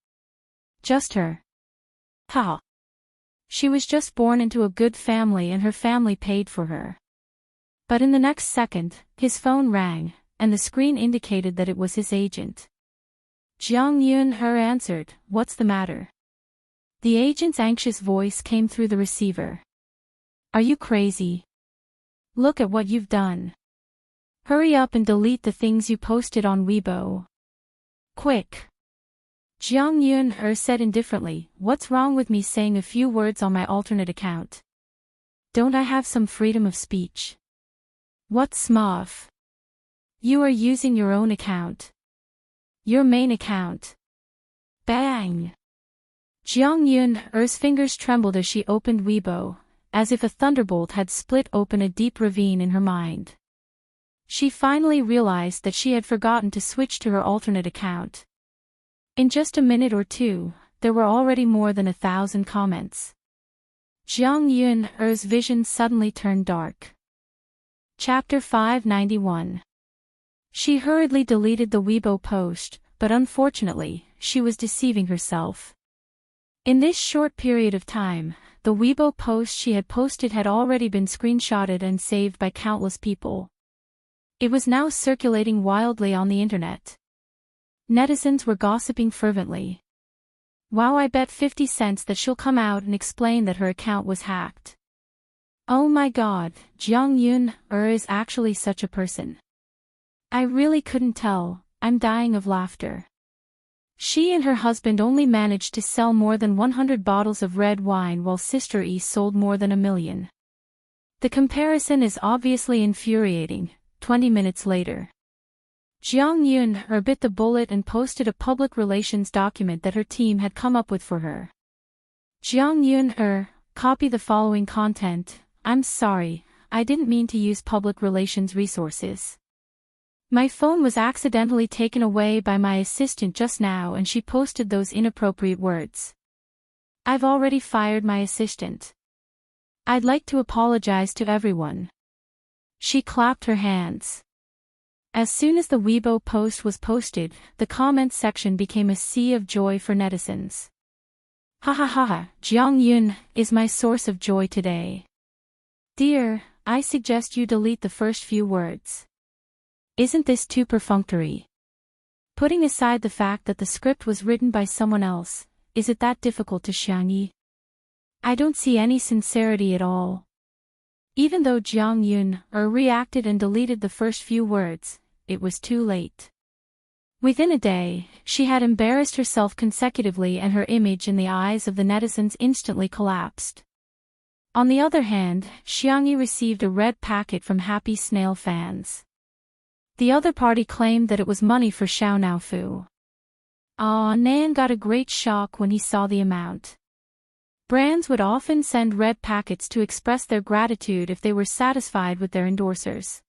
Just her. Ha! She was just born into a good family and her family paid for her. But in the next second, his phone rang, and the screen indicated that it was his agent. Jiang Yun answered, "What's the matter?" The agent's anxious voice came through the receiver. "Are you crazy? Look at what you've done. Hurry up and delete the things you posted on Weibo. Quick." Jiang Yun said indifferently, "What's wrong with me saying a few words on my alternate account? Don't I have some freedom of speech? What's smuff? You are using your own account. Your main account." Bang! Jiang Yun's fingers trembled as she opened Weibo, as if a thunderbolt had split open a deep ravine in her mind. She finally realized that she had forgotten to switch to her alternate account. In just a minute or two, there were already more than 1,000 comments. Jiang Yun's vision suddenly turned dark. Chapter 591. She hurriedly deleted the Weibo post, but unfortunately, she was deceiving herself. In this short period of time, the Weibo post she had posted had already been screenshotted and saved by countless people. It was now circulating wildly on the internet. Netizens were gossiping fervently. "Wow, I bet 50 cents that she'll come out and explain that her account was hacked. Oh my god, Jiang Yun is actually such a person. I really couldn't tell, I'm dying of laughter. She and her husband only managed to sell more than 100 bottles of red wine while Sister E sold more than 1,000,000. The comparison is obviously infuriating." 20 minutes later, Jiang Yun bit the bullet and posted a public relations document that her team had come up with for her. Jiang Yun copy the following content. "I'm sorry, I didn't mean to use public relations resources. My phone was accidentally taken away by my assistant just now and she posted those inappropriate words. I've already fired my assistant. I'd like to apologize to everyone." She clapped her hands. As soon as the Weibo post was posted, the comments section became a sea of joy for netizens. "Ha ha ha ha, Jiang Yun is my source of joy today. Dear, I suggest you delete the first few words. Isn't this too perfunctory? Putting aside the fact that the script was written by someone else, is it that difficult to Xiangyi? I don't see any sincerity at all." Even though Jiang Yun reacted and deleted the first few words, it was too late. Within a day, she had embarrassed herself consecutively and her image in the eyes of the netizens instantly collapsed. On the other hand, Xiangyi received a red packet from happy snail fans. The other party claimed that it was money for Xiao Naofu. Nan got a great shock when he saw the amount. Brands would often send red packets to express their gratitude if they were satisfied with their endorsers.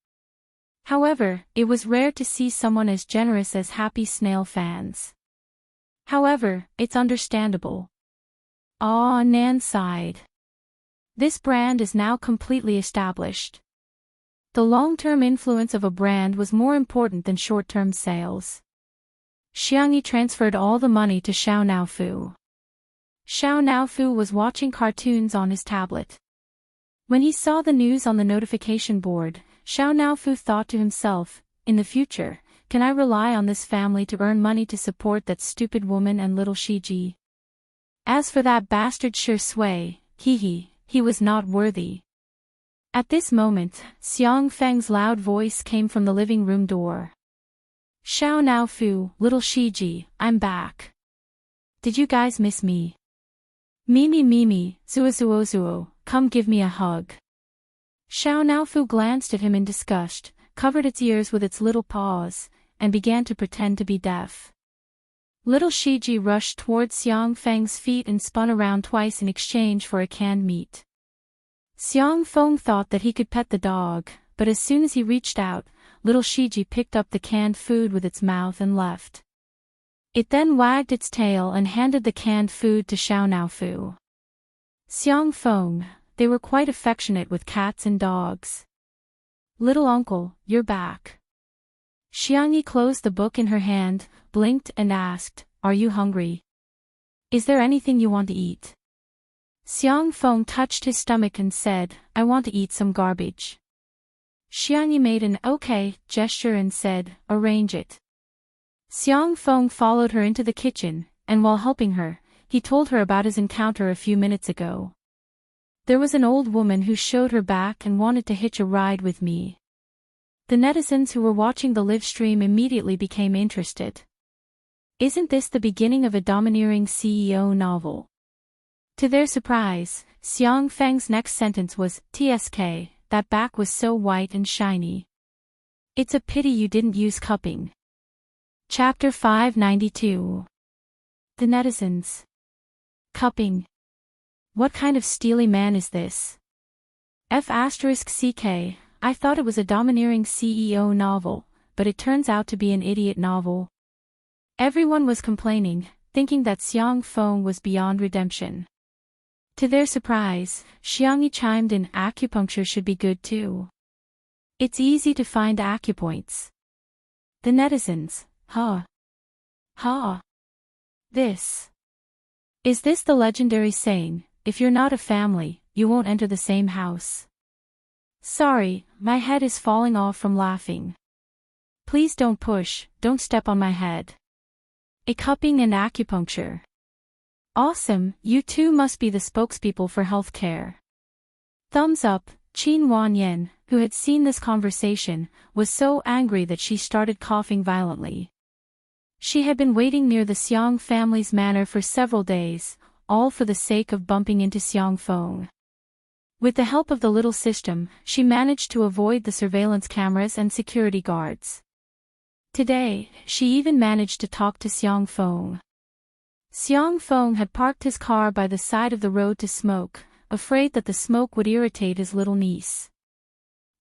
However, it was rare to see someone as generous as happy snail fans. However, it's understandable. Nan sighed. This brand is now completely established. The long-term influence of a brand was more important than short-term sales. Xiangyi transferred all the money to Xiao Naofu. Xiao Naofu was watching cartoons on his tablet. When he saw the news on the notification board, Xiao Naofu thought to himself, "In the future, can I rely on this family to earn money to support that stupid woman and little Shiji? As for that bastard Shi Sui, he was not worthy. At this moment, Xiang Feng's loud voice came from the living room door. Xiao Nao Fu, little Shiji, I'm back. Did you guys miss me? Mimi, Zuo, come give me a hug. Xiao Nao Fu glanced at him in disgust, covered its ears with its little paws, and began to pretend to be deaf. Little Shiji rushed towards Xiang Feng's feet and spun around twice in exchange for a canned meat. Xiang Feng thought that he could pet the dog, but as soon as he reached out, little Shiji picked up the canned food with its mouth and left. It then wagged its tail and handed the canned food to Xiao Nao Fu. Xiang Feng, they were quite affectionate with cats and dogs. Little uncle, you're back. Xiangyi closed the book in her hand, blinked and asked, are you hungry? Is there anything you want to eat? Xiang Feng touched his stomach and said, I want to eat some garbage. Xiangyi made an okay gesture and said, arrange it. Xiang Feng followed her into the kitchen, and while helping her, he told her about his encounter a few minutes ago. There was an old woman who showed her back and wanted to hitch a ride with me. The netizens who were watching the live stream immediately became interested. Isn't this the beginning of a domineering CEO novel? To their surprise, Xiang Feng's next sentence was, TSK, that back was so white and shiny. It's a pity you didn't use cupping. Chapter 592. The netizens. Cupping. What kind of steely man is this? F***ck, I thought it was a domineering CEO novel, but it turns out to be an idiot novel. Everyone was complaining, thinking that Xiang Feng was beyond redemption. To their surprise, Xiangyi chimed in, acupuncture should be good too. It's easy to find acupoints. The netizens, huh? This. Is this the legendary saying, if you're not a family, you won't enter the same house? Sorry, my head is falling off from laughing. Please don't push, don't step on my head. A cupping and acupuncture. Awesome, you two must be the spokespeople for healthcare. Thumbs up. Qin Wanyan, who had seen this conversation, was so angry that she started coughing violently. She had been waiting near the Xiang family's manor for several days, all for the sake of bumping into Xiang Feng. With the help of the little system, she managed to avoid the surveillance cameras and security guards. Today, she even managed to talk to Xiang Feng. Xiang Feng had parked his car by the side of the road to smoke, afraid that the smoke would irritate his little niece.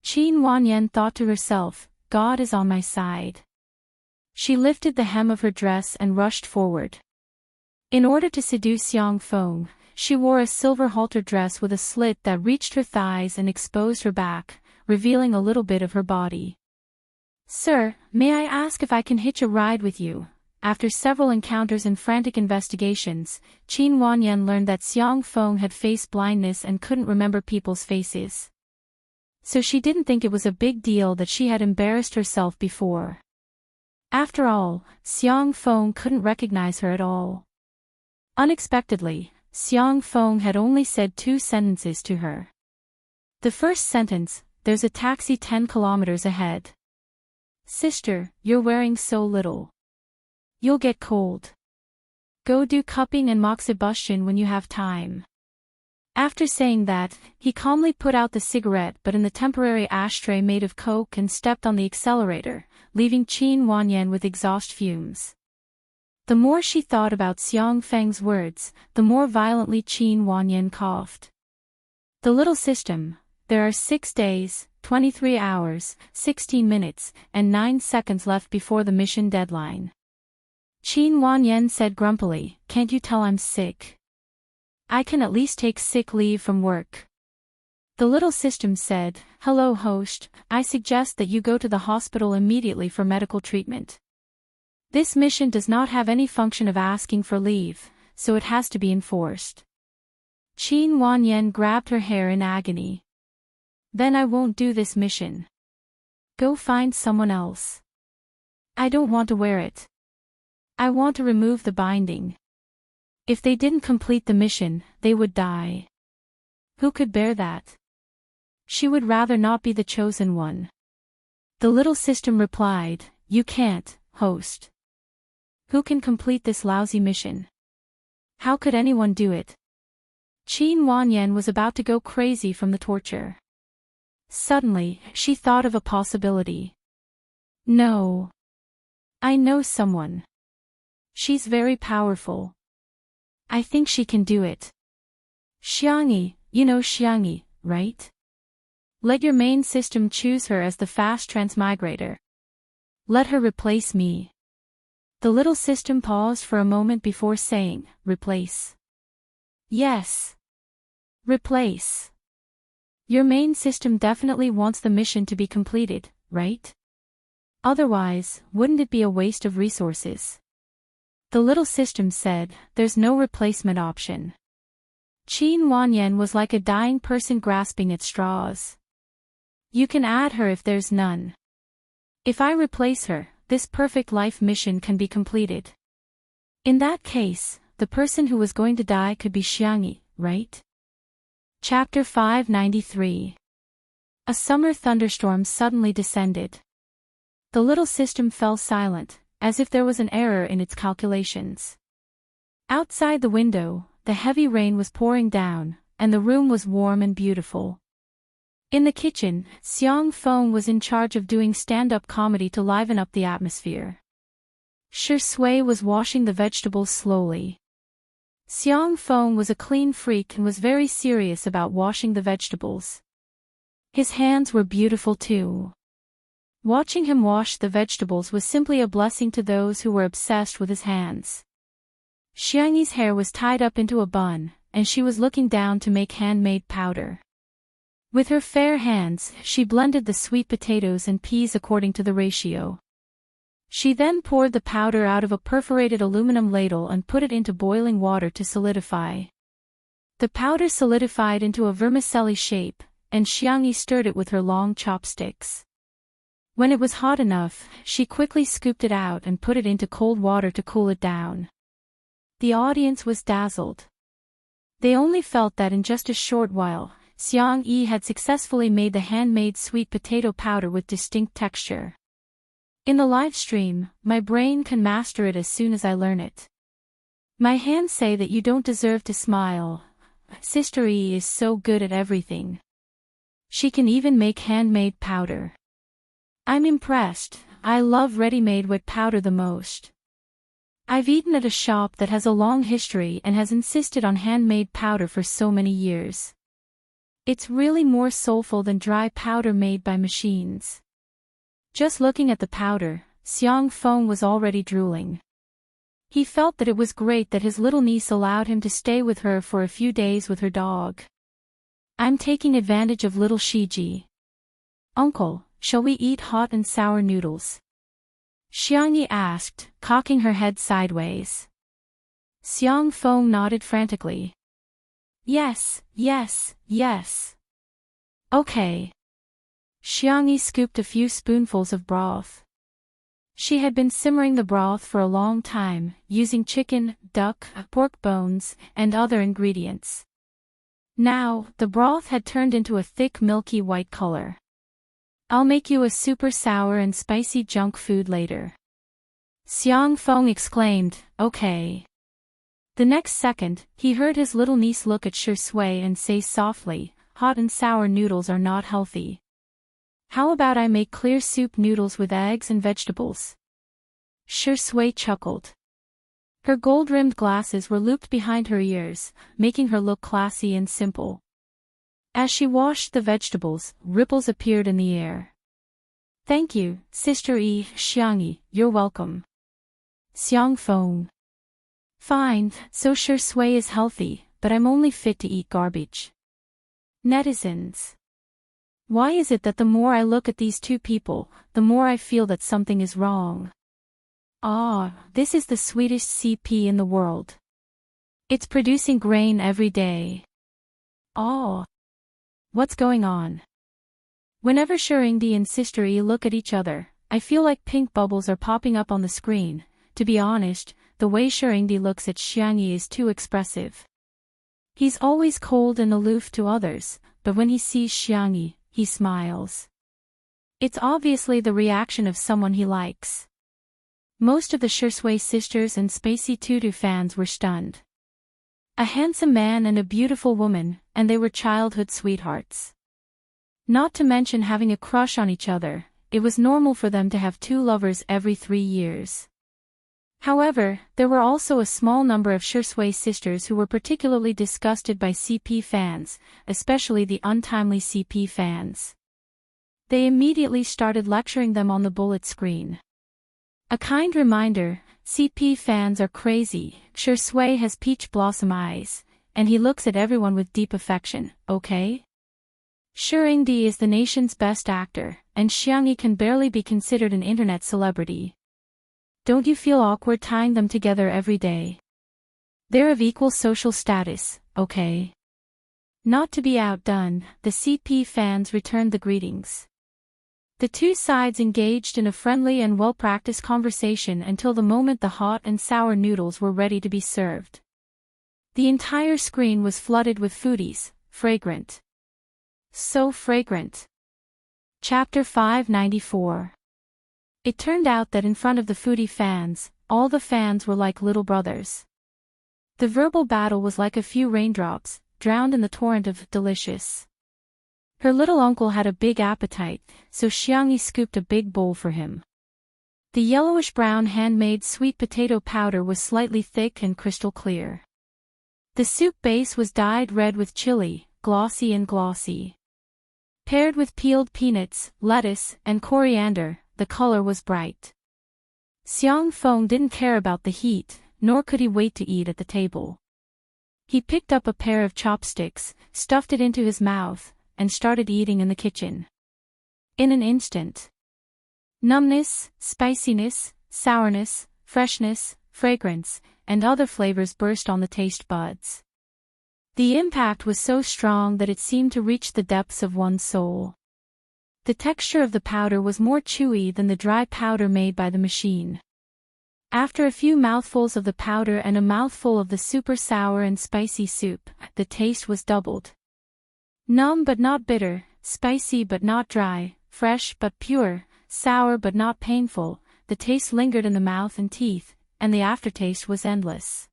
Qin Wanyan thought to herself, God is on my side. She lifted the hem of her dress and rushed forward. In order to seduce Xiang Feng, she wore a silver halter dress with a slit that reached her thighs and exposed her back, revealing a little bit of her body. Sir, may I ask if I can hitch a ride with you? After several encounters and frantic investigations, Qin Wanyan learned that Xiang Feng had face blindness and couldn't remember people's faces. So she didn't think it was a big deal that she had embarrassed herself before. After all, Xiang Feng couldn't recognize her at all. Unexpectedly, Xiang Feng had only said 2 sentences to her. The first sentence, there's a taxi 10 kilometers ahead. Sister, you're wearing so little. You'll get cold. Go do cupping and moxibustion when you have time. After saying that, he calmly put out the cigarette but in the temporary ashtray made of coke and stepped on the accelerator, leaving Qin Wanyan with exhaust fumes. The more she thought about Xiang Feng's words, the more violently Qin Wanyan coughed. The little system, there are 6 days, 23 hours, 16 minutes, and 9 seconds left before the mission deadline. Qin Wanyan said grumpily, can't you tell I'm sick? I can at least take sick leave from work. The little system said, hello host, I suggest that you go to the hospital immediately for medical treatment. This mission does not have any function of asking for leave, so it has to be enforced. Qin Wanyan grabbed her hair in agony. Then I won't do this mission. Go find someone else. I don't want to wear it. I want to remove the binding. If they didn't complete the mission, they would die. Who could bear that? She would rather not be the chosen one. The little system replied, you can't, host. Who can complete this lousy mission? How could anyone do it? Qin Wanyan was about to go crazy from the torture. Suddenly, she thought of a possibility. No. I know someone. She's very powerful. I think she can do it. Xiangyi, you know Xiangyi, right? Let your main system choose her as the fast transmigrator. Let her replace me. The little system paused for a moment before saying, replace. Yes. Replace. Your main system definitely wants the mission to be completed, right? Otherwise, wouldn't it be a waste of resources? The little system said, there's no replacement option. Qin Wanyan was like a dying person grasping at straws. You can add her if there's none. If I replace her, this perfect life mission can be completed. In that case, the person who was going to die could be Xiangyi, right? Chapter 593. A summer thunderstorm suddenly descended. The little system fell silent, as if there was an error in its calculations. Outside the window, the heavy rain was pouring down, and the room was warm and beautiful. In the kitchen, Xiang Feng was in charge of doing stand-up comedy to liven up the atmosphere. Shi Sui was washing the vegetables slowly. Xiang Feng was a clean freak and was very serious about washing the vegetables. His hands were beautiful too. Watching him wash the vegetables was simply a blessing to those who were obsessed with his hands. Xiangyi's hair was tied up into a bun, and she was looking down to make handmade powder. With her fair hands, she blended the sweet potatoes and peas according to the ratio. She then poured the powder out of a perforated aluminum ladle and put it into boiling water to solidify. The powder solidified into a vermicelli shape, and Xiangyi stirred it with her long chopsticks. When it was hot enough, she quickly scooped it out and put it into cold water to cool it down. The audience was dazzled. They only felt that in just a short while, Xiangyi had successfully made the handmade sweet potato powder with distinct texture. In the live stream, my brain can master it as soon as I learn it. My hands say that you don't deserve to smile. Sister E is so good at everything. She can even make handmade powder. I'm impressed. I love ready-made wet powder the most. I've eaten at a shop that has a long history and has insisted on handmade powder for so many years. It's really more soulful than dry powder made by machines. Just looking at the powder, Xiang Feng was already drooling. He felt that it was great that his little niece allowed him to stay with her for a few days with her dog. I'm taking advantage of little Shiji. Uncle, shall we eat hot and sour noodles? Xiangyi asked, cocking her head sideways. Xiang Feng nodded frantically. Yes, yes, yes. Okay. Xiangyi scooped a few spoonfuls of broth. She had been simmering the broth for a long time, using chicken, duck, pork bones, and other ingredients. Now, the broth had turned into a thick milky white color. I'll make you a super sour and spicy junk food later. Xiang Feng exclaimed, okay. The next second, he heard his little niece look at Shi Sui and say softly, hot and sour noodles are not healthy. How about I make clear soup noodles with eggs and vegetables? Shi Sui chuckled. Her gold-rimmed glasses were looped behind her ears, making her look classy and simple. As she washed the vegetables, ripples appeared in the air. Thank you, Sister E, Xiangyi, you're welcome. Xiang Feng. Fine, so Shi Sui is healthy, but I'm only fit to eat garbage. Netizens. Why is it that the more I look at these two people, the more I feel that something is wrong? Ah, this is the sweetest CP in the world. It's producing grain every day. Oh. What's going on? Whenever Shirindi and Sister E look at each other, I feel like pink bubbles are popping up on the screen. To be honest, the way Shirindi looks at Xiangyi is too expressive. He's always cold and aloof to others, but when he sees Xiangyi, he smiles. It's obviously the reaction of someone he likes. Most of the Shui sisters and Spacey Tutu fans were stunned. A handsome man and a beautiful woman, and they were childhood sweethearts. Not to mention having a crush on each other, it was normal for them to have two lovers every 3 years. However, there were also a small number of Shui sisters who were particularly disgusted by CP fans, especially the untimely CP fans. They immediately started lecturing them on the bullet screen. A kind reminder, CP fans are crazy. Shui has peach blossom eyes, and he looks at everyone with deep affection, okay? Shuringdi is the nation's best actor, and Xiangyi can barely be considered an internet celebrity. Don't you feel awkward tying them together every day? They're of equal social status, okay? Not to be outdone, the CP fans returned the greetings. The two sides engaged in a friendly and well-practiced conversation until the moment the hot and sour noodles were ready to be served. The entire screen was flooded with foodies, fragrant. So fragrant. Chapter 594. It turned out that in front of the foodie fans, all the fans were like little brothers. The verbal battle was like a few raindrops, drowned in the torrent of delicious. Her little uncle had a big appetite, so Xiangyi scooped a big bowl for him. The yellowish-brown handmade sweet potato powder was slightly thick and crystal clear. The soup base was dyed red with chili, glossy and glossy. Paired with peeled peanuts, lettuce, and coriander, the color was bright. Xiang Feng didn't care about the heat, nor could he wait to eat at the table. He picked up a pair of chopsticks, stuffed it into his mouth, and started eating in the kitchen. In an instant, numbness, spiciness, sourness, freshness, fragrance, and other flavors burst on the taste buds. The impact was so strong that it seemed to reach the depths of one's soul. The texture of the powder was more chewy than the dry powder made by the machine. After a few mouthfuls of the powder and a mouthful of the super sour and spicy soup, the taste was doubled. Numb but not bitter, spicy but not dry, fresh but pure, sour but not painful, the taste lingered in the mouth and teeth, and the aftertaste was endless.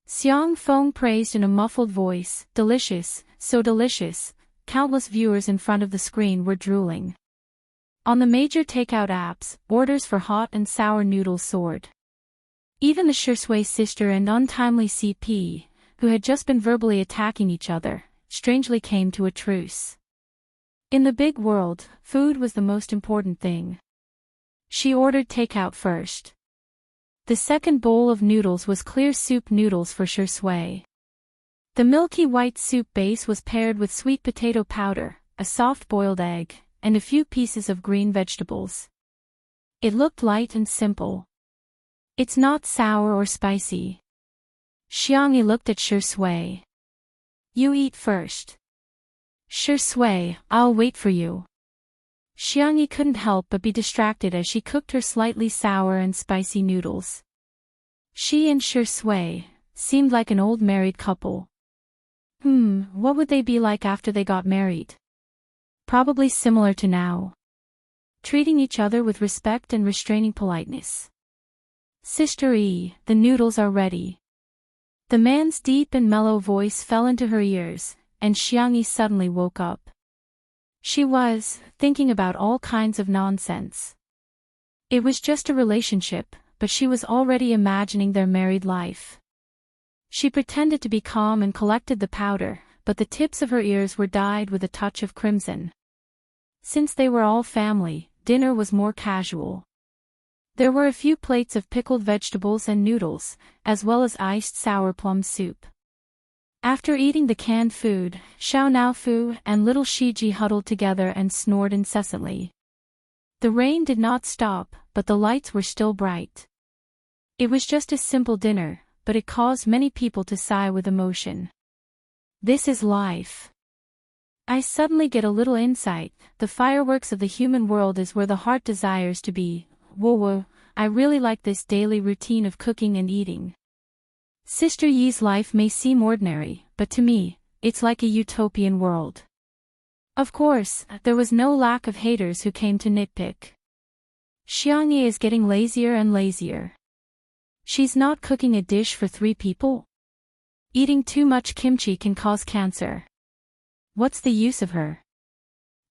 Xiang Feng praised in a muffled voice, delicious, so delicious. Countless viewers in front of the screen were drooling. On the major takeout apps, orders for hot and sour noodles soared. Even the Shui sister and untimely CP, who had just been verbally attacking each other, strangely came to a truce. In the big world, food was the most important thing. She ordered takeout first. The second bowl of noodles was clear soup noodles for Shui. The milky white soup base was paired with sweet potato powder, a soft boiled egg, and a few pieces of green vegetables. It looked light and simple. It's not sour or spicy. Xiangyi looked at Shui. You eat first. Shui, I'll wait for you. Xiangyi couldn't help but be distracted as she cooked her slightly sour and spicy noodles. She and Shui seemed like an old married couple. What would they be like after they got married? Probably similar to now. Treating each other with respect and restraining politeness. Sister E, the noodles are ready. The man's deep and mellow voice fell into her ears, and Xiangyi suddenly woke up. She was thinking about all kinds of nonsense. It was just a relationship, but she was already imagining their married life. She pretended to be calm and collected the powder, but the tips of her ears were dyed with a touch of crimson. Since they were all family, dinner was more casual. There were a few plates of pickled vegetables and noodles, as well as iced sour plum soup. After eating the canned food, Xiao Naofu and little Shiji huddled together and snored incessantly. The rain did not stop, but the lights were still bright. It was just a simple dinner, but it caused many people to sigh with emotion. This is life. I suddenly get a little insight. The fireworks of the human world is where the heart desires to be. Whoa, I really like this daily routine of cooking and eating. Sister Yi's life may seem ordinary, but to me, it's like a utopian world. Of course, there was no lack of haters who came to nitpick. Xiangyi is getting lazier and lazier. She's not cooking a dish for 3 people? Eating too much kimchi can cause cancer. What's the use of her?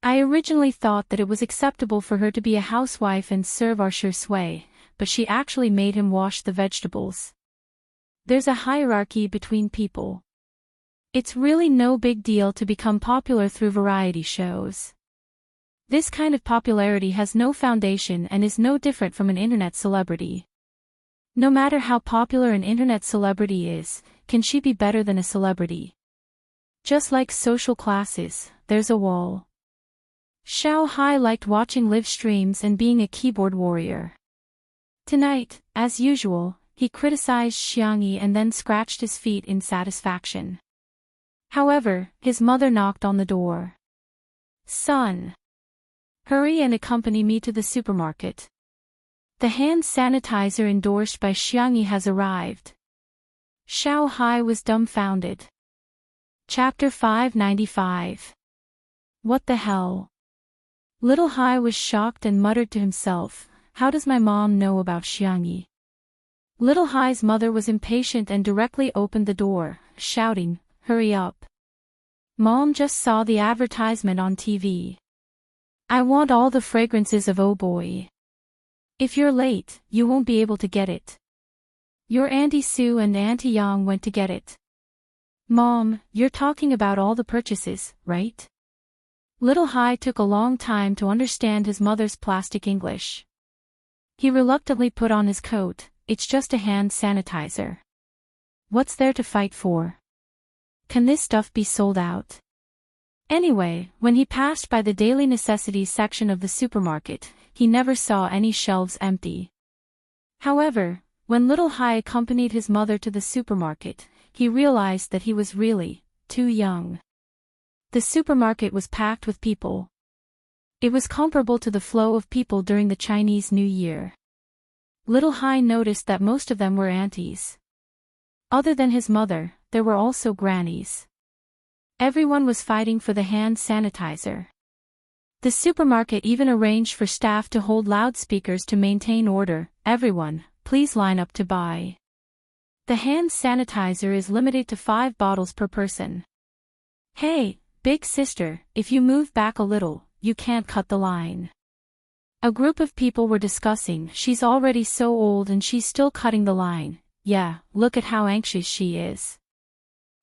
I originally thought that it was acceptable for her to be a housewife and serve our shui, but she actually made him wash the vegetables. There's a hierarchy between people. It's really no big deal to become popular through variety shows. This kind of popularity has no foundation and is no different from an internet celebrity. No matter how popular an internet celebrity is, can she be better than a celebrity? Just like social classes, there's a wall. Xiao Hai liked watching live streams and being a keyboard warrior. Tonight, as usual, he criticized Xiangyi and then scratched his feet in satisfaction. However, his mother knocked on the door. "Son, hurry and accompany me to the supermarket. The hand sanitizer endorsed by Xiangyi has arrived." Xiao Hai was dumbfounded. Chapter 595. What the hell? Little Hai was shocked and muttered to himself, "How does my mom know about Xiangyi?" Little Hai's mother was impatient and directly opened the door, shouting, "Hurry up. Mom just saw the advertisement on TV. I want all the fragrances of Oh Boy. If you're late, you won't be able to get it. Your Auntie Sue and Auntie Yang went to get it." "Mom, you're talking about all the purchases, right?" Little Hai took a long time to understand his mother's plastic English. He reluctantly put on his coat. "It's just a hand sanitizer. What's there to fight for? Can this stuff be sold out?" Anyway, when he passed by the daily necessities section of the supermarket, he never saw any shelves empty. However, when Little Hai accompanied his mother to the supermarket, he realized that he was really too young. The supermarket was packed with people. It was comparable to the flow of people during the Chinese New Year. Little Hai noticed that most of them were aunties. Other than his mother, there were also grannies. Everyone was fighting for the hand sanitizer. The supermarket even arranged for staff to hold loudspeakers to maintain order. "Everyone, please line up to buy. The hand sanitizer is limited to 5 bottles per person. Hey, big sister, if you move back a little, you can't cut the line." A group of people were discussing, "She's already so old and she's still cutting the line. Yeah, look at how anxious she is.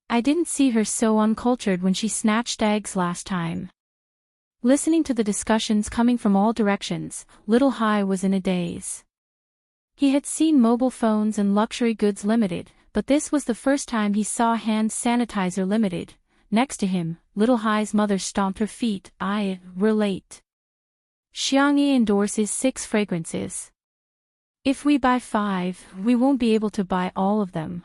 I didn't see her so uncultured when she snatched eggs last time." Listening to the discussions coming from all directions, Little Hai was in a daze. He had seen mobile phones and luxury goods limited, but this was the first time he saw hand sanitizer limited. Next to him, Little Hai's mother stomped her feet. "We're late. Xiangyi endorses 6 fragrances. If we buy 5, we won't be able to buy all of them."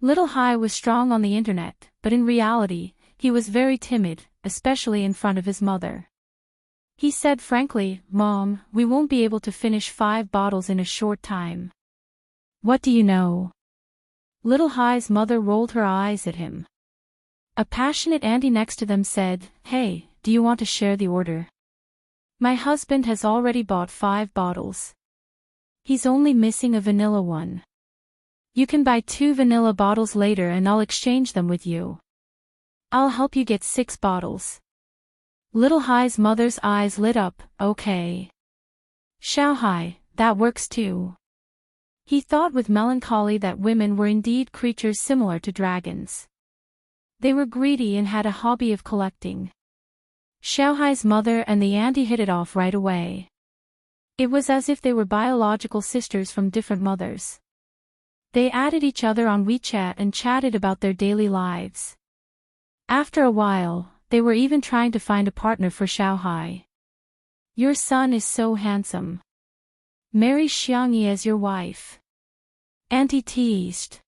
Little Hai was strong on the internet, but in reality, he was very timid, especially in front of his mother. He said frankly, "Mom, we won't be able to finish 5 bottles in a short time." "What do you know?" Little Hai's mother rolled her eyes at him. A passionate auntie next to them said, "Hey, do you want to share the order? My husband has already bought 5 bottles. He's only missing a vanilla one. You can buy 2 vanilla bottles later and I'll exchange them with you. I'll help you get 6 bottles." Little Hai's mother's eyes lit up. "Okay. Xiao Hai, that works too." He thought with melancholy that women were indeed creatures similar to dragons. They were greedy and had a hobby of collecting. Xiao Hai's mother and the auntie hit it off right away. It was as if they were biological sisters from different mothers. They added each other on WeChat and chatted about their daily lives. After a while, they were even trying to find a partner for Xiao Hai. "Your son is so handsome. Marry Xiangyi as your wife." Auntie teased.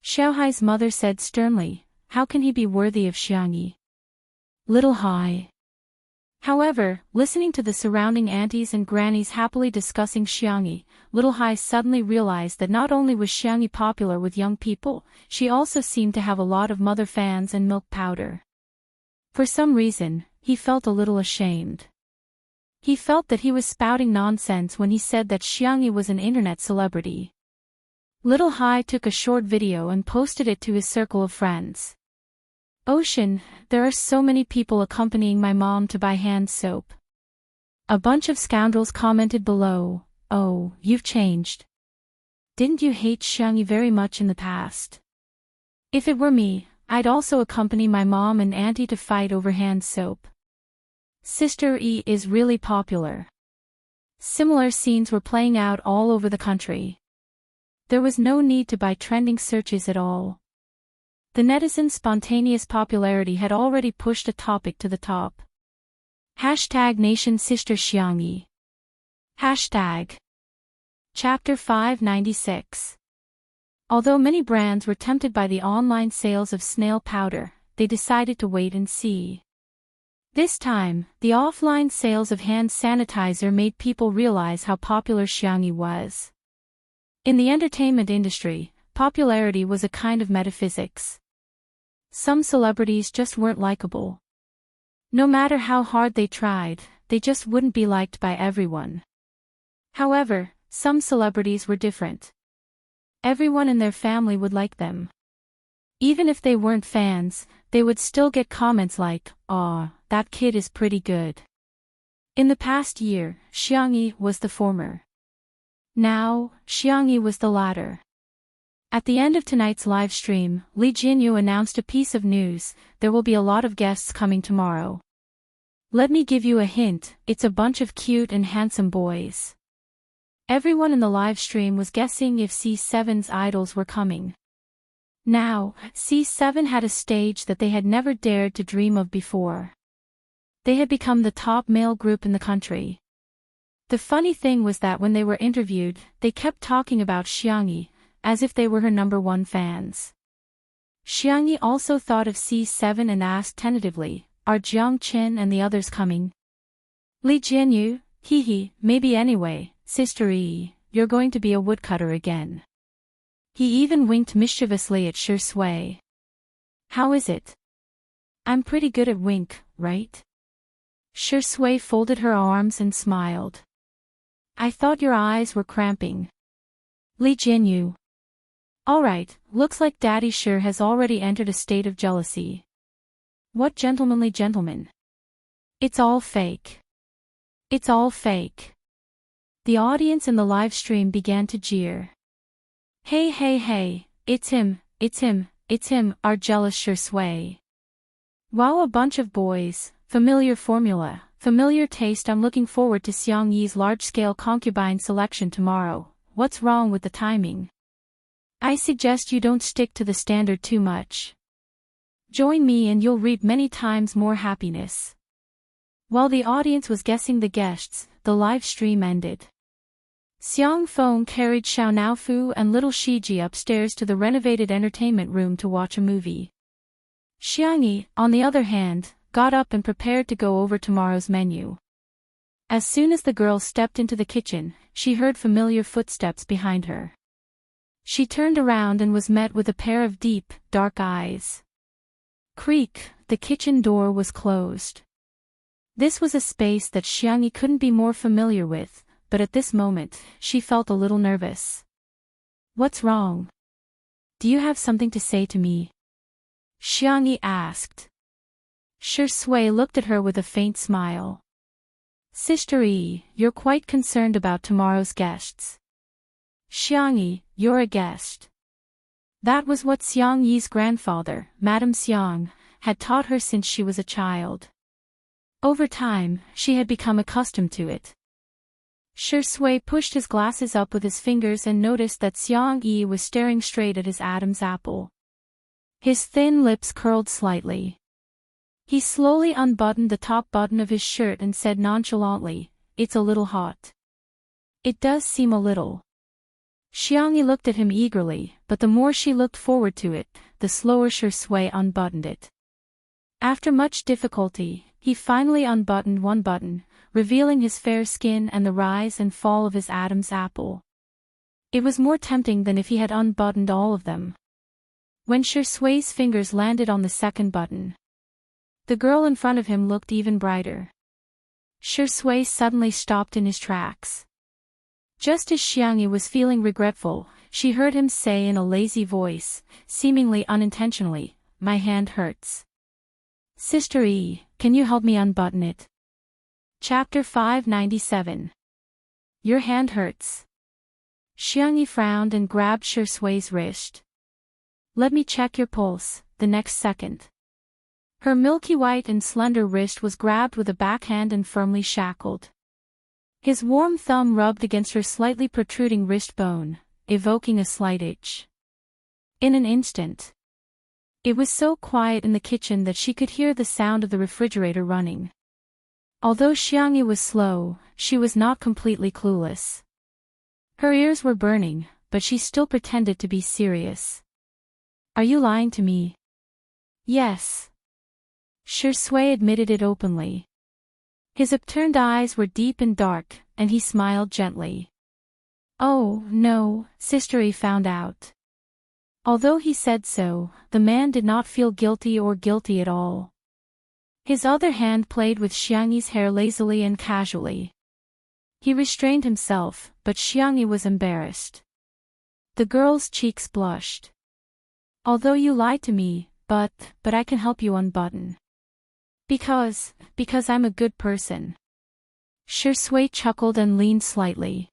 Xiao Hai's mother said sternly, "How can he be worthy of Xiangyi?" "Little Hai, However, listening to the surrounding aunties and grannies happily discussing Xiangyi, Little Hai suddenly realized that not only was Xiangyi popular with young people, she also seemed to have a lot of mother fans and milk powder. For some reason, he felt a little ashamed. He felt that he was spouting nonsense when he said that Xiangyi was an internet celebrity. Little Hai took a short video and posted it to his circle of friends. Ocean, there are so many people accompanying my mom to buy hand soap. A bunch of scoundrels commented below, "Oh, you've changed. Didn't you hate Xiangyi very much in the past? If it were me, I'd also accompany my mom and auntie to fight over hand soap. Sister E is really popular." Similar scenes were playing out all over the country. There was no need to buy trending searches at all. The netizens' spontaneous popularity had already pushed a topic to the top. Hashtag Nation Sister Xiangyi. Hashtag. Chapter 596. Although many brands were tempted by the online sales of snail powder, they decided to wait and see. This time, the offline sales of hand sanitizer made people realize how popular Xiangyi was. In the entertainment industry, popularity was a kind of metaphysics. Some celebrities just weren't likable. No matter how hard they tried, they just wouldn't be liked by everyone. However, some celebrities were different. Everyone in their family would like them. Even if they weren't fans, they would still get comments like, "Aw, that kid is pretty good." In the past year, Xiangyi was the former. Now, Xiangyi was the latter. At the end of tonight's live stream, Li Jinyu announced a piece of news: there will be a lot of guests coming tomorrow. Let me give you a hint, it's a bunch of cute and handsome boys. Everyone in the live stream was guessing if C7's idols were coming. Now, C7 had a stage that they had never dared to dream of before. They had become the top male group in the country. The funny thing was that when they were interviewed, they kept talking about Xiangyi, as if they were her #1 fans. Xiangyi also thought of C7 and asked tentatively, "Are Jiang Qin and the others coming?" Li Jinyu, "Hee, maybe anyway, Sister E, you're going to be a woodcutter again." He even winked mischievously at Shi Sui. "How is it? I'm pretty good at wink, right?" Shi Sui folded her arms and smiled. "I thought your eyes were cramping." Li Jinyu. "Alright, looks like Daddy Shi has already entered a state of jealousy." "What gentlemanly gentleman? It's all fake. It's all fake." The audience in the live stream began to jeer. Hey, it's him, our jealous Shi Sui. Wow, a bunch of boys, familiar formula, familiar taste. I'm looking forward to Xiangyi's large-scale concubine selection tomorrow. What's wrong with the timing? I suggest you don't stick to the standard too much. Join me and you'll reap many times more happiness. While the audience was guessing the guests, the live stream ended. Xiang Feng carried Xiao Naofu and little Shiji upstairs to the renovated entertainment room to watch a movie. Xiangyi, on the other hand, got up and prepared to go over tomorrow's menu. As soon as the girl stepped into the kitchen, she heard familiar footsteps behind her. She turned around and was met with a pair of deep, dark eyes. Creak, the kitchen door was closed. This was a space that Xiangyi couldn't be more familiar with, but at this moment, she felt a little nervous. "What's wrong? Do you have something to say to me?" Xiangyi asked. Shi Sui looked at her with a faint smile. "Sister E, you're quite concerned about tomorrow's guests." "Xiangyi, you're a guest." That was what Xiangyi's grandfather, Madame Xiang, had taught her since she was a child. Over time, she had become accustomed to it. Shi Sui pushed his glasses up with his fingers and noticed that Xiangyi was staring straight at his Adam's apple. His thin lips curled slightly. He slowly unbuttoned the top button of his shirt and said nonchalantly, "It's a little hot." "It does seem a little." Xiangyi looked at him eagerly, but the more she looked forward to it, the slower Shi Sui unbuttoned it. After much difficulty, he finally unbuttoned one button, revealing his fair skin and the rise and fall of his Adam's apple. It was more tempting than if he had unbuttoned all of them. When Shui's fingers landed on the second button, the girl in front of him looked even brighter. Shui suddenly stopped in his tracks. Just as Xiangyi was feeling regretful, she heard him say in a lazy voice, seemingly unintentionally, "My hand hurts. Sister E, can you help me unbutton it?" Chapter 597. Your hand hurts. Xiangyi frowned and grabbed Shui's wrist. "Let me check your pulse," the next second. Her milky white and slender wrist was grabbed with a backhand and firmly shackled. His warm thumb rubbed against her slightly protruding wrist bone, evoking a slight itch. In an instant. It was so quiet in the kitchen that she could hear the sound of the refrigerator running. Although Xiangyi was slow, she was not completely clueless. Her ears were burning, but she still pretended to be serious. "Are you lying to me?" "Yes." Shui admitted it openly. His upturned eyes were deep and dark, and he smiled gently. "Oh, no, Sister E found out." Although he said so, the man did not feel guilty or guilty at all. His other hand played with Xiangyi's hair lazily and casually. He restrained himself, but Xiangyi was embarrassed. The girl's cheeks blushed. "Although you lied to me, but I can help you unbutton. Because I'm a good person." Shui chuckled and leaned slightly.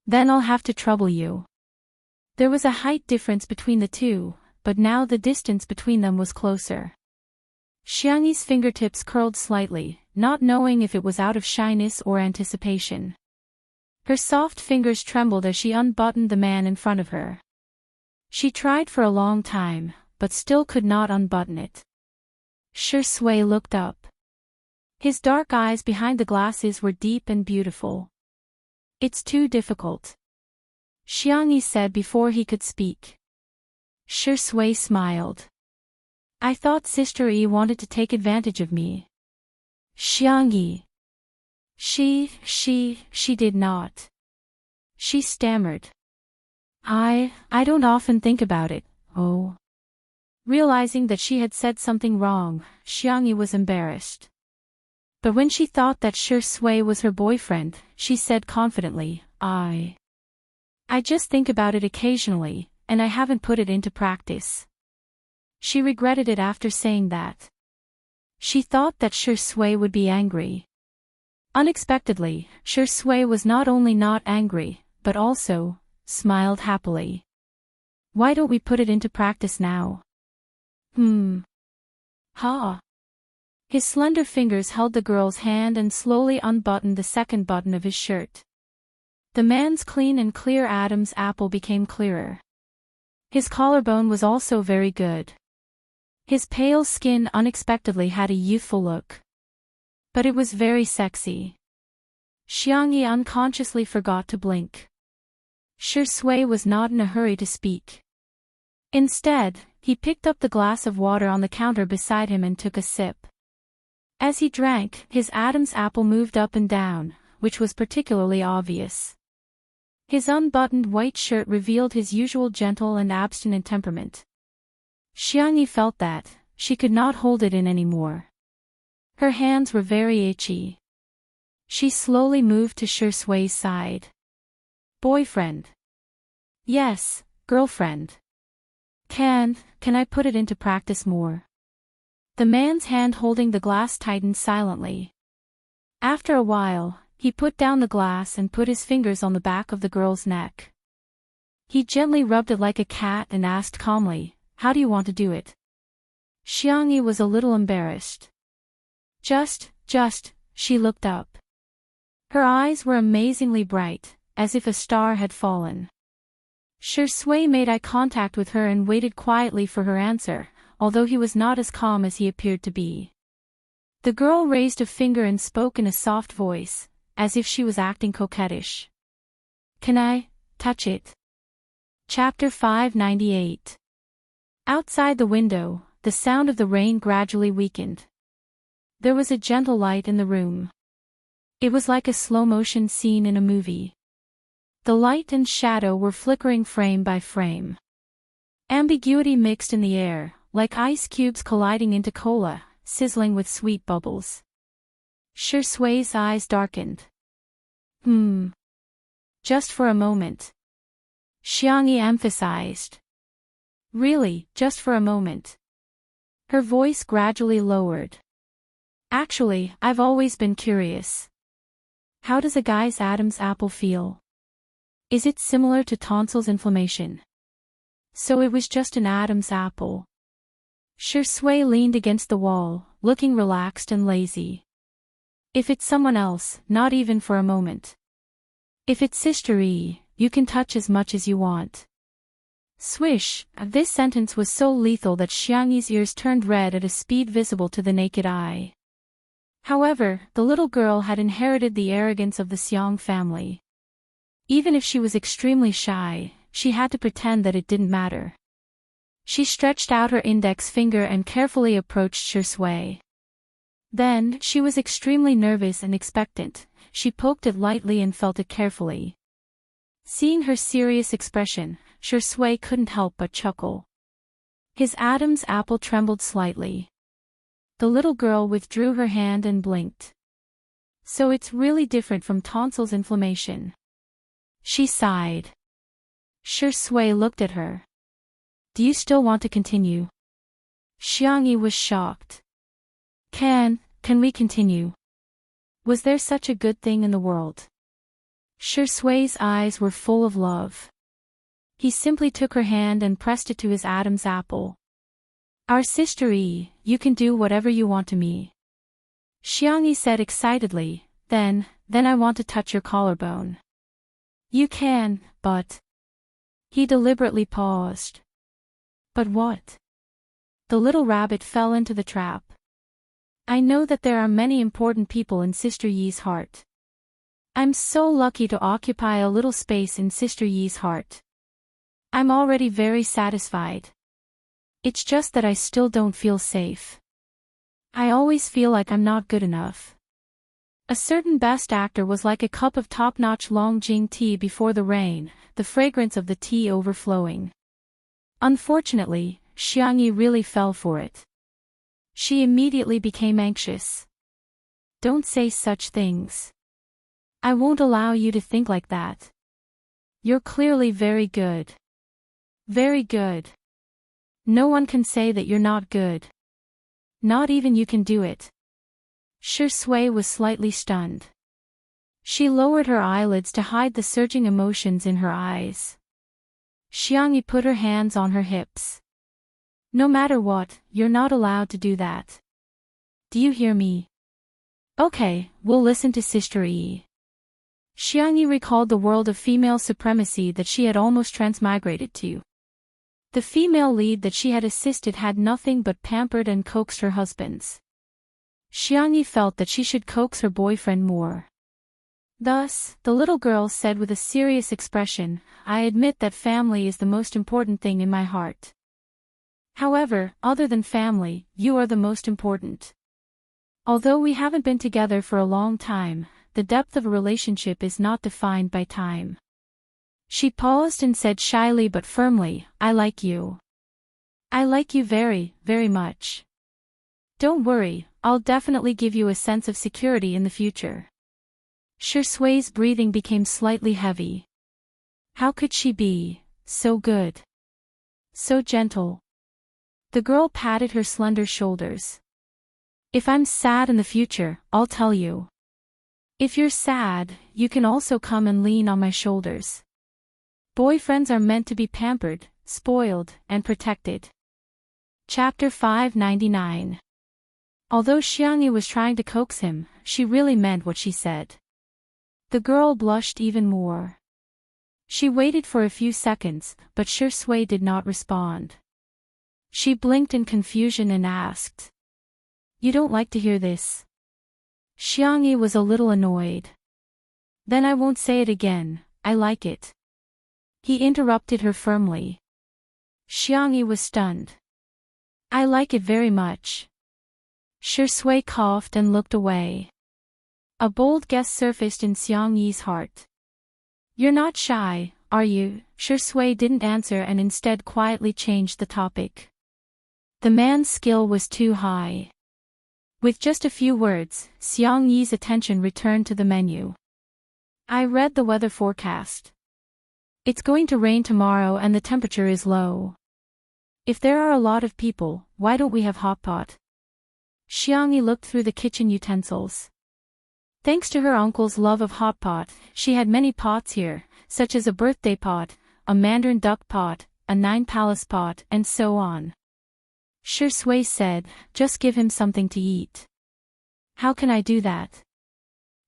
"Then I'll have to trouble you." There was a height difference between the two, but now the distance between them was closer. Xiangyi's fingertips curled slightly, not knowing if it was out of shyness or anticipation. Her soft fingers trembled as she unbuttoned the man in front of her. She tried for a long time, but still could not unbutton it. Shui looked up. His dark eyes behind the glasses were deep and beautiful. "It's too difficult," Xiangyi said before he could speak. Shui smiled. "I thought Sister E wanted to take advantage of me." "Xiangyi." She did not." She stammered. I don't often think about it, oh." Realizing that she had said something wrong, Xiangyi was embarrassed. But when she thought that Shui was her boyfriend, she said confidently, I just think about it occasionally, and I haven't put it into practice." She regretted it after saying that. She thought that Shui would be angry. Unexpectedly, Shui was not only not angry, but also smiled happily. "Why don't we put it into practice now?" Ha. His slender fingers held the girl's hand and slowly unbuttoned the second button of his shirt. The man's clean and clear Adam's apple became clearer. His collarbone was also very good. His pale skin unexpectedly had a youthful look. But it was very sexy. Xiangyi unconsciously forgot to blink. Shui was not in a hurry to speak. Instead, he picked up the glass of water on the counter beside him and took a sip. As he drank, his Adam's apple moved up and down, which was particularly obvious. His unbuttoned white shirt revealed his usual gentle and abstinent temperament. Xiangyi felt that she could not hold it in anymore. Her hands were very itchy. She slowly moved to Shui's side. "Boyfriend." "Yes, girlfriend." Can I put it into practice more?" The man's hand holding the glass tightened silently. After a while, he put down the glass and put his fingers on the back of the girl's neck. He gently rubbed it like a cat and asked calmly, "How do you want to do it?" Xiangyi was a little embarrassed. Just, she looked up. Her eyes were amazingly bright, as if a star had fallen. Shui made eye contact with her and waited quietly for her answer, although he was not as calm as he appeared to be. The girl raised a finger and spoke in a soft voice, as if she was acting coquettish. "Can I touch it?" Chapter 598. Outside the window, the sound of the rain gradually weakened. there was a gentle light in the room. It was like a slow-motion scene in a movie. The light and shadow were flickering frame by frame. Ambiguity mixed in the air, like ice cubes colliding into cola, sizzling with sweet bubbles. Shui's eyes darkened. Just for a moment. Xiangyi emphasized. Really, just for a moment. Her voice gradually lowered. Actually, I've always been curious. How does a guy's Adam's apple feel? Is it similar to tonsils inflammation? So it was just an Adam's apple. Shui leaned against the wall, looking relaxed and lazy. If it's someone else, not even for a moment. If it's Sister E, you can touch as much as you want. Swish, this sentence was so lethal that Xiangyi's ears turned red at a speed visible to the naked eye. However, the little girl had inherited the arrogance of the Xiang family. Even if she was extremely shy, she had to pretend that it didn't matter. She stretched out her index finger and carefully approached Shui. Then, she was extremely nervous and expectant. She poked it lightly and felt it carefully. Seeing her serious expression, Shui couldn't help but chuckle. His Adam's apple trembled slightly. The little girl withdrew her hand and blinked. So it's really different from tonsils inflammation. She sighed. Shui looked at her. Do you still want to continue? Xiangyi was shocked. Can we continue? Was there such a good thing in the world? Shui's eyes were full of love. He simply took her hand and pressed it to his Adam's apple. Our Sister E, you can do whatever you want to me. Xiangyi said excitedly, then I want to touch your collarbone. You can, but... He deliberately paused. But what? The little rabbit fell into the trap. I know that there are many important people in Sister Yi's heart. I'm so lucky to occupy a little space in Sister Yi's heart. I'm already very satisfied. It's just that I still don't feel safe. I always feel like I'm not good enough. A certain best actor was like a cup of top-notch Longjing tea before the rain, the fragrance of the tea overflowing. Unfortunately, Xiangyi really fell for it. She immediately became anxious. Don't say such things. I won't allow you to think like that. You're clearly very good. Very good. No one can say that you're not good. Not even you can do it. Shui was slightly stunned. She lowered her eyelids to hide the surging emotions in her eyes. Xiangyi put her hands on her hips. No matter what, you're not allowed to do that. Do you hear me? Okay, we'll listen to Sister E. Xiangyi recalled the world of female supremacy that she had almost transmigrated to. The female lead that she had assisted had nothing but pampered and coaxed her husbands. Xiangyi felt that she should coax her boyfriend more. Thus, the little girl said with a serious expression, I admit that family is the most important thing in my heart. However, other than family, you are the most important. Although we haven't been together for a long time, the depth of a relationship is not defined by time. She paused and said shyly but firmly, I like you. I like you very, very much. Don't worry, I'll definitely give you a sense of security in the future. Shui's breathing became slightly heavy. How could she be so good? So gentle. The girl patted her slender shoulders. If I'm sad in the future, I'll tell you. If you're sad, you can also come and lean on my shoulders. Boyfriends are meant to be pampered, spoiled, and protected. Chapter 599. Although Xiangyi was trying to coax him, she really meant what she said. The girl blushed even more. She waited for a few seconds, but Shui did not respond. She blinked in confusion and asked. You don't like to hear this? Xiangyi was a little annoyed. Then I won't say it again, I like it. He interrupted her firmly. Xiangyi was stunned. I like it very much. Shui coughed and looked away. A bold guess surfaced in Xiang Yi's heart. You're not shy, are you? Shui didn't answer and instead quietly changed the topic. The man's skill was too high. With just a few words, Xiang Yi's attention returned to the menu. I read the weather forecast. It's going to rain tomorrow and the temperature is low. If there are a lot of people, why don't we have hot pot? Xiang Yi looked through the kitchen utensils. Thanks to her uncle's love of hot pot, she had many pots here, such as a birthday pot, a mandarin duck pot, a nine palace pot, and so on. Shui said, just give him something to eat. How can I do that?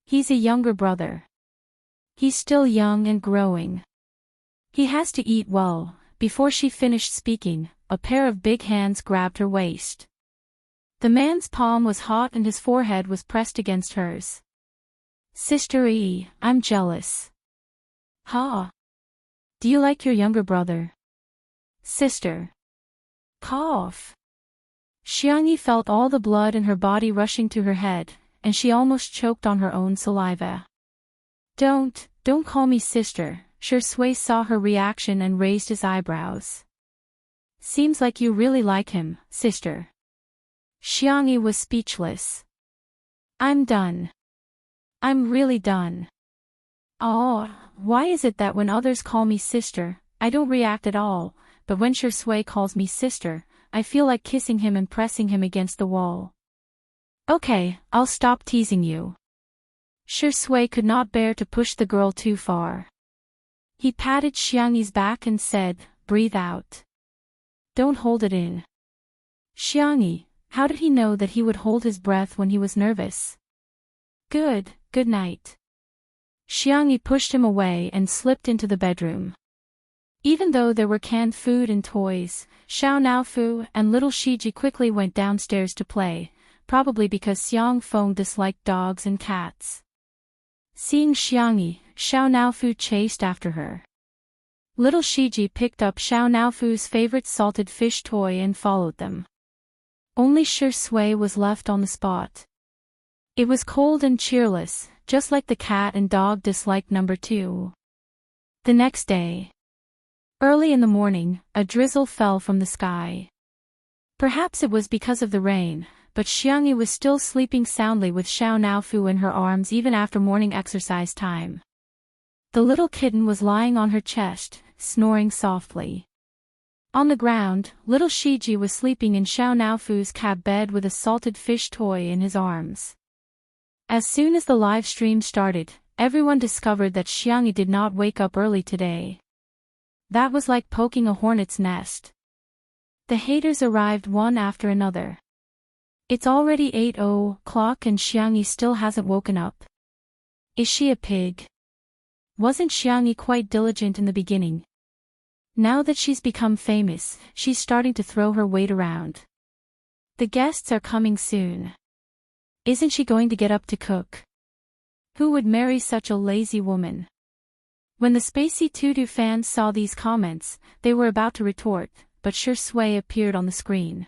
He's a younger brother. He's still young and growing. He has to eat well. Before she finished speaking, a pair of big hands grabbed her waist. The man's palm was hot and his forehead was pressed against hers. Sister E, I'm jealous. Ha! Do you like your younger brother? Sister. Cough. Xiang Yi felt all the blood in her body rushing to her head, and she almost choked on her own saliva. Don't call me sister. Shui saw her reaction and raised his eyebrows. Seems like you really like him, sister. Xiang Yi was speechless. I'm done. I'm really done. Oh, why is it that when others call me sister, I don't react at all, but when Shui calls me sister, I feel like kissing him and pressing him against the wall. Okay, I'll stop teasing you. Shui could not bear to push the girl too far. He patted Xiang Yi's back and said, breathe out. Don't hold it in. Xiang Yi, how did he know that he would hold his breath when he was nervous? Good night. Xiang Yi pushed him away and slipped into the bedroom. Even though there were canned food and toys, Xiao Naofu and little Shiji quickly went downstairs to play, probably because Xiang Feng disliked dogs and cats. Seeing Xiang Yi, Xiao Naofu chased after her. Little Shiji picked up Xiao Naofu's favorite salted fish toy and followed them. Only Shui was left on the spot. It was cold and cheerless, just like the cat and dog disliked number 2. The next day. Early in the morning, a drizzle fell from the sky. Perhaps it was because of the rain, but Xiang Yi was still sleeping soundly with Xiao Naofu in her arms even after morning exercise time. The little kitten was lying on her chest, snoring softly. On the ground, little Shiji was sleeping in Xiao Naofu's cab bed with a salted fish toy in his arms. As soon as the live stream started, everyone discovered that Xiang Yi did not wake up early today. That was like poking a hornet's nest. The haters arrived one after another. It's already 8:00 and Xiang Yi still hasn't woken up. Is she a pig? Wasn't Xiang Yi quite diligent in the beginning? Now that she's become famous, she's starting to throw her weight around. The guests are coming soon. Isn't she going to get up to cook? Who would marry such a lazy woman? When the Spacey Tutu fans saw these comments, they were about to retort, but Shui appeared on the screen.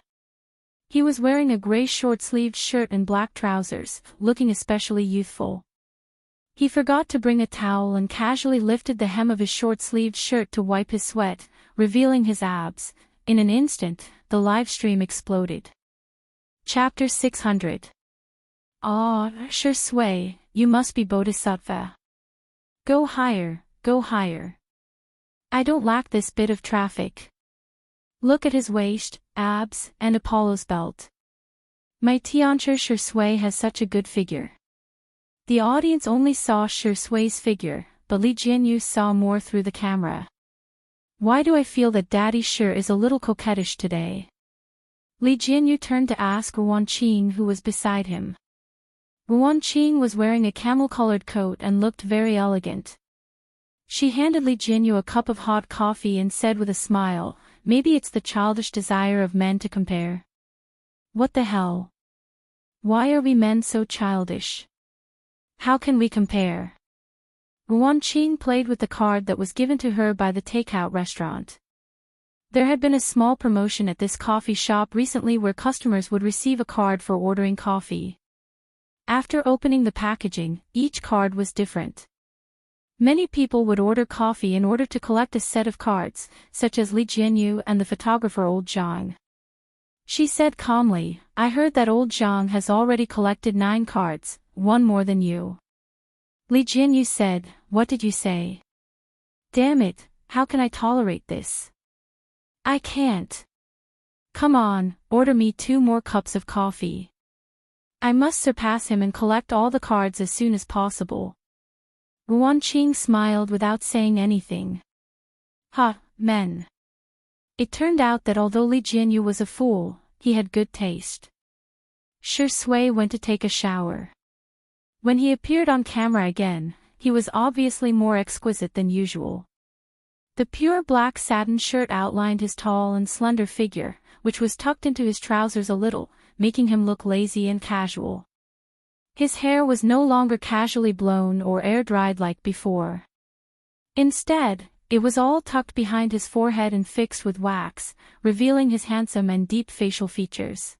He was wearing a gray short-sleeved shirt and black trousers, looking especially youthful. He forgot to bring a towel and casually lifted the hem of his short-sleeved shirt to wipe his sweat, revealing his abs. In an instant, the live stream exploded. Chapter 600. Ah, Shui, you must be Bodhisattva. Go higher, go higher. I don't lack this bit of traffic. Look at his waist, abs, and Apollo's belt. My teacher Shui has such a good figure. The audience only saw Shui's figure, but Li Jianyu saw more through the camera. Why do I feel that Daddy Shu is a little coquettish today? Li Jianyu turned to ask Wan Qing who was beside him. Wan Qing was wearing a camel-colored coat and looked very elegant. She handed Li Jianyu a cup of hot coffee and said with a smile, maybe it's the childish desire of men to compare. What the hell? Why are we men so childish? How can we compare? Wan Qing played with the card that was given to her by the takeout restaurant. There had been a small promotion at this coffee shop recently where customers would receive a card for ordering coffee. After opening the packaging, each card was different. Many people would order coffee in order to collect a set of cards, such as Li Jianyu and the photographer Old Zhang. She said calmly, "I heard that Old Zhang has already collected 9 cards, one more than you." Li Jianyu said, "What did you say? Damn it, how can I tolerate this? I can't. Come on, order me 2 more cups of coffee. I must surpass him and collect all the cards as soon as possible." Guan Qing smiled without saying anything. Men. It turned out that although Li Jianyu was a fool, he had good taste. Shi Sui went to take a shower. When he appeared on camera again, he was obviously more exquisite than usual. The pure black satin shirt outlined his tall and slender figure, which was tucked into his trousers a little, making him look lazy and casual. His hair was no longer casually blown or air-dried like before. Instead, it was all tucked behind his forehead and fixed with wax, revealing his handsome and deep facial features.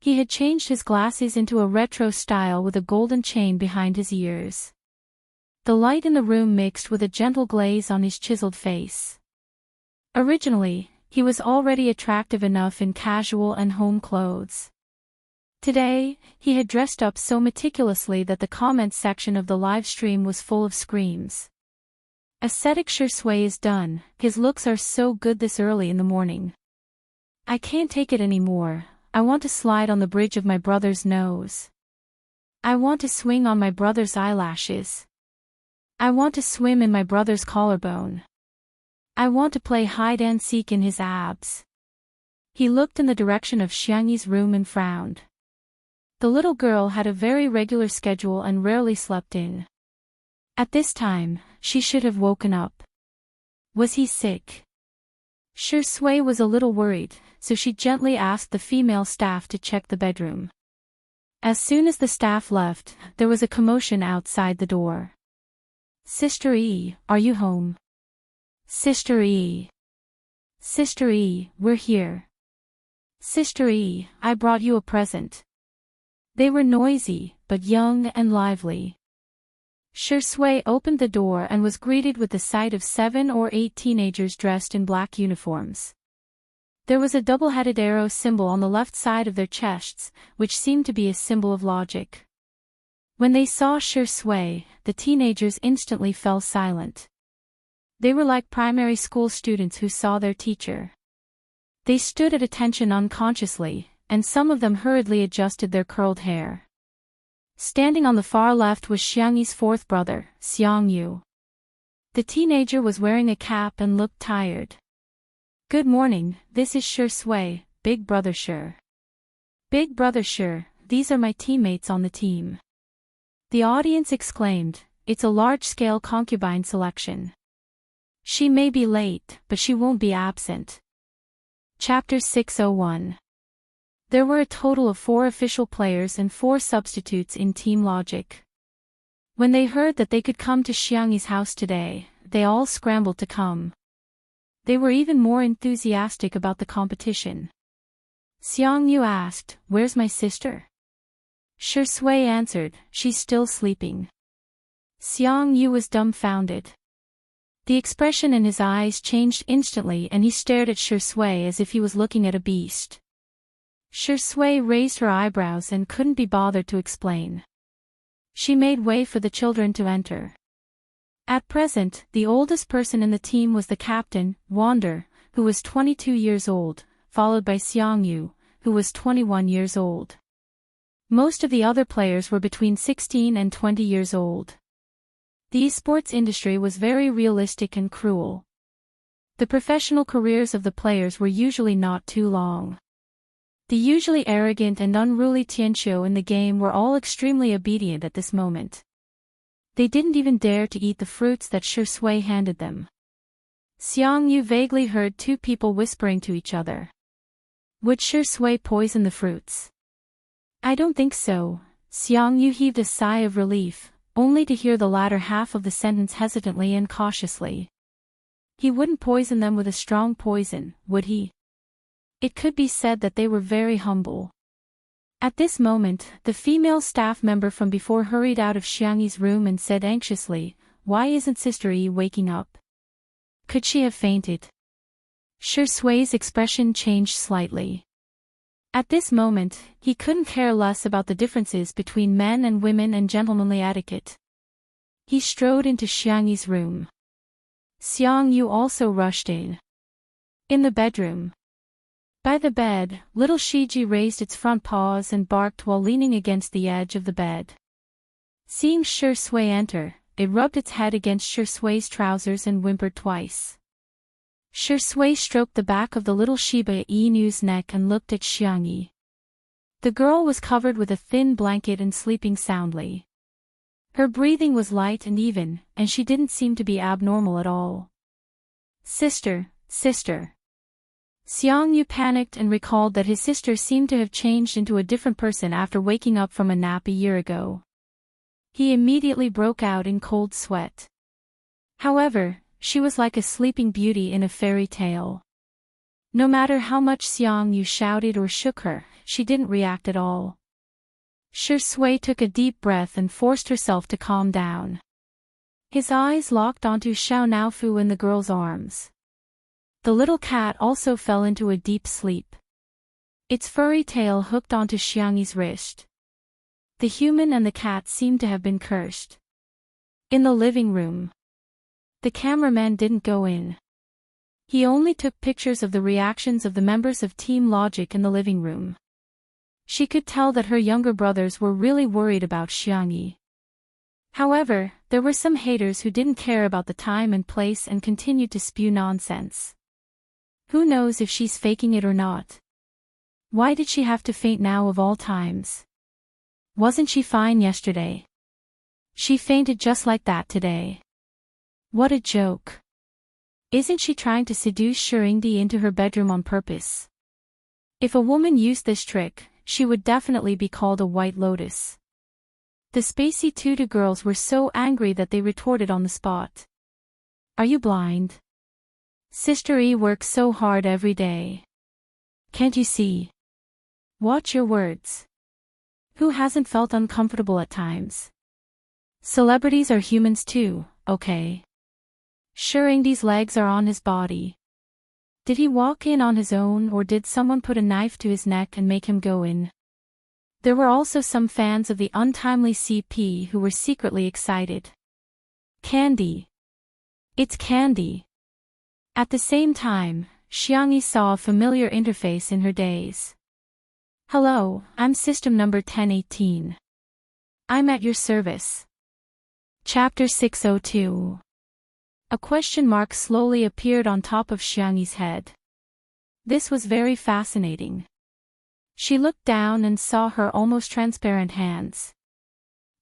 He had changed his glasses into a retro style with a golden chain behind his ears. The light in the room mixed with a gentle glaze on his chiseled face. Originally, he was already attractive enough in casual and home clothes. Today, he had dressed up so meticulously that the comments section of the live stream was full of screams. Ascetic Shi Sui is done, his looks are so good this early in the morning. I can't take it anymore, I want to slide on the bridge of my brother's nose. I want to swing on my brother's eyelashes. I want to swim in my brother's collarbone. I want to play hide-and-seek in his abs. He looked in the direction of Xiangyi's room and frowned. The little girl had a very regular schedule and rarely slept in. At this time, she should have woken up. Was he sick? Shi Sui was a little worried, so she gently asked the female staff to check the bedroom. As soon as the staff left, there was a commotion outside the door. "Sister Yi, are you home? Sister Yi. Sister Yi, we're here. Sister Yi, I brought you a present." They were noisy, but young and lively. Shi Sui opened the door and was greeted with the sight of 7 or 8 teenagers dressed in black uniforms. There was a double-headed arrow symbol on the left side of their chests, which seemed to be a symbol of logic. When they saw Shi Sui, the teenagers instantly fell silent. They were like primary school students who saw their teacher. They stood at attention unconsciously, and some of them hurriedly adjusted their curled hair. Standing on the far left was Xiangyi's 4th brother, Xiangyu. The teenager was wearing a cap and looked tired. "Good morning, this is Shi Sui, Big Brother Shi. Big Brother Shi, these are my teammates on the team." The audience exclaimed, "It's a large-scale concubine selection. She may be late, but she won't be absent." Chapter 601. There were a total of 4 official players and 4 substitutes in Team Logic. When they heard that they could come to Xiangyi's house today, they all scrambled to come. They were even more enthusiastic about the competition. Xiangyu asked, "Where's my sister?" Shi Sui answered, "She's still sleeping." Xiangyu was dumbfounded. The expression in his eyes changed instantly and he stared at Shi Sui as if he was looking at a beast. Shi Sui raised her eyebrows and couldn't be bothered to explain. She made way for the children to enter. At present, the oldest person in the team was the captain, Wander, who was 22 years old, followed by Xiangyu, who was 21 years old. Most of the other players were between 16 and 20 years old. The esports industry was very realistic and cruel. The professional careers of the players were usually not too long. The usually arrogant and unruly Tianqiu in the game were all extremely obedient at this moment. They didn't even dare to eat the fruits that Shi Sui handed them. Xiangyu vaguely heard 2 people whispering to each other. Would Shi Sui poison the fruits? I don't think so. Xiangyu heaved a sigh of relief, only to hear the latter half of the sentence hesitantly and cautiously. He wouldn't poison them with a strong poison, would he? It could be said that they were very humble. At this moment, the female staff member from before hurried out of Xiangyi's room and said anxiously, "Why isn't Sister Yi waking up? Could she have fainted?" Shi Sui's expression changed slightly. At this moment, he couldn't care less about the differences between men and women and gentlemanly etiquette. He strode into Xiangyi's room. Xiang Yu also rushed in. In the bedroom. By the bed, little Shiji raised its front paws and barked while leaning against the edge of the bed. Seeing Shi Sui enter, it rubbed its head against Shi Sui's trousers and whimpered twice. Shi Sui stroked the back of the little Shiba Inu's neck and looked at Xiangyi. The girl was covered with a thin blanket and sleeping soundly. Her breathing was light and even, and she didn't seem to be abnormal at all. "Sister, sister." Xiang Yu panicked and recalled that his sister seemed to have changed into a different person after waking up from a nap a year ago. He immediately broke out in cold sweat. However, she was like a sleeping beauty in a fairy tale. No matter how much Xiang Yu shouted or shook her, she didn't react at all. Shi Sui took a deep breath and forced herself to calm down. His eyes locked onto Xiao Naofu in the girl's arms. The little cat also fell into a deep sleep. Its furry tail hooked onto Xiangyi's wrist. The human and the cat seemed to have been cursed. In the living room. The cameraman didn't go in. He only took pictures of the reactions of the members of Team Logic in the living room. She could tell that her younger brothers were really worried about Xiangyi. However, there were some haters who didn't care about the time and place and continued to spew nonsense. Who knows if she's faking it or not? Why did she have to faint now of all times? Wasn't she fine yesterday? She fainted just like that today. What a joke. Isn't she trying to seduce Shirindi into her bedroom on purpose? If a woman used this trick, she would definitely be called a white lotus. The spacey Tutu girls were so angry that they retorted on the spot. "Are you blind? Sister E works so hard every day. Can't you see? Watch your words. Who hasn't felt uncomfortable at times? Celebrities are humans too, okay? Shirindi's legs are on his body. Did he walk in on his own or did someone put a knife to his neck and make him go in?" There were also some fans of the untimely CP who were secretly excited. Candy. It's Candy. At the same time, Xiangyi saw a familiar interface in her daze. "Hello, I'm system number 1018. I'm at your service." Chapter 602. A question mark slowly appeared on top of Xiangyi's head. This was very fascinating. She looked down and saw her almost transparent hands.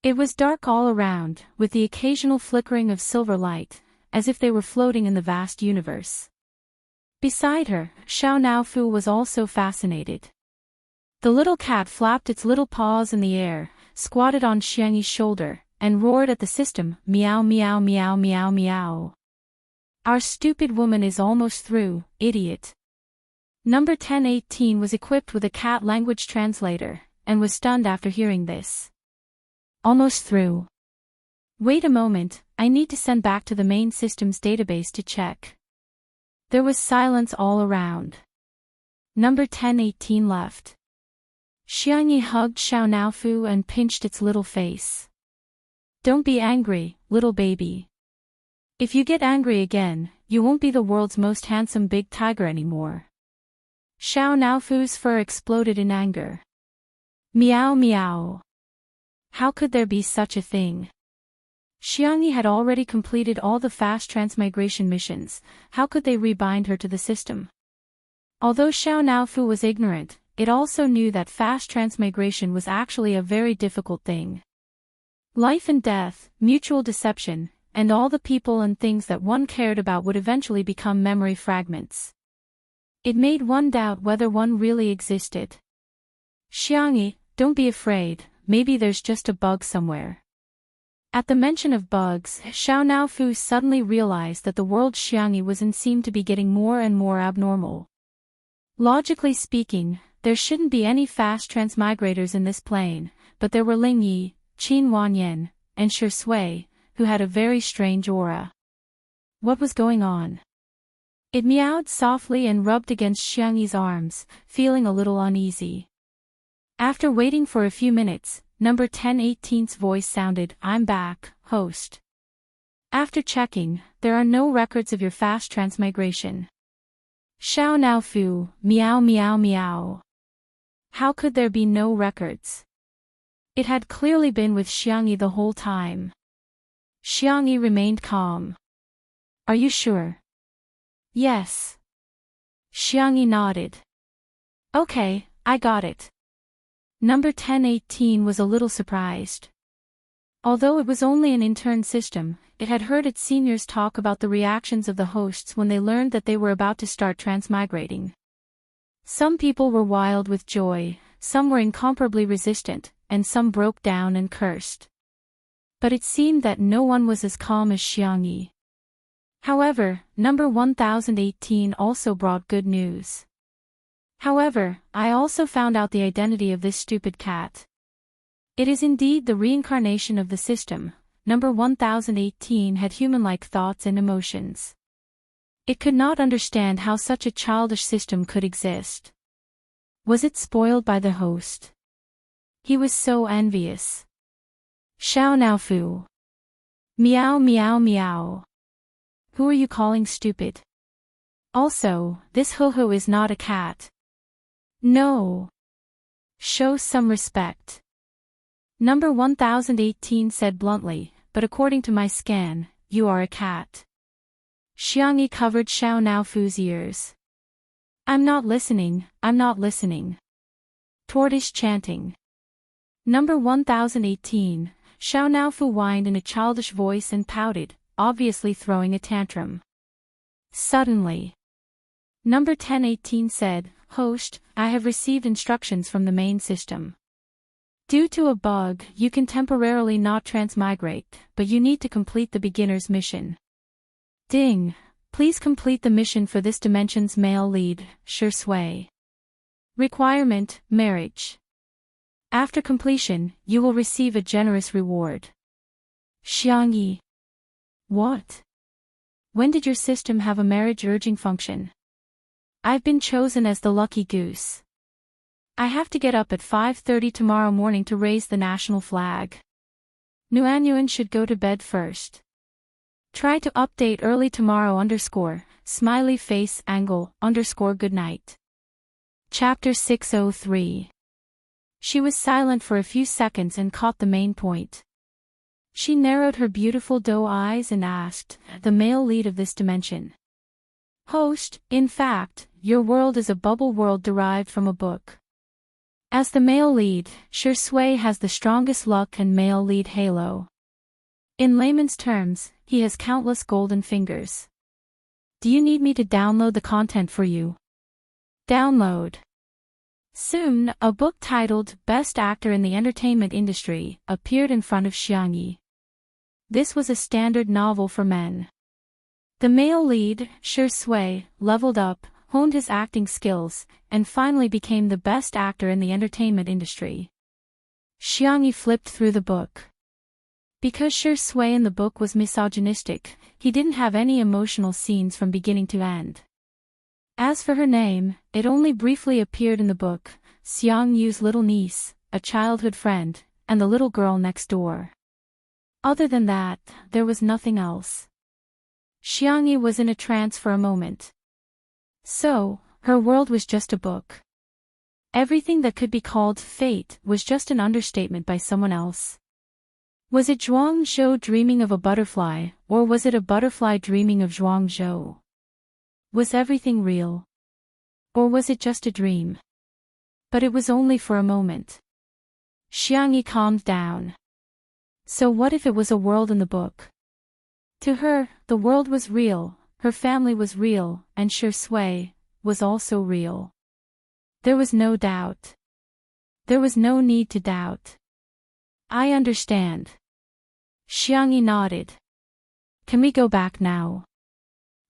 It was dark all around, with the occasional flickering of silver light, as if they were floating in the vast universe. Beside her, Xiao Naofu was also fascinated. The little cat flapped its little paws in the air, squatted on Xiangyi's shoulder, and roared at the system, "Meow meow meow meow meow. Our stupid woman is almost through, idiot." Number 1018 was equipped with a cat language translator, and was stunned after hearing this. "Almost through. Wait a moment, I need to send back to the main system's database to check." There was silence all around. Number 1018 left. Xiangyi hugged Xiao Naofu and pinched its little face. "Don't be angry, little baby. If you get angry again, you won't be the world's most handsome big tiger anymore." Xiao Naofu's fur exploded in anger. "Meow meow. How could there be such a thing?" Xiangyi had already completed all the fast transmigration missions, how could they rebind her to the system? Although Xiao Naofu was ignorant, it also knew that fast transmigration was actually a very difficult thing. Life and death, mutual deception, and all the people and things that one cared about would eventually become memory fragments. It made one doubt whether one really existed. "Xiangyi, don't be afraid, maybe there's just a bug somewhere." At the mention of bugs, Xiao Naofu suddenly realized that the world Xiangyi was in seemed to be getting more and more abnormal. Logically speaking, there shouldn't be any fast transmigrators in this plane, but there were Ling Yi, Qin Wanyan, and Shi Sui, who had a very strange aura. What was going on? It meowed softly and rubbed against Xiangyi's arms, feeling a little uneasy. After waiting for a few minutes, number 1018's voice sounded, "I'm back, host. After checking, there are no records of your fast transmigration." Xiao Naofu, meow meow meow. How could there be no records? It had clearly been with Xiangyi the whole time. Xiangyi remained calm. "Are you sure?" "Yes." Xiangyi nodded. "Okay, I got it." Number 1018 was a little surprised. Although it was only an intern system, it had heard its seniors talk about the reactions of the hosts when they learned that they were about to start transmigrating. Some people were wild with joy, some were incomparably resistant, and some broke down and cursed. But it seemed that no one was as calm as Xiangyi. However, number 1018 also brought good news. "However, I also found out the identity of this stupid cat. It is indeed the reincarnation of the system." Number 1018 had human-like thoughts and emotions. It could not understand how such a childish system could exist. Was it spoiled by the host? He was so envious. Xiao Naofu. Meow meow meow. Who are you calling stupid? Also, this Ho-Ho is not a cat. No. Show some respect. Number 1018 said bluntly, "But according to my scan, you are a cat." Xiangyi covered Xiao Naofu's ears. I'm not listening." Tortoise chanting. Number 1018, Xiao Naofu whined in a childish voice and pouted, obviously throwing a tantrum. Suddenly, number 1018 said, "Host, I have received instructions from the main system. Due to a bug, you can temporarily not transmigrate, but you need to complete the beginner's mission. Ding! Please complete the mission for this dimension's male lead, Shi Sui. Requirement, marriage. After completion, you will receive a generous reward." Xiangyi. What? When did your system have a marriage urging function? I've been chosen as the lucky goose. I have to get up at 5:30 tomorrow morning to raise the national flag. Nuanyuan should go to bed first. Try to update early tomorrow _ smiley face angle _ good night. Chapter 603. She was silent for a few seconds and caught the main point. She narrowed her beautiful doe eyes and asked, "The male lead of this dimension?" "Host, in fact, your world is a bubble world derived from a book. As the male lead, Shi Sui has the strongest luck and male lead halo. In layman's terms, he has countless golden fingers. Do you need me to download the content for you?" Download. Soon, a book titled Best Actor in the Entertainment Industry appeared in front of Xiangyi. This was a standard novel for men. The male lead, Shi Sui, leveled up, honed his acting skills, and finally became the best actor in the entertainment industry. Xiangyi flipped through the book. Because Shi Sui in the book was misogynistic, he didn't have any emotional scenes from beginning to end. As for her name, it only briefly appeared in the book, Xiang Yu's little niece, a childhood friend, and the little girl next door. Other than that, there was nothing else. Xiangyi was in a trance for a moment. So, her world was just a book. Everything that could be called fate was just an understatement by someone else. Was it Zhuang Zhou dreaming of a butterfly, or was it a butterfly dreaming of Zhuang Zhou? Was everything real? Or was it just a dream? But it was only for a moment. Xiangyi calmed down. So what if it was a world in the book? To her, the world was real, her family was real, and Shi Sui was also real. There was no doubt. There was no need to doubt. I understand. Xiangyi nodded. Can we go back now?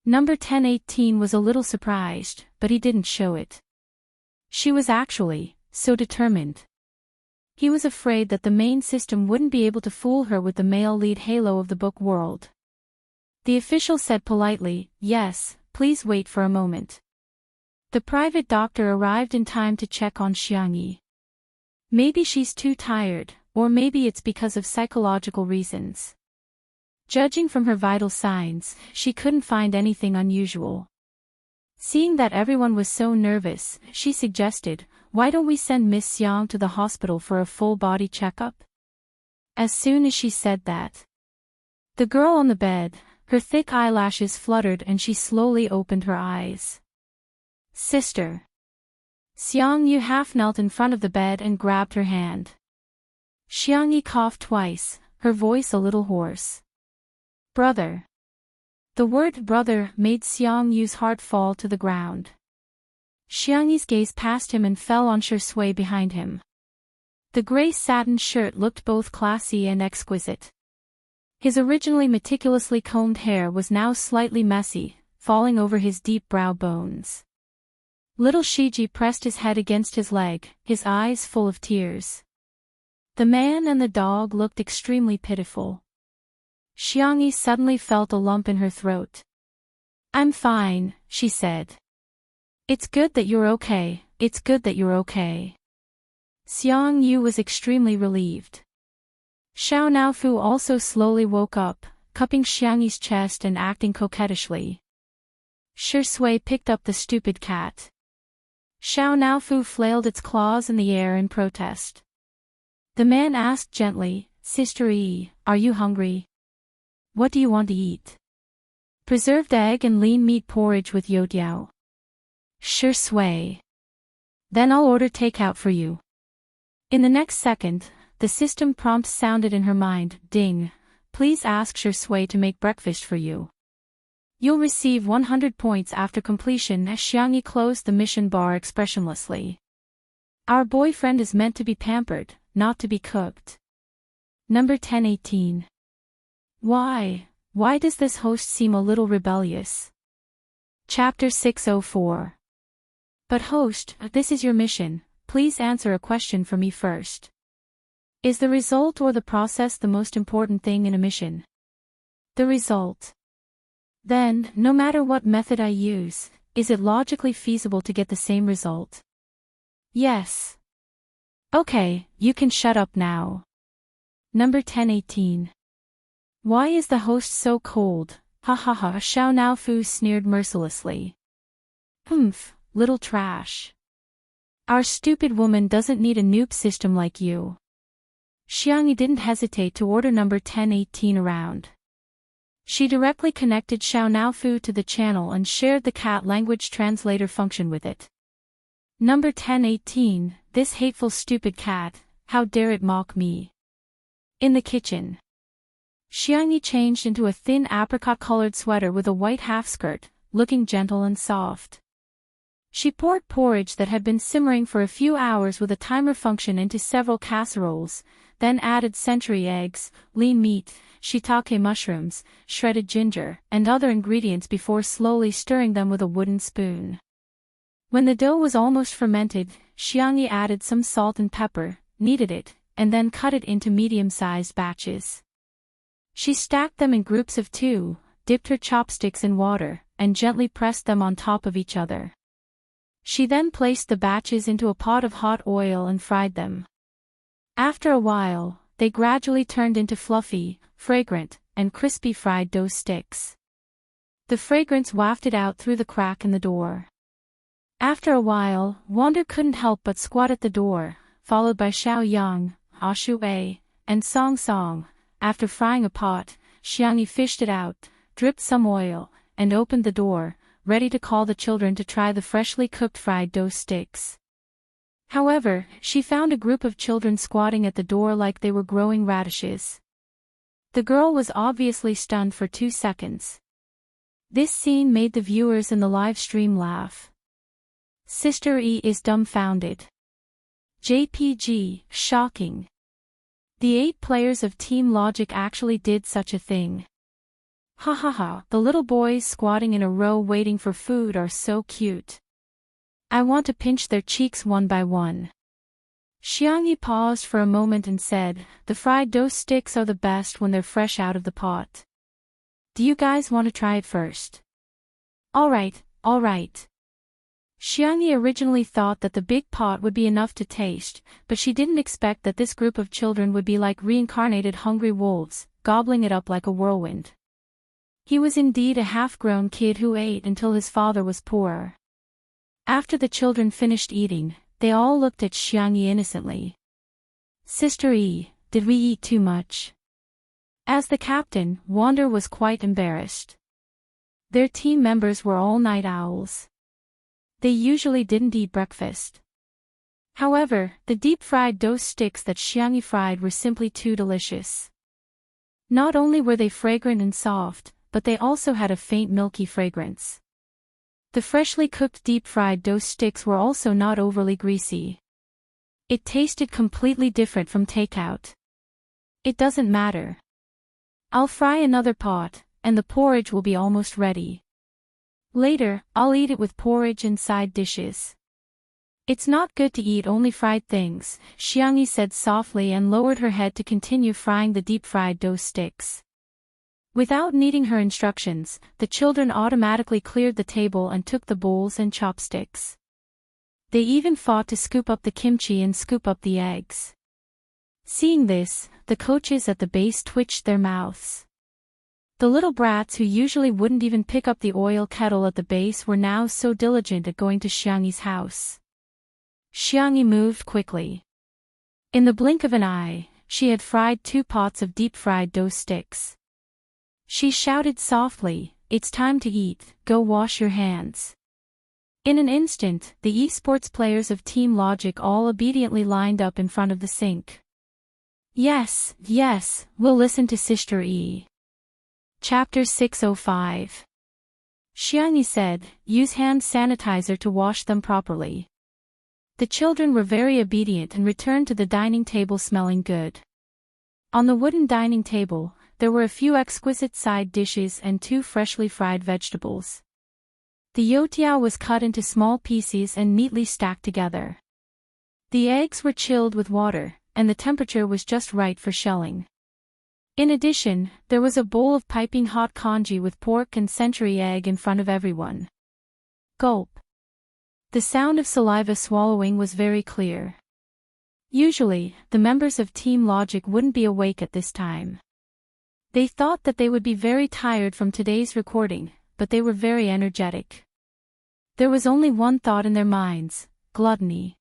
Number 1018 was a little surprised, but he didn't show it. She was actually so determined. He was afraid that the main system wouldn't be able to fool her with the male lead halo of the book world. The official said politely, "Yes, please wait for a moment." The private doctor arrived in time to check on Xiangyi. Maybe she's too tired, or maybe it's because of psychological reasons. Judging from her vital signs, she couldn't find anything unusual. Seeing that everyone was so nervous, she suggested, "Why don't we send Miss Xiang to the hospital for a full-body checkup?" As soon as she said that, the girl on the bed, her thick eyelashes fluttered and she slowly opened her eyes. "Sister." Xiang Yu half knelt in front of the bed and grabbed her hand. Xiangyi coughed twice, her voice a little hoarse. "Brother." The word brother made Xiang Yu's heart fall to the ground. Xiangyi's gaze passed him and fell on Shui behind him. The gray satin shirt looked both classy and exquisite. His originally meticulously combed hair was now slightly messy, falling over his deep brow bones. Little Shiji pressed his head against his leg, his eyes full of tears. The man and the dog looked extremely pitiful. Xiangyi suddenly felt a lump in her throat. "I'm fine," she said. "It's good that you're okay, it's good that you're okay." Xiang Yu was extremely relieved. Xiao Naofu also slowly woke up, cupping Xiangyi's chest and acting coquettishly. Shui picked up the stupid cat. Xiao Naofu flailed its claws in the air in protest. The man asked gently, "Sister Yi, are you hungry? What do you want to eat?" "Preserved egg and lean meat porridge with youtiao." "Shui. Then I'll order takeout for you." In the next second, the system prompt sounded in her mind, "Ding, please ask Shui to make breakfast for you. You'll receive 100 points after completion." As Xiangyi closed the mission bar expressionlessly. "Our boyfriend is meant to be pampered, not to be cooked." Number 1018. Why does this host seem a little rebellious? Chapter 604. "But host, this is your mission, please answer a question for me first. Is the result or the process the most important thing in a mission?" "The result." "Then, no matter what method I use, is it logically feasible to get the same result?" "Yes." "Okay, you can shut up now." Number 1018. "Why is the host so cold? Ha ha ha." Xiao Naofu sneered mercilessly. "Humph, little trash. Our stupid woman doesn't need a noob system like you." Xiangyi didn't hesitate to order number 1018 around. She directly connected Xiao Naofu to the channel and shared the cat language translator function with it. "Number 1018, this hateful stupid cat, how dare it mock me." In the kitchen, Xiangyi changed into a thin apricot-colored sweater with a white half-skirt, looking gentle and soft. She poured porridge that had been simmering for a few hours with a timer function into several casseroles, then added century eggs, lean meat, shiitake mushrooms, shredded ginger, and other ingredients before slowly stirring them with a wooden spoon. When the dough was almost fermented, Xiangyi added some salt and pepper, kneaded it, and then cut it into medium-sized batches. She stacked them in groups of 2, dipped her chopsticks in water, and gently pressed them on top of each other. She then placed the batches into a pot of hot oil and fried them. After a while, they gradually turned into fluffy, fragrant, and crispy fried dough sticks. The fragrance wafted out through the crack in the door. After a while, Wander couldn't help but squat at the door, followed by Xiao Yang, Shui, and Song Song. After frying a pot, Xiangyi fished it out, dripped some oil, and opened the door, ready to call the children to try the freshly cooked fried dough sticks. However, she found a group of children squatting at the door like they were growing radishes. The girl was obviously stunned for 2 seconds. This scene made the viewers in the live stream laugh. Sister E is dumbfounded. JPG, shocking. The 8 players of Team Logic actually did such a thing. Ha ha ha, the little boys squatting in a row waiting for food are so cute. I want to pinch their cheeks one by one. Xiangyi paused for a moment and said, the fried dough sticks are the best when they're fresh out of the pot. Do you guys want to try it first? Alright, alright. Xiangyi originally thought that the big pot would be enough to taste, but she didn't expect that this group of children would be like reincarnated hungry wolves, gobbling it up like a whirlwind. He was indeed a half-grown kid who ate until his father was poor. After the children finished eating, they all looked at Xiangyi innocently. Sister E, did we eat too much? As the captain, Wander was quite embarrassed. Their team members were all night owls. They usually didn't eat breakfast. However, the deep-fried dough sticks that Xiangyi fried were simply too delicious. Not only were they fragrant and soft, but they also had a faint milky fragrance. The freshly cooked deep-fried dough sticks were also not overly greasy. It tasted completely different from takeout. It doesn't matter. I'll fry another pot, and the porridge will be almost ready. Later, I'll eat it with porridge and side dishes. It's not good to eat only fried things, Xiangyi said softly and lowered her head to continue frying the deep-fried dough sticks. Without needing her instructions, the children automatically cleared the table and took the bowls and chopsticks. They even fought to scoop up the kimchi and scoop up the eggs. Seeing this, the coaches at the base twitched their mouths. The little brats who usually wouldn't even pick up the oil kettle at the base were now so diligent at going to Xiangyi's house. Xiangyi moved quickly. In the blink of an eye, she had fried 2 pots of deep-fried dough sticks. She shouted softly, "It's time to eat, go wash your hands." In an instant, the esports players of Team Logic all obediently lined up in front of the sink. Yes, yes, we'll listen to Sister E. Chapter 605. Xiangyi said, use hand sanitizer to wash them properly. The children were very obedient and returned to the dining table smelling good. On the wooden dining table, there were a few exquisite side dishes and 2 freshly fried vegetables. The youtiao was cut into small pieces and neatly stacked together. The eggs were chilled with water, and the temperature was just right for shelling. In addition, there was a bowl of piping hot congee with pork and century egg in front of everyone. Gulp. The sound of saliva swallowing was very clear. Usually, the members of Team Logic wouldn't be awake at this time. They thought that they would be very tired from today's recording, but they were very energetic. There was only one thought in their minds, gluttony.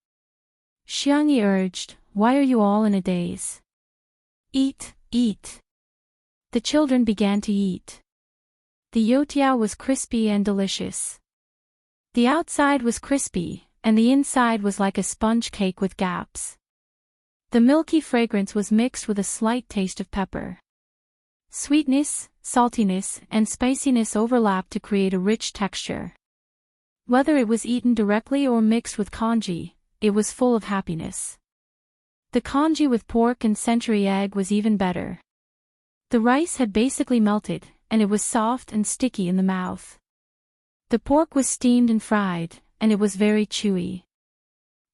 Xiangyi urged, "Why are you all in a daze? Eat, eat." The children began to eat. The youtiao was crispy and delicious. The outside was crispy, and the inside was like a sponge cake with gaps. The milky fragrance was mixed with a slight taste of pepper. Sweetness, saltiness, and spiciness overlapped to create a rich texture. Whether it was eaten directly or mixed with congee, it was full of happiness. The congee with pork and century egg was even better. The rice had basically melted, and it was soft and sticky in the mouth. The pork was steamed and fried, and it was very chewy.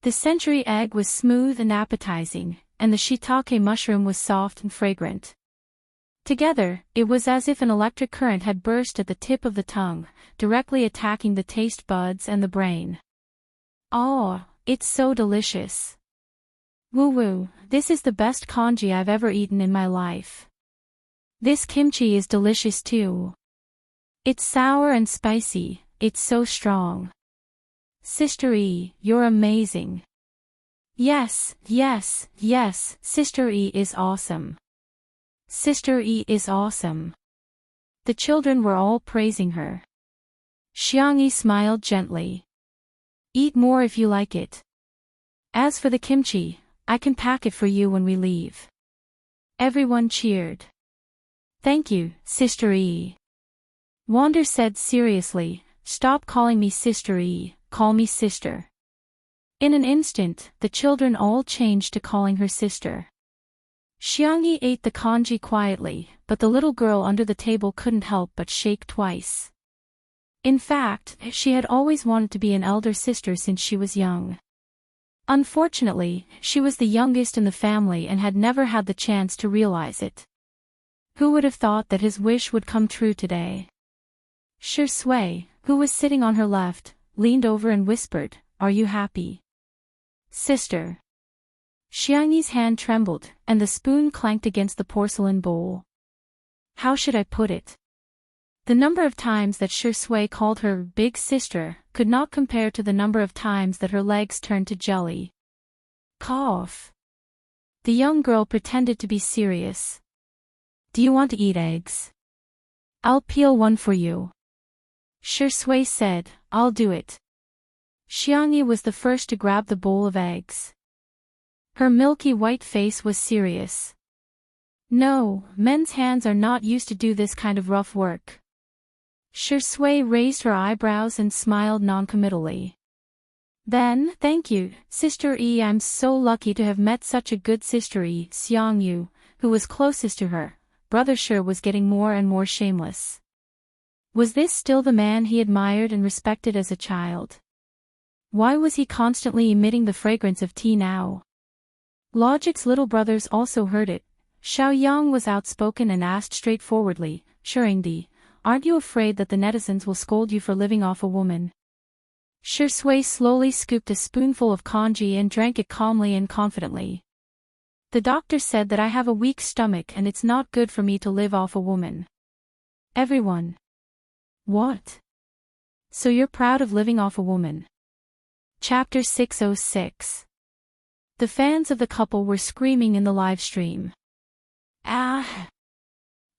The century egg was smooth and appetizing, and the shiitake mushroom was soft and fragrant. Together, it was as if an electric current had burst at the tip of the tongue, directly attacking the taste buds and the brain. Oh, it's so delicious. Woo-woo, this is the best congee I've ever eaten in my life. This kimchi is delicious too. It's sour and spicy, it's so strong. Sister E, you're amazing. Yes, yes, yes, Sister E is awesome. Sister E is awesome. The children were all praising her. Xiangyi smiled gently. Eat more if you like it. As for the kimchi, I can pack it for you when we leave. Everyone cheered. Thank you, Sister E. Wander said seriously, stop calling me Sister E, call me sister. In an instant, the children all changed to calling her sister. Xiangyi ate the congee quietly, but the little girl under the table couldn't help but shake twice. In fact, she had always wanted to be an elder sister since she was young. Unfortunately, she was the youngest in the family and had never had the chance to realize it. Who would have thought that his wish would come true today? Shui, who was sitting on her left, leaned over and whispered, "Are you happy, sister?" Xiangyi's hand trembled, and the spoon clanked against the porcelain bowl. How should I put it? The number of times that Shui called her big sister could not compare to the number of times that her legs turned to jelly. Cough. The young girl pretended to be serious. Do you want to eat eggs? I'll peel one for you. Shui said, I'll do it. Xiangyi was the first to grab the bowl of eggs. Her milky white face was serious. No, men's hands are not used to do this kind of rough work. Shui raised her eyebrows and smiled noncommittally. Then, thank you, Sister Yi. I'm so lucky to have met such a good Sister Yi. Xiangyu, who was closest to her, Brother Shi, was getting more and more shameless. Was this still the man he admired and respected as a child? Why was he constantly emitting the fragrance of tea now? Logic's little brothers also heard it. Xiaoyang was outspoken and asked straightforwardly, Shuringdi, aren't you afraid that the netizens will scold you for living off a woman? Shui slowly scooped a spoonful of congee and drank it calmly and confidently. The doctor said that I have a weak stomach and it's not good for me to live off a woman. Everyone. What? So you're proud of living off a woman? Chapter 606. The fans of the couple were screaming in the live stream. Ah!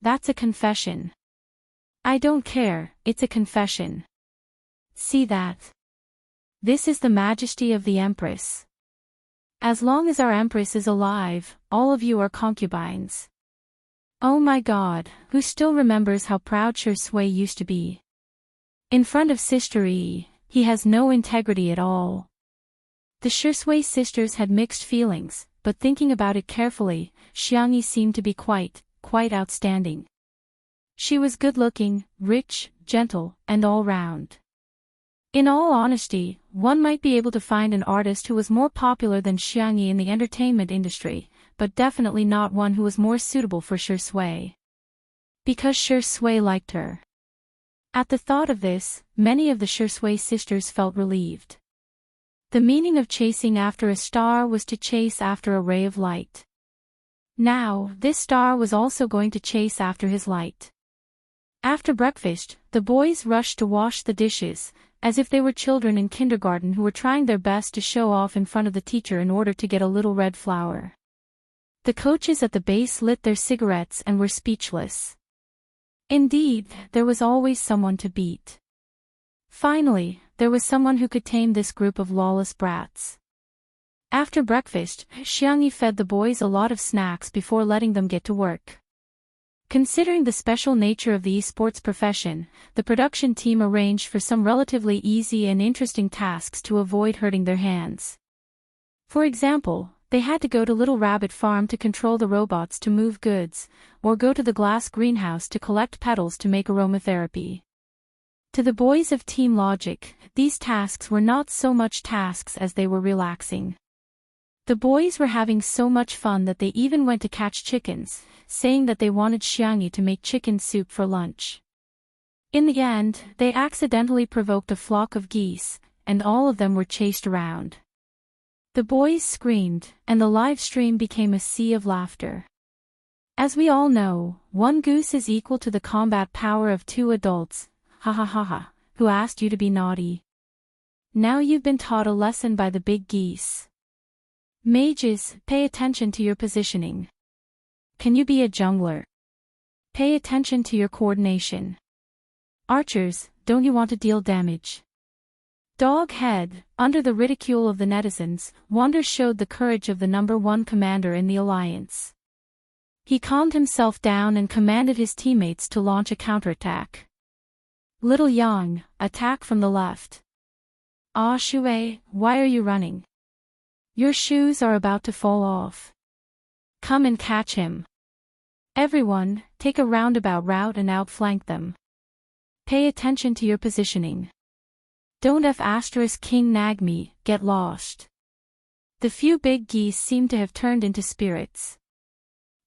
That's a confession. I don't care, it's a confession. See that? This is the majesty of the Empress. As long as our Empress is alive, all of you are concubines. Oh my God, who still remembers how proud Shui used to be? In front of Sister Yi, he has no integrity at all. The Shui sisters had mixed feelings, but thinking about it carefully, Xiangyi seemed to be quite outstanding. She was good-looking, rich, gentle, and all-round. In all honesty, one might be able to find an artist who was more popular than Xiangyi in the entertainment industry, but definitely not one who was more suitable for Shui. Because Shui liked her. At the thought of this, many of the Shui sisters felt relieved. The meaning of chasing after a star was to chase after a ray of light. Now, this star was also going to chase after his light. After breakfast, the boys rushed to wash the dishes, as if they were children in kindergarten who were trying their best to show off in front of the teacher in order to get a little red flower. The coaches at the base lit their cigarettes and were speechless. Indeed, there was always someone to beat. Finally, there was someone who could tame this group of lawless brats. After breakfast, Xiangyi fed the boys a lot of snacks before letting them get to work. Considering the special nature of the esports profession, the production team arranged for some relatively easy and interesting tasks to avoid hurting their hands. For example, they had to go to Little Rabbit Farm to control the robots to move goods, or go to the glass greenhouse to collect petals to make aromatherapy. To the boys of Team Logic, these tasks were not so much tasks as they were relaxing. The boys were having so much fun that they even went to catch chickens, saying that they wanted Xiangyi to make chicken soup for lunch. In the end, they accidentally provoked a flock of geese, and all of them were chased around. The boys screamed, and the live stream became a sea of laughter. As we all know, one goose is equal to the combat power of two adults, ha ha ha ha, who asked you to be naughty. Now you've been taught a lesson by the big geese. Mages, pay attention to your positioning. Can you be a jungler? Pay attention to your coordination. Archers, don't you want to deal damage? Doghead, under the ridicule of the netizens, Wander showed the courage of the #1 commander in the alliance. He calmed himself down and commanded his teammates to launch a counterattack. Little Yang, attack from the left. Ah Shui, why are you running? Your shoes are about to fall off. Come and catch him. Everyone, take a roundabout route and outflank them. Pay attention to your positioning. Don't King nag me, get lost. The few big geese seemed to have turned into spirits.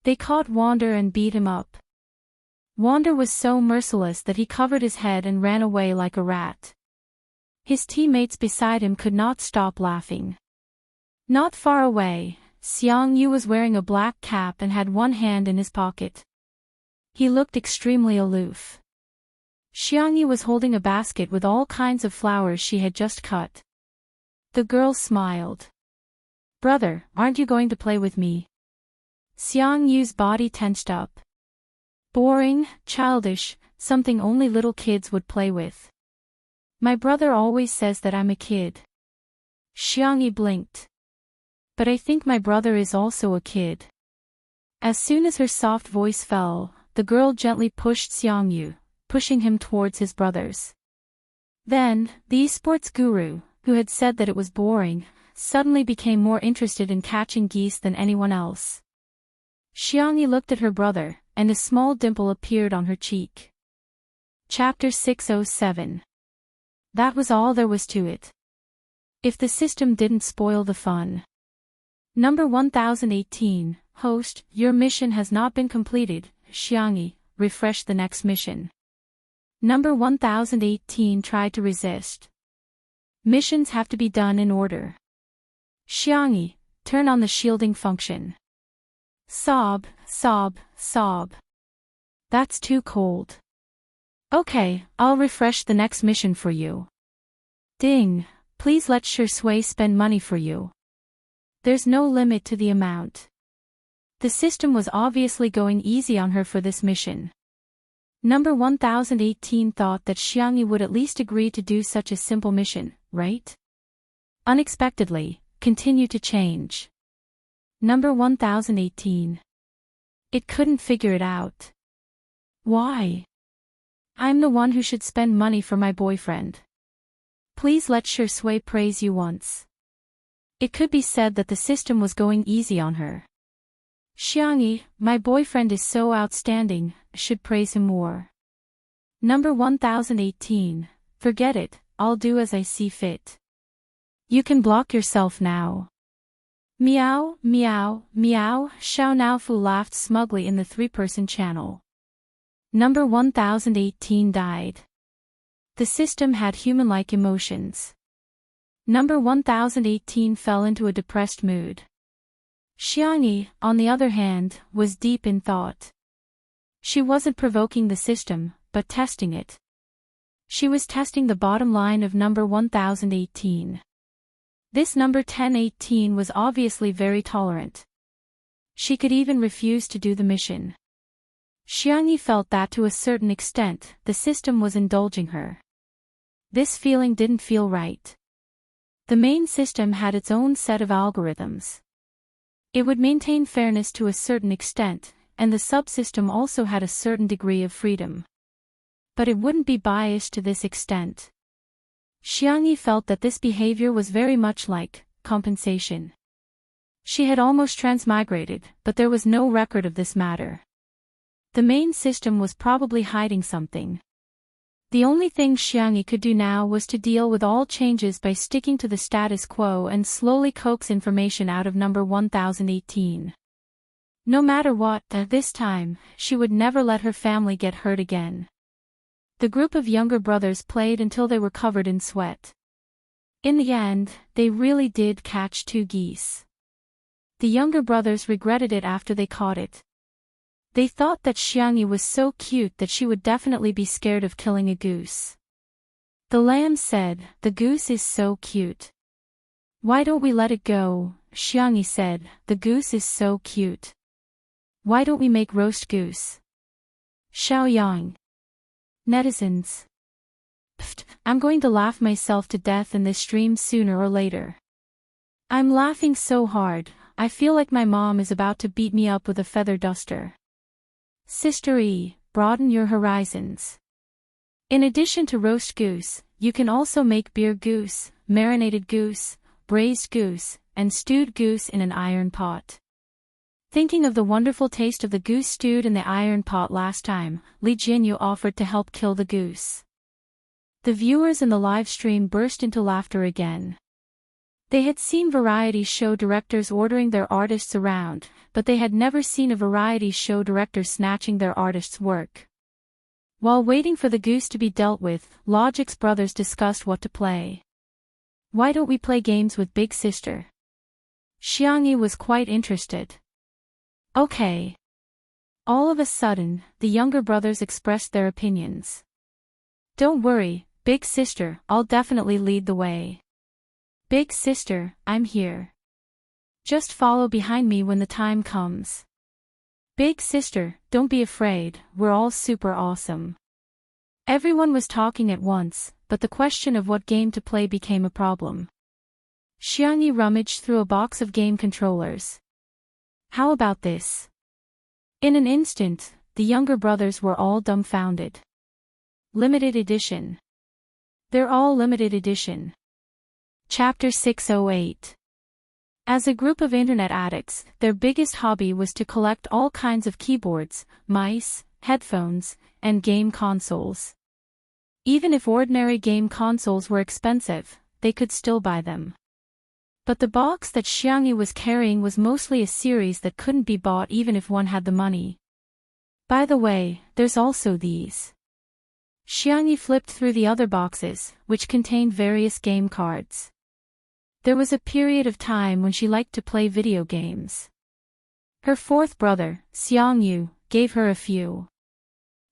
They caught Wander and beat him up. Wander was so merciless that he covered his head and ran away like a rat. His teammates beside him could not stop laughing. Not far away, Xiang Yu was wearing a black cap and had one hand in his pocket. He looked extremely aloof. Xiang Yu was holding a basket with all kinds of flowers she had just cut. The girl smiled. Brother, aren't you going to play with me? Xiang Yu's body tensed up. Boring, childish, something only little kids would play with. My brother always says that I'm a kid. Xiang Yu blinked. But I think my brother is also a kid. As soon as her soft voice fell, the girl gently pushed Xiang Yu, pushing him towards his brothers. Then, the esports guru, who had said that it was boring, suddenly became more interested in catching geese than anyone else. Xiang Yu looked at her brother, and a small dimple appeared on her cheek. Chapter 607. That was all there was to it. If the system didn't spoil the fun. Number 1018, host, your mission has not been completed, Xiang Yu, refresh the next mission. Number 1018 tried to resist. Missions have to be done in order. Xiang Yu, turn on the shielding function. Sob, sob, sob. That's too cold. Okay, I'll refresh the next mission for you. Ding, please let Shui spend money for you. There's no limit to the amount. The system was obviously going easy on her for this mission. Number 1018 thought that Xiang Yu would at least agree to do such a simple mission, right? Unexpectedly, continue to change. Number 1018. It couldn't figure it out. Why? I'm the one who should spend money for my boyfriend. Please let Shui praise you once. It could be said that the system was going easy on her. Xiang Yu, my boyfriend is so outstanding, should praise him more. Number 1018, forget it, I'll do as I see fit. You can block yourself now. Meow, meow, meow, Xiao Naofu laughed smugly in the three-person channel. Number 1018 died. The system had human-like emotions. Number 1018 fell into a depressed mood. Xiang Yu, on the other hand, was deep in thought. She wasn't provoking the system, but testing it. She was testing the bottom line of number 1018. This number 1018 was obviously very tolerant. She could even refuse to do the mission. Xiang Yu felt that to a certain extent, the system was indulging her. This feeling didn't feel right. The main system had its own set of algorithms. It would maintain fairness to a certain extent, and the subsystem also had a certain degree of freedom. But it wouldn't be biased to this extent. Xiang Yu felt that this behavior was very much like compensation. She had almost transmigrated, but there was no record of this matter. The main system was probably hiding something. The only thing Xiang Yu could do now was to deal with all changes by sticking to the status quo and slowly coax information out of number 1018. No matter what, this time, she would never let her family get hurt again. The group of younger brothers played until they were covered in sweat. In the end, they really did catch 2 geese. The younger brothers regretted it after they caught it. They thought that Xiang Yu was so cute that she would definitely be scared of killing a goose. The lamb said, "The goose is so cute. Why don't we let it go?" Xiang Yu said, "The goose is so cute. Why don't we make roast goose?" Xiaoyang. Netizens. Pfft, I'm going to laugh myself to death in this stream sooner or later. I'm laughing so hard, I feel like my mom is about to beat me up with a feather duster. Sister E, broaden your horizons. In addition to roast goose, you can also make beer goose, marinated goose, braised goose, and stewed goose in an iron pot. Thinking of the wonderful taste of the goose stewed in the iron pot last time, Li Jianyu offered to help kill the goose. The viewers in the live stream burst into laughter again. They had seen variety show directors ordering their artists around, but they had never seen a variety show director snatching their artist's work. While waiting for the goose to be dealt with, Logic's brothers discussed what to play. "Why don't we play games with Big Sister?" Xiangyi was quite interested. "Okay." All of a sudden, the younger brothers expressed their opinions. "Don't worry, Big Sister, I'll definitely lead the way. Big Sister, I'm here. Just follow behind me when the time comes. Big Sister, don't be afraid, we're all super awesome." Everyone was talking at once, but the question of what game to play became a problem. Xiangyi rummaged through a box of game controllers. "How about this?" In an instant, the younger brothers were all dumbfounded. Limited edition. They're all limited edition. Chapter 608. As a group of internet addicts, their biggest hobby was to collect all kinds of keyboards, mice, headphones, and game consoles. Even if ordinary game consoles were expensive, they could still buy them. But the box that Xiangyi was carrying was mostly a series that couldn't be bought even if one had the money. "By the way, there's also these." Xiangyi flipped through the other boxes, which contained various game cards. There was a period of time when she liked to play video games. Her fourth brother, Xiangyu, gave her a few.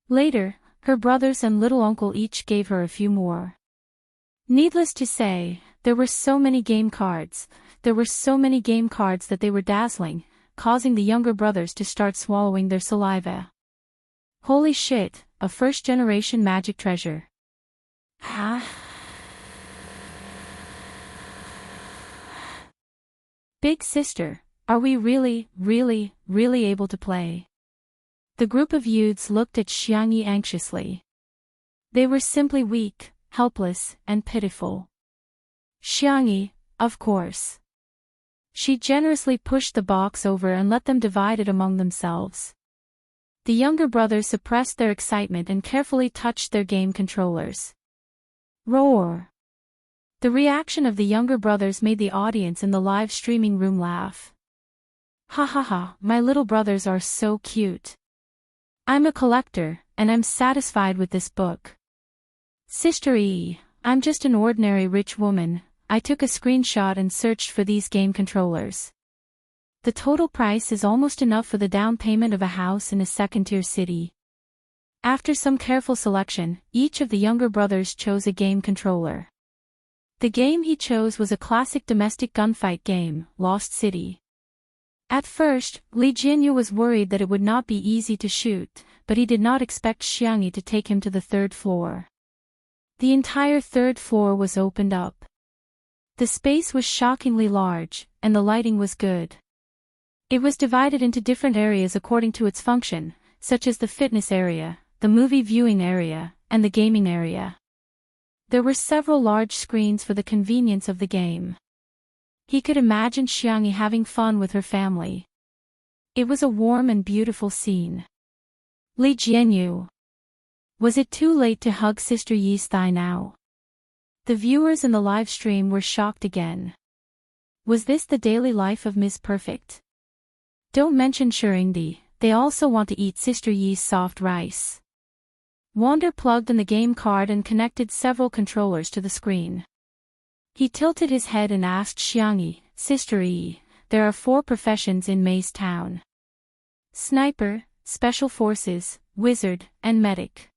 Later, her brothers and little uncle each gave her a few more. Needless to say, there were so many game cards that they were dazzling, causing the younger brothers to start swallowing their saliva. Holy shit, a first-generation magic treasure. Big Sister, are we really able to play? The group of youths looked at Xiangyi anxiously. They were simply weak, helpless, and pitiful. Xiangyi, of course. She generously pushed the box over and let them divide it among themselves. The younger brothers suppressed their excitement and carefully touched their game controllers. Roar! The reaction of the younger brothers made the audience in the live streaming room laugh. "Ha ha ha, my little brothers are so cute. I'm a collector, and I'm satisfied with this book. Sister E, I'm just an ordinary rich woman. I took a screenshot and searched for these game controllers. The total price is almost enough for the down payment of a house in a second-tier city." After some careful selection, each of the younger brothers chose a game controller. The game he chose was a classic domestic gunfight game, Lost City. At first, Li Jianyu was worried that it would not be easy to shoot, but he did not expect Xiangyi to take him to the third floor. The entire third floor was opened up. The space was shockingly large, and the lighting was good. It was divided into different areas according to its function, such as the fitness area, the movie viewing area, and the gaming area. There were several large screens for the convenience of the game. He could imagine Xiangyi having fun with her family. It was a warm and beautiful scene. Li Jianyu. Was it too late to hug Sister Yi's thigh now? The viewers in the live stream were shocked again. Was this the daily life of Miss Perfect? Don't mention Shurindi, they also want to eat Sister Yi's soft rice. Wander plugged in the game card and connected several controllers to the screen. He tilted his head and asked Xiangyi, "Sister Yi, there are 4 professions in Mei's town. Sniper, Special Forces, Wizard, and Medic.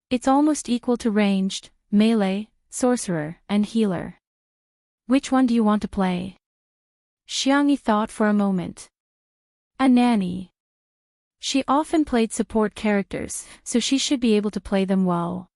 It's almost equal to ranged, melee, sorcerer, and healer. Which one do you want to play?" Xiangyi thought for a moment. A nanny. She often played support characters, so she should be able to play them well.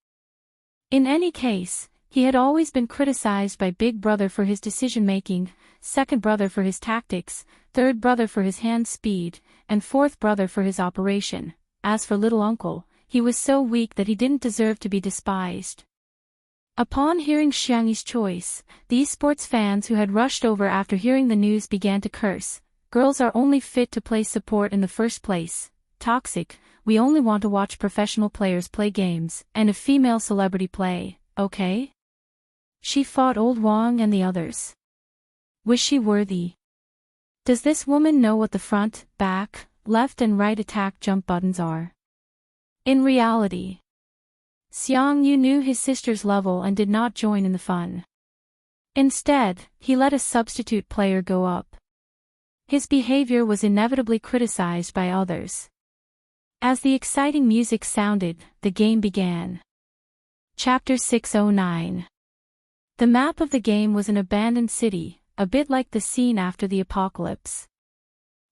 In any case, he had always been criticized by Big Brother for his decision-making, Second Brother for his tactics, Third Brother for his hand speed, and Fourth Brother for his operation. As for Little Uncle, he was so weak that he didn't deserve to be despised. Upon hearing Xiangyi's choice, these sports fans who had rushed over after hearing the news began to curse, girls are only fit to play support in the first place, toxic, we only want to watch professional players play games, and a female celebrity play, okay? She fought old Wang and the others. Was she worthy? Does this woman know what the front, back, left and right attack jump buttons are? In reality, Xiang Yu knew his sister's level and did not join in the fun. Instead, he let a substitute player go up. His behavior was inevitably criticized by others. As the exciting music sounded, the game began. Chapter 609. The map of the game was an abandoned city, a bit like the scene after the apocalypse.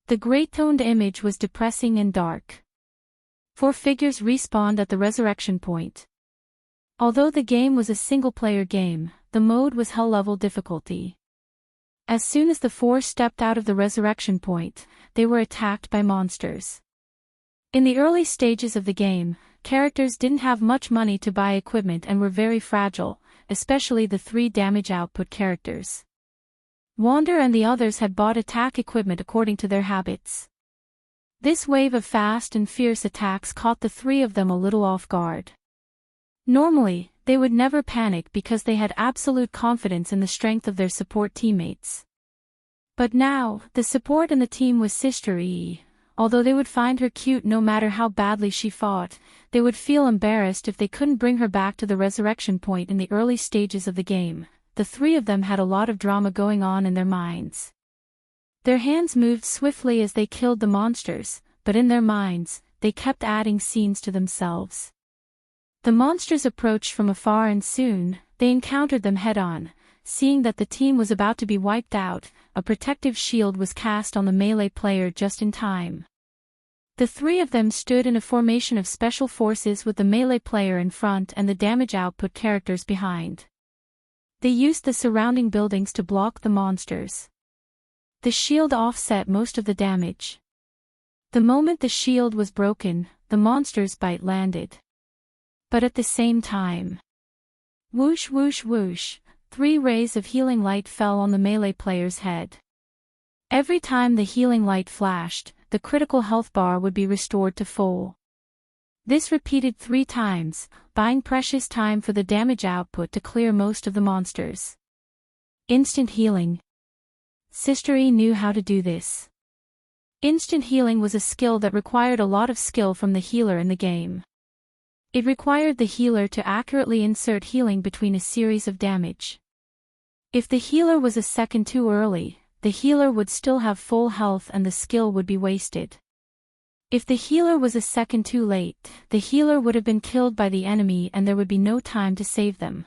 The gray-toned image was depressing and dark. 4 figures respawned at the resurrection point. Although the game was a single-player game, the mode was hell-level difficulty. As soon as the 4 stepped out of the resurrection point, they were attacked by monsters. In the early stages of the game, characters didn't have much money to buy equipment and were very fragile, especially the 3 damage output characters. Wander and the others had bought attack equipment according to their habits. This wave of fast and fierce attacks caught the 3 of them a little off guard. Normally, they would never panic because they had absolute confidence in the strength of their support teammates. But now, the support in the team was Sister E. Although they would find her cute no matter how badly she fought, they would feel embarrassed if they couldn't bring her back to the resurrection point in the early stages of the game. The 3 of them had a lot of drama going on in their minds. Their hands moved swiftly as they killed the monsters, but in their minds, they kept adding scenes to themselves. The monsters approached from afar and soon, they encountered them head-on. Seeing that the team was about to be wiped out, a protective shield was cast on the melee player just in time. The 3 of them stood in a formation of special forces with the melee player in front and the damage output characters behind. They used the surrounding buildings to block the monsters. The shield offset most of the damage. The moment the shield was broken, the monster's bite landed. But at the same time, whoosh whoosh whoosh, 3 rays of healing light fell on the melee player's head. Every time the healing light flashed, the critical health bar would be restored to full. This repeated 3 times, buying precious time for the damage output to clear most of the monsters. Instant healing. Sister E knew how to do this. Instant healing was a skill that required a lot of skill from the healer in the game. It required the healer to accurately insert healing between a series of damage. If the healer was a second too early, the healer would still have full health and the skill would be wasted. If the healer was a second too late, the healer would have been killed by the enemy and there would be no time to save them.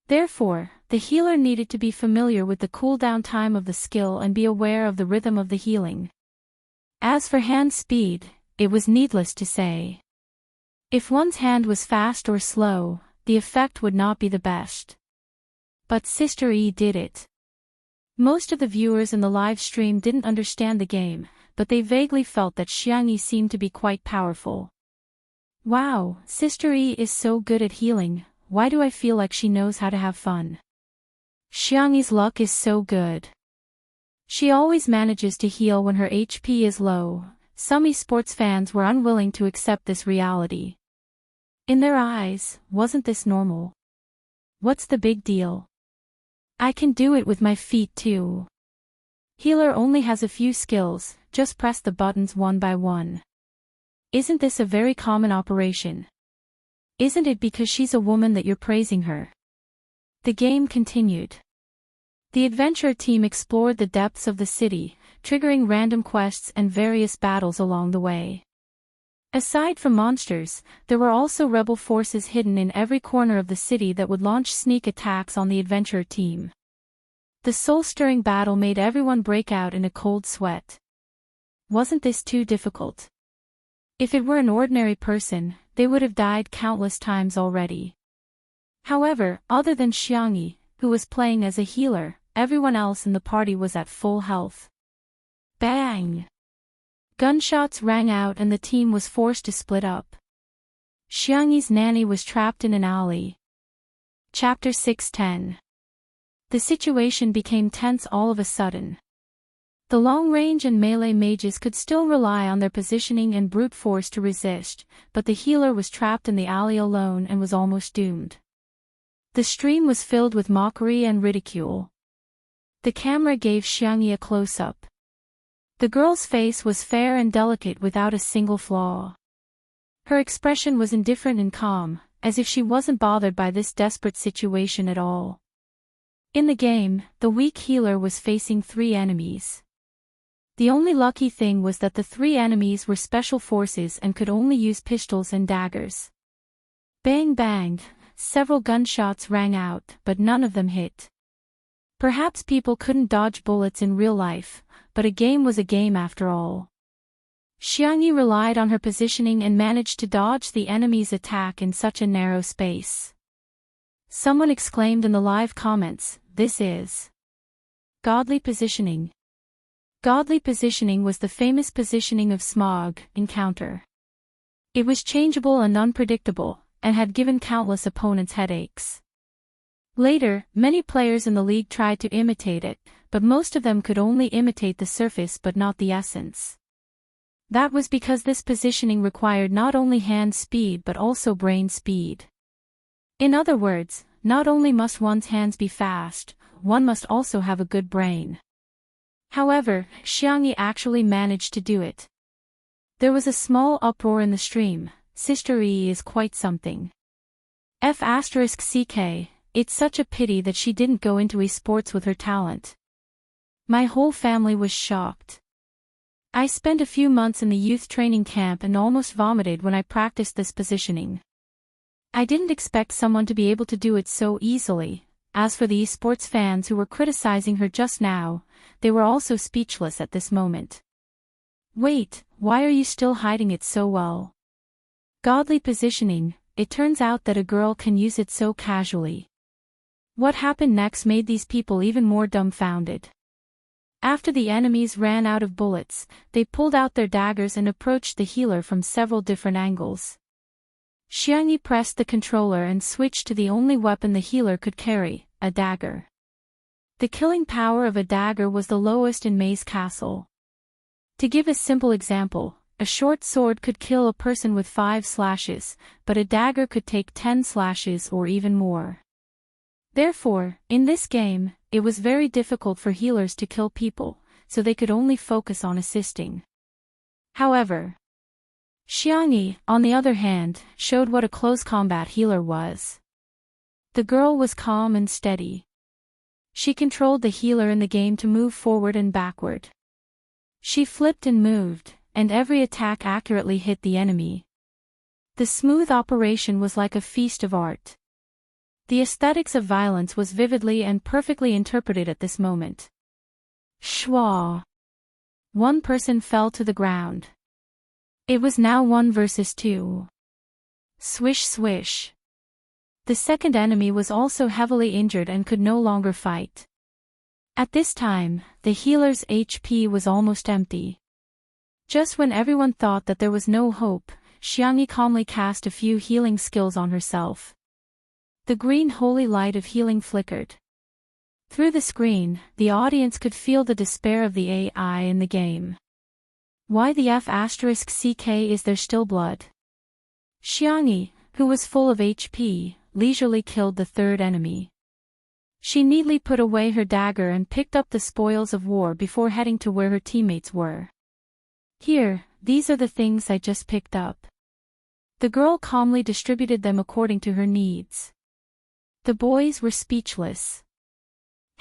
Therefore, the healer needed to be familiar with the cooldown time of the skill and be aware of the rhythm of the healing. As for hand speed, it was needless to say. If one's hand was fast or slow, the effect would not be the best. But Sister E did it. Most of the viewers in the live stream didn't understand the game, but they vaguely felt that Xiang Yi seemed to be quite powerful. Wow, Sister E is so good at healing, why do I feel like she knows how to have fun? Xiang Yi's luck is so good. She always manages to heal when her HP is low. Some esports fans were unwilling to accept this reality. In their eyes, wasn't this normal? What's the big deal? I can do it with my feet too. Healer only has a few skills, just press the buttons one by one. Isn't this a very common operation? Isn't it because she's a woman that you're praising her? The game continued. The adventure team explored the depths of the city, triggering random quests and various battles along the way. Aside from monsters, there were also rebel forces hidden in every corner of the city that would launch sneak attacks on the adventure team. The soul-stirring battle made everyone break out in a cold sweat. Wasn't this too difficult? If it were an ordinary person, they would have died countless times already. However, other than Xiang Yi, who was playing as a healer, everyone else in the party was at full health. Bang! Gunshots rang out and the team was forced to split up. Xiang Yi's nanny was trapped in an alley. Chapter 610. The situation became tense all of a sudden. The long-range and melee mages could still rely on their positioning and brute force to resist, but the healer was trapped in the alley alone and was almost doomed. The stream was filled with mockery and ridicule. The camera gave Xiangyi a close-up. The girl's face was fair and delicate without a single flaw. Her expression was indifferent and calm, as if she wasn't bothered by this desperate situation at all. In the game, the weak healer was facing 3 enemies. The only lucky thing was that the 3 enemies were special forces and could only use pistols and daggers. Bang bang, several gunshots rang out, but none of them hit. Perhaps people couldn't dodge bullets in real life, but a game was a game after all. Xiangyi relied on her positioning and managed to dodge the enemy's attack in such a narrow space. Someone exclaimed in the live comments, "This is godly positioning." Godly positioning was the famous positioning of Smog encounter. It was changeable and unpredictable, and had given countless opponents headaches. Later, many players in the league tried to imitate it, but most of them could only imitate the surface but not the essence. That was because this positioning required not only hand speed but also brain speed. In other words, not only must one's hands be fast, one must also have a good brain. However, Xiangyi actually managed to do it. There was a small uproar in the stream. Sister E is quite something. F***ck, it's such a pity that she didn't go into esports with her talent. My whole family was shocked. I spent a few months in the youth training camp and almost vomited when I practiced this positioning. I didn't expect someone to be able to do it so easily. As for the esports fans who were criticizing her just now, they were also speechless at this moment. Wait, why are you still hiding it so well? Godly positioning, it turns out that a girl can use it so casually. What happened next made these people even more dumbfounded. After the enemies ran out of bullets, they pulled out their daggers and approached the healer from several different angles. Xiangyi pressed the controller and switched to the only weapon the healer could carry, a dagger. The killing power of a dagger was the lowest in Mei's castle. To give a simple example, a short sword could kill a person with 5 slashes, but a dagger could take 10 slashes or even more. Therefore, in this game, it was very difficult for healers to kill people, so they could only focus on assisting. However, Xiangyi, on the other hand, showed what a close combat healer was. The girl was calm and steady. She controlled the healer in the game to move forward and backward. She flipped and moved, and every attack accurately hit the enemy. The smooth operation was like a feast of art. The aesthetics of violence was vividly and perfectly interpreted at this moment. Schwa! One person fell to the ground. It was now 1 versus 2. Swish swish. The second enemy was also heavily injured and could no longer fight. At this time, the healer's HP was almost empty. Just when everyone thought that there was no hope, Xiangyi calmly cast a few healing skills on herself. The green holy light of healing flickered. Through the screen, the audience could feel the despair of the AI in the game. Why the F***ck is there still blood? Xiangyi, who was full of HP, leisurely killed the third enemy. She neatly put away her dagger and picked up the spoils of war before heading to where her teammates were. Here, these are the things I just picked up. The girl calmly distributed them according to her needs. The boys were speechless.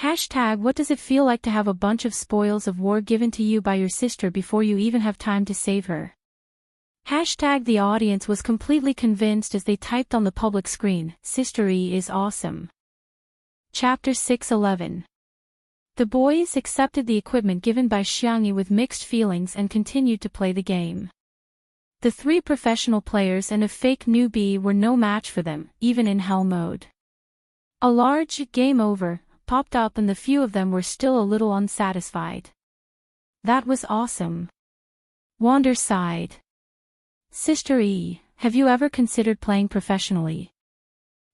What does it feel like to have a bunch of spoils of war given to you by your sister before you even have time to save her? The audience was completely convinced as they typed on the public screen, Sister E is awesome. Chapter 6:11. The boys accepted the equipment given by Xiangyi with mixed feelings and continued to play the game. The 3 professional players and a fake newbie were no match for them, even in hell mode. A large game over popped up and the few of them were still a little unsatisfied. That was awesome. Wander sighed. Sister E, have you ever considered playing professionally?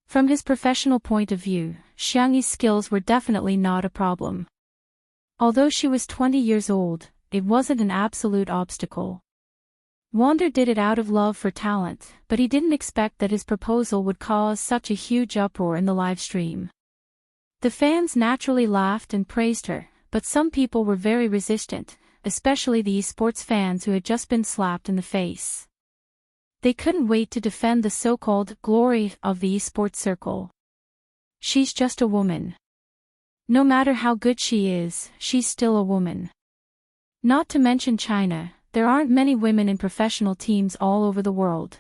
From his professional point of view, Xiangyi's skills were definitely not a problem. Although she was 20 years old, it wasn't an absolute obstacle. Wander did it out of love for talent, but he didn't expect that his proposal would cause such a huge uproar in the live stream. The fans naturally laughed and praised her, but some people were very resistant, especially the esports fans who had just been slapped in the face. They couldn't wait to defend the so-called glory of the esports circle. She's just a woman. No matter how good she is, she's still a woman. Not to mention China, there aren't many women in professional teams all over the world.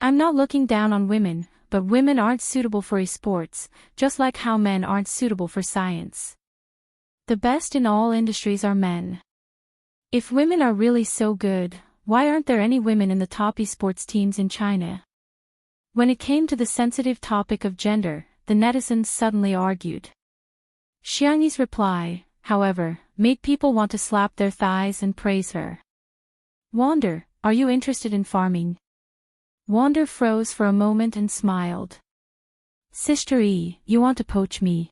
I'm not looking down on women, but women aren't suitable for esports, just like how men aren't suitable for science. The best in all industries are men. If women are really so good, why aren't there any women in the top esports teams in China? When it came to the sensitive topic of gender, the netizens suddenly argued. Xiangyi's reply, however, made people want to slap their thighs and praise her. Wander, are you interested in farming? Wander froze for a moment and smiled. Sister E, you want to poach me?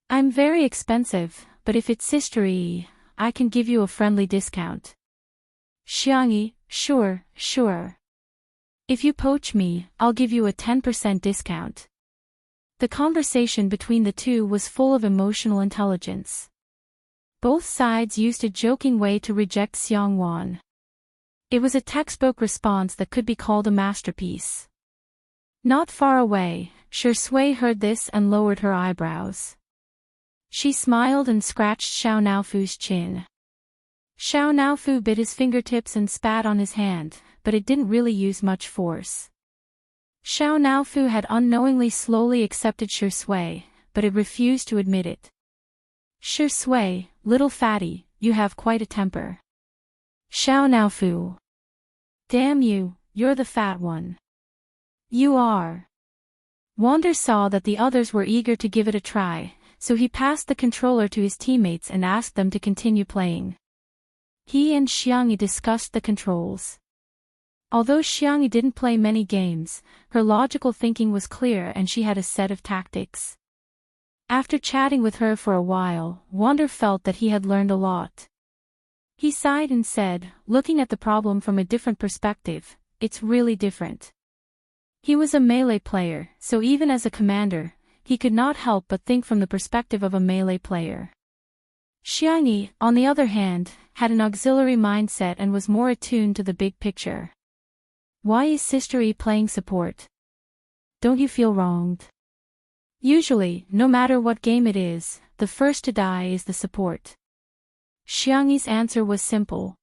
I'm very expensive, but if it's Sister E, I can give you a friendly discount. Xiangyi, sure. If you poach me, I'll give you a 10% discount. The conversation between the two was full of emotional intelligence. Both sides used a joking way to reject Xiangwan. It was a textbook response that could be called a masterpiece. Not far away, Shui heard this and lowered her eyebrows. She smiled and scratched Xiao Naofu's chin. Xiao Naofu bit his fingertips and spat on his hand, but it didn't really use much force. Xiao Naofu had unknowingly slowly accepted Shui, but it refused to admit it. Shui, little fatty, you have quite a temper. Xiao Naofu. Damn you, you're the fat one. You are. Wander saw that the others were eager to give it a try, so he passed the controller to his teammates and asked them to continue playing. He and Xiangyi discussed the controls. Although Xiangyi didn't play many games, her logical thinking was clear and she had a set of tactics. After chatting with her for a while, Wander felt that he had learned a lot. He sighed and said, looking at the problem from a different perspective, it's really different. He was a melee player, so even as a commander, he could not help but think from the perspective of a melee player. Xiangyi, on the other hand, had an auxiliary mindset and was more attuned to the big picture. Why is Sister E playing support? Don't you feel wronged? Usually, no matter what game it is, the first to die is the support. Xiangyi's answer was simple.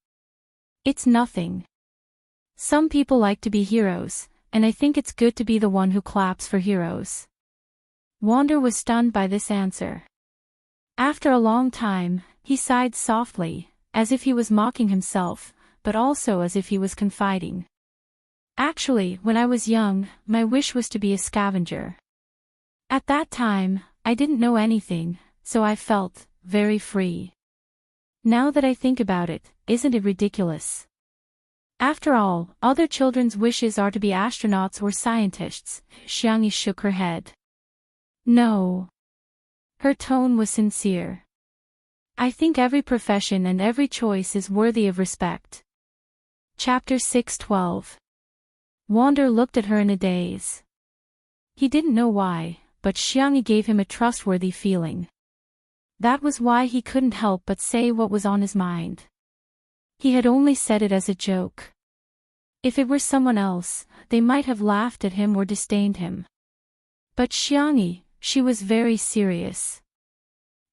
It's nothing. Some people like to be heroes, and I think it's good to be the one who claps for heroes. Wander was stunned by this answer. After a long time, he sighed softly, as if he was mocking himself, but also as if he was confiding. Actually, when I was young, my wish was to be a scavenger. At that time, I didn't know anything, so I felt very free. Now that I think about it, isn't it ridiculous? After all, other children's wishes are to be astronauts or scientists. Xiangyi shook her head. No. Her tone was sincere. I think every profession and every choice is worthy of respect. Chapter 6:12. Wander looked at her in a daze. He didn't know why, but Xiangyi gave him a trustworthy feeling. That was why he couldn't help but say what was on his mind. He had only said it as a joke. If it were someone else, they might have laughed at him or disdained him. But Xiangyi, she was very serious.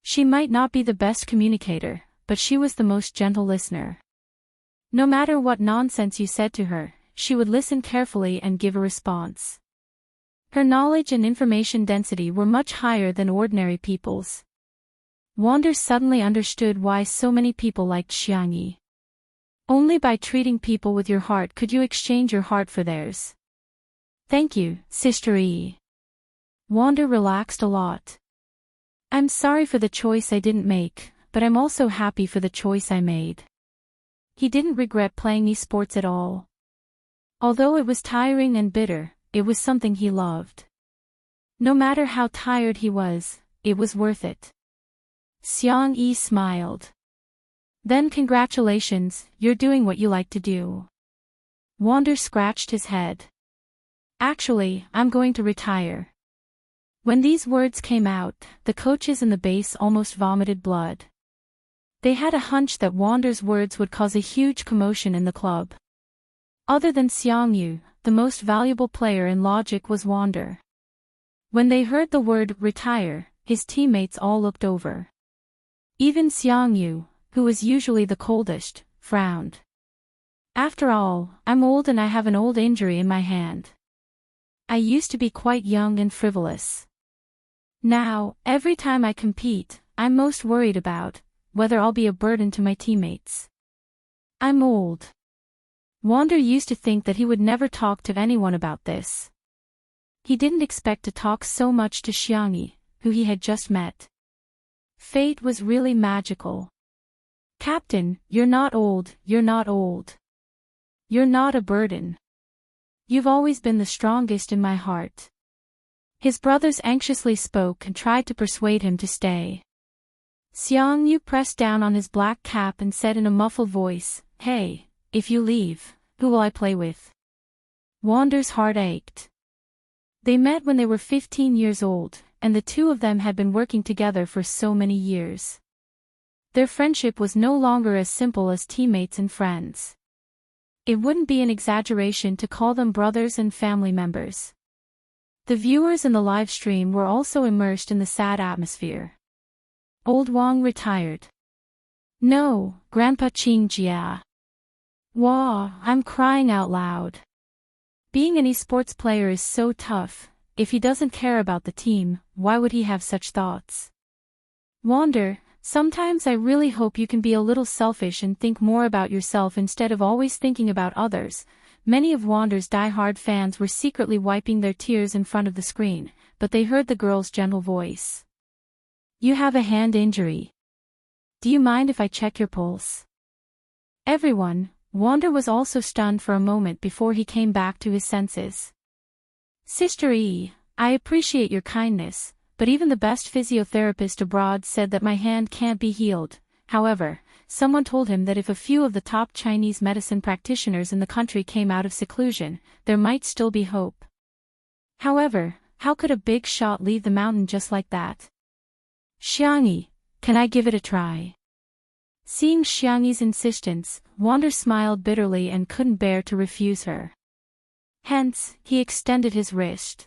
She might not be the best communicator, but she was the most gentle listener. No matter what nonsense you said to her, she would listen carefully and give a response. Her knowledge and information density were much higher than ordinary people's. Wander suddenly understood why so many people liked Xiangyi. Only by treating people with your heart could you exchange your heart for theirs. Thank you, Sister E. Wander relaxed a lot. I'm sorry for the choice I didn't make, but I'm also happy for the choice I made. He didn't regret playing esports at all. Although it was tiring and bitter, it was something he loved. No matter how tired he was, it was worth it. Xiang Yi smiled. Then congratulations, you're doing what you like to do. Wander scratched his head. Actually, I'm going to retire. When these words came out, the coaches in the base almost vomited blood. They had a hunch that Wander's words would cause a huge commotion in the club. Other than Xiang Yu, the most valuable player in Logic was Wander. When they heard the word retire, his teammates all looked over. Even Xiang Yu, who was usually the coldest, frowned. After all, I'm old and I have an old injury in my hand. I used to be quite young and frivolous. Now, every time I compete, I'm most worried about whether I'll be a burden to my teammates. I'm old. Wander used to think that he would never talk to anyone about this. He didn't expect to talk so much to Xiangyi, who he had just met. Fate was really magical. Captain, you're not old, you're not old. You're not a burden. You've always been the strongest in my heart. His brothers anxiously spoke and tried to persuade him to stay. Xiang Yu pressed down on his black cap and said in a muffled voice, "Hey, if you leave, who will I play with?" Wander's heart ached. They met when they were 15 years old, and the two of them had been working together for so many years. Their friendship was no longer as simple as teammates and friends. It wouldn't be an exaggeration to call them brothers and family members. The viewers in the live stream were also immersed in the sad atmosphere. Old Wang retired. No, Grandpa Qing Jia. Wah, I'm crying out loud. Being an esports player is so tough. If he doesn't care about the team, why would he have such thoughts? Wander, sometimes I really hope you can be a little selfish and think more about yourself instead of always thinking about others. Many of Wander's die-hard fans were secretly wiping their tears in front of the screen, but they heard the girl's gentle voice. You have a hand injury. Do you mind if I check your pulse? Everyone, Wander was also stunned for a moment before he came back to his senses. Sister E, I appreciate your kindness, but even the best physiotherapist abroad said that my hand can't be healed. However, someone told him that if a few of the top Chinese medicine practitioners in the country came out of seclusion, there might still be hope. However, how could a big shot leave the mountain just like that? Xiangyi, can I give it a try? Seeing Xiangyi's insistence, Wander smiled bitterly and couldn't bear to refuse her. Hence, he extended his wrist.